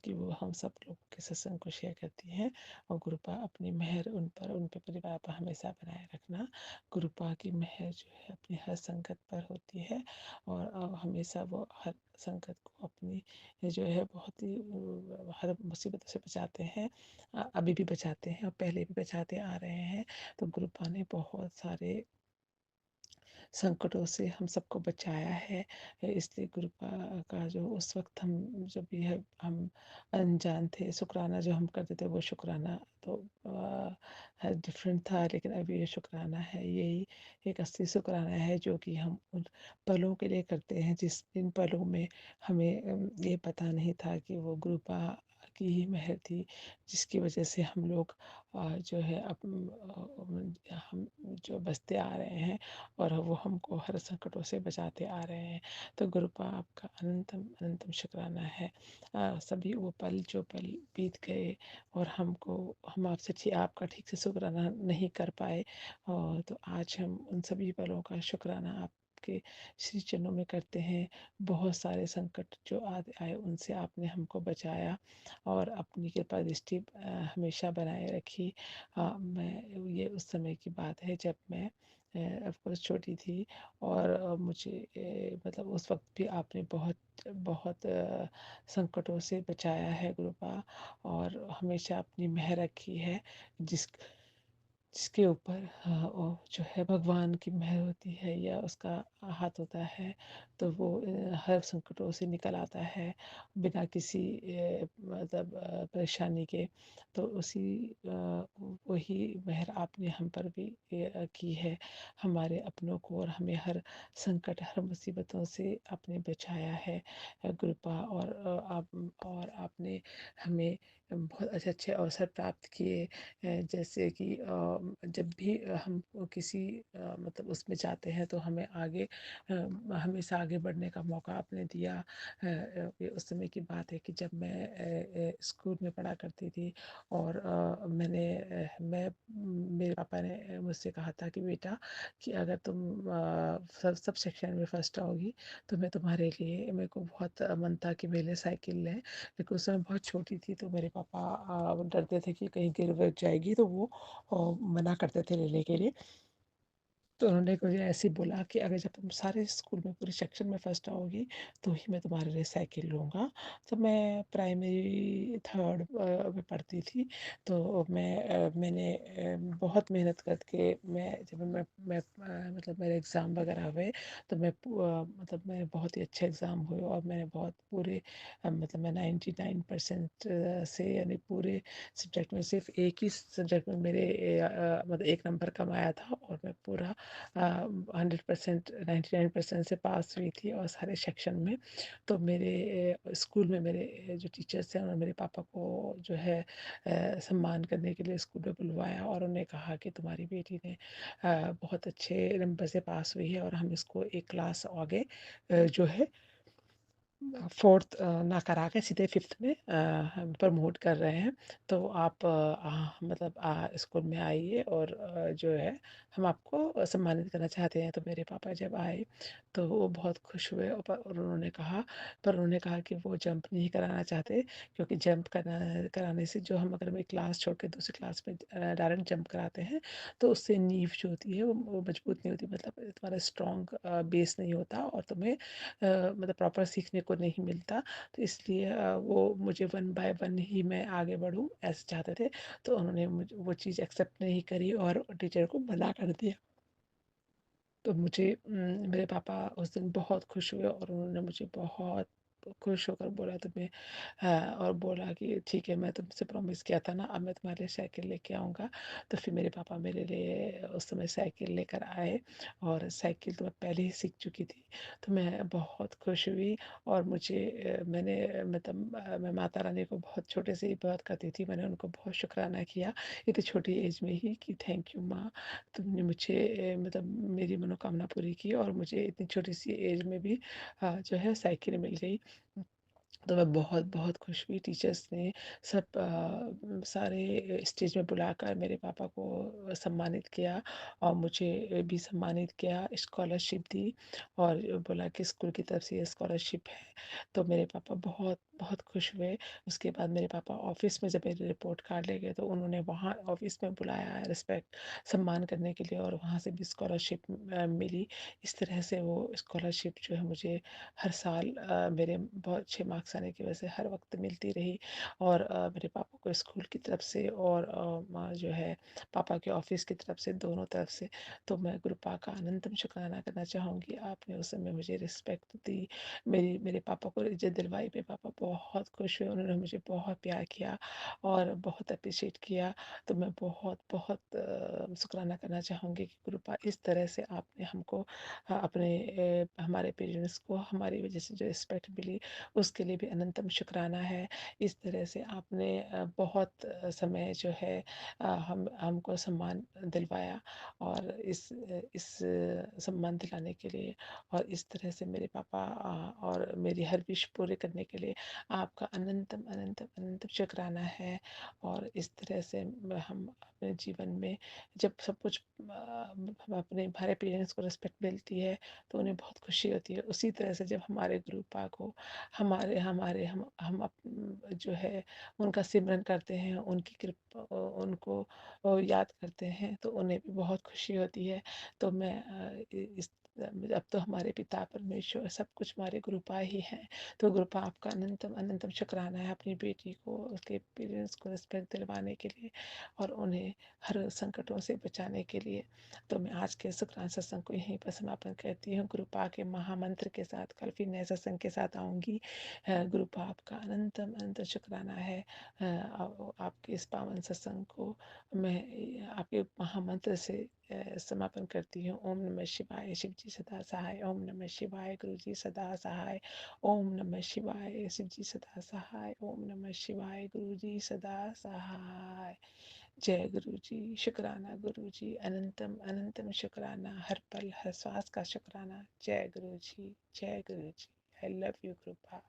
[SPEAKER 3] कि वो हम सब लोग के सत्संग को शेयर करती हैं। और गुरुपा अपनी मेहर उन पर उनके परिवार पर हमेशा बनाए रखना। गुरुपा की मेहर जो है अपनी हर संगत पर होती है और हमेशा वो हर संगत को अपनी जो है बहुत ही हर मुसीबतों से बचाते हैं। अभी भी बचाते हैं और पहले भी बचाते आ रहे हैं। तो गुरुपा ने बहुत सारे संकटों से हम सबको बचाया है। इसलिए गुरुपा का जो उस वक्त हम जो भी है हम अनजान थे, शुक्राना जो हम करते थे वो शुक्राना तो डिफरेंट था, लेकिन अभी ये शुक्राना है यही एक असली शुक्राना है जो कि हम उन पलों के लिए करते हैं जिन पलों में हमें ये पता नहीं था कि वो गुरुपा की ही मेहर थी जिसकी वजह से हम लोग जो है हम जो बचते आ रहे हैं और वो हमको हर संकटों से बचाते आ रहे हैं। तो गुरुपा आपका अनंतम अनंतम शुक्राना है। सभी वो पल जो पल बीत गए और हम आपसे आपका ठीक से शुक्राना नहीं कर पाए और तो आज हम उन सभी पलों का शुक्राना आप
[SPEAKER 7] आपके श्री चरणों में करते हैं। बहुत सारे संकट जो आए आए उनसे आपने हमको बचाया और अपनी कृपा दृष्टि हमेशा बनाए रखी। मैं ये उस समय की बात है जब मैं ऑफ कोर्स छोटी थी और मुझे मतलब उस वक्त भी आपने बहुत बहुत संकटों से बचाया है गुरुपा, और हमेशा अपनी मेहर रखी है। जिसके ऊपर वो जो है भगवान की मेहर होती है या उसका हाथ होता है, तो वो हर संकटों से निकल आता है बिना किसी मतलब परेशानी के। तो उसी वही मेहर आपने हम पर भी की है, हमारे अपनों को, और हमें हर संकट हर मुसीबतों से आपने बचाया है कृपा। और आपने हमें बहुत अच्छे अच्छे अवसर प्राप्त किए, जैसे कि जब भी हम किसी मतलब उसमें जाते हैं तो हमें आगे हमेशा आगे बढ़ने का मौका आपने दिया। ये उस समय की बात है कि जब मैं स्कूल में पढ़ा करती थी और मेरे पापा ने मुझसे कहा था कि बेटा, कि अगर तुम सब सेक्शन में फर्स्ट आओगी तो मैं तुम्हारे लिए, मेरे को बहुत मन था कि मेरे लिए साइकिल लें, लेकिन उस समय बहुत छोटी थी तो मेरे पापा डरते थे कि कहीं गिर विर जाएगी, तो वो मना करते थे लेने के लिए। तो उन्होंने मुझे ऐसे ही बोला कि अगर जब तुम सारे स्कूल में पूरे सेक्शन में फर्स्ट आओगी तो ही मैं तुम्हारे लिए साइकिल लूँगा। तो मैं प्राइमरी थर्ड में पढ़ती थी, तो मैंने बहुत मेहनत करके मतलब मेरे एग्ज़ाम वगैरह हुए, तो मतलब मेरे बहुत ही अच्छे एग्ज़ाम हुए और मैंने बहुत पूरे मतलब मैं 99% से, यानी पूरे सब्जेक्ट में सिर्फ एक ही सब्जेक्ट में मेरे मतलब एक नंबर कम आया था, और मैं पूरा 100% 99% से पास हुई थी और सारे सेक्शन में। तो मेरे स्कूल में मेरे जो टीचर्स थे उन्होंने मेरे पापा को जो है सम्मान करने के लिए स्कूल में बुलवाया, और उन्होंने कहा कि तुम्हारी बेटी ने बहुत अच्छे नंबर से पास हुई है और हम इसको एक क्लास आगे जो है फोर्थ ना करा के सीधे फिफ्थ में हम प्रमोट कर रहे हैं। तो आप मतलब स्कूल में आइए और जो है हम आपको सम्मानित करना चाहते हैं। तो मेरे पापा जब आए तो वो बहुत खुश हुए, और उन्होंने कहा कि वो जंप नहीं कराना चाहते, क्योंकि जंप कराने से जो हम अगर एक क्लास छोड़ के दूसरी क्लास में डायरेक्ट जंप कराते हैं तो उससे नींव जो होती है वो मजबूत नहीं होती, मतलब तुम्हारा स्ट्रॉन्ग बेस नहीं होता और तुम्हें मतलब प्रॉपर सीखने को नहीं मिलता। तो इसलिए वो मुझे वन बाय वन ही मैं आगे बढ़ूँ ऐसे चाहते थे। तो उन्होंने मुझे वो चीज़ एक्सेप्ट नहीं करी और टीचर को मना कर दिया। तो मेरे पापा उस दिन बहुत खुश हुए और उन्होंने मुझे बहुत खुश होकर बोला तुम्हें और बोला कि ठीक है, मैं तुमसे प्रॉमिस किया था ना, अब मैं तुम्हारे लिए साइकिल लेके आऊँगा। तो फिर मेरे पापा मेरे लिए उस समय साइकिल लेकर आए, और साइकिल तो मैं पहले ही सीख चुकी थी। तो मैं बहुत खुश हुई, और मैं माता रानी को बहुत छोटे से ही बहुत करती थी, मैंने उनको बहुत शुक्राना किया इतनी छोटी एज में ही कि थैंक यू माँ, तुमने मुझे मतलब मेरी मनोकामना पूरी की और मुझे इतनी छोटी सी एज में भी जो है साइकिल मिल गई। तो मैं बहुत बहुत खुश हुई। टीचर्स ने सब सारे स्टेज में बुलाकर मेरे पापा को सम्मानित किया और मुझे भी सम्मानित किया, स्कॉलरशिप दी और बोला कि स्कूल की तरफ से ये स्कॉलरशिप है। तो मेरे पापा बहुत बहुत खुश हुए। उसके बाद मेरे पापा ऑफिस में जब मेरे रिपोर्ट कार्ड ले गए तो उन्होंने वहाँ ऑफिस में बुलाया रिस्पेक्ट सम्मान करने के लिए, और वहाँ से भी स्कॉलरशिप मिली। इस तरह से वो स्कॉलरशिप जो है मुझे हर साल मेरे बहुत अच्छे मार्क्स आने की वजह से हर वक्त मिलती रही। और मेरे पापा को स्कूल की तरफ से और जो है पापा के ऑफिस की तरफ से, दोनों तरफ से, तो मैं गुरुपा का अनंतम शुक्राना करना चाहूँगी। आपने उस समय मुझे रिस्पेक्ट दी, मेरे पापा को इज्जत दिलवाई। मेरे पापा बहुत खुश हुए, उन्होंने मुझे बहुत प्यार किया और बहुत अप्रिशिएट किया। तो मैं बहुत बहुत शुक्राना करना चाहूँगी कि गुरुपा इस तरह से आपने हमको हमारे पेरेंट्स को हमारी वजह से जो रिस्पेक्ट मिली उसके लिए भी अनंतम शुक्राना है। इस तरह से आपने बहुत समय जो है हमको सम्मान दिलवाया, और इस सम्मान दिलाने के लिए और इस तरह से मेरे पापा और मेरी हर विश पूरे करने के लिए आपका अनंतम अनंतम अनंतम शुक्राना है। और इस तरह से हम अपने जीवन में जब सब कुछ हम अपने हमारे पेरेंट्स को रिस्पेक्ट मिलती है तो उन्हें बहुत खुशी होती है। उसी तरह से जब हमारे गुरुपा को हमारे हमारे हम जो है उनका सिमरन करते हैं, उनकी कृपा उनको याद करते हैं तो उन्हें भी बहुत खुशी होती है। तो मैं इस अब तो हमारे पिता परमेश्वर सब कुछ हमारे गुरुपा ही हैं। तो गुरुपा आपका अनंतम अनंतम शुक्राना है अपनी बेटी को, उसके पेरेंट्स को रिस्पेक्ट दिलवाने के लिए और उन्हें हर संकटों से बचाने के लिए। तो मैं आज के शुक्राना सत्संग को यहीं पर समापन करती हूँ। गुरुपा के महामंत्र के साथ कल फिर नए सत्संग के साथ आऊँगी। गुरुपा आपका अनंतम अनंत शुक्राना है। आपके इस पावन सत्संग को मैं आपके महामंत्र से समापन करती हूँ। ओम नमः शिवाय, शिव जी सदा सहाय। ओम नमः शिवाय, गुरु जी सदा सहाय। ओम नमः शिवाय, शिव जी सदा सहाय। ओम नमः शिवाय, गुरु जी सदा सहाय। जय गुरु जी। शुक्राना गुरु जी, अनंतम अनंतम शुक्राना, हर पल हर श्वास का शुक्राना। जय गुरु जी, जय गुरु जी। आई लव यू गुरुपा।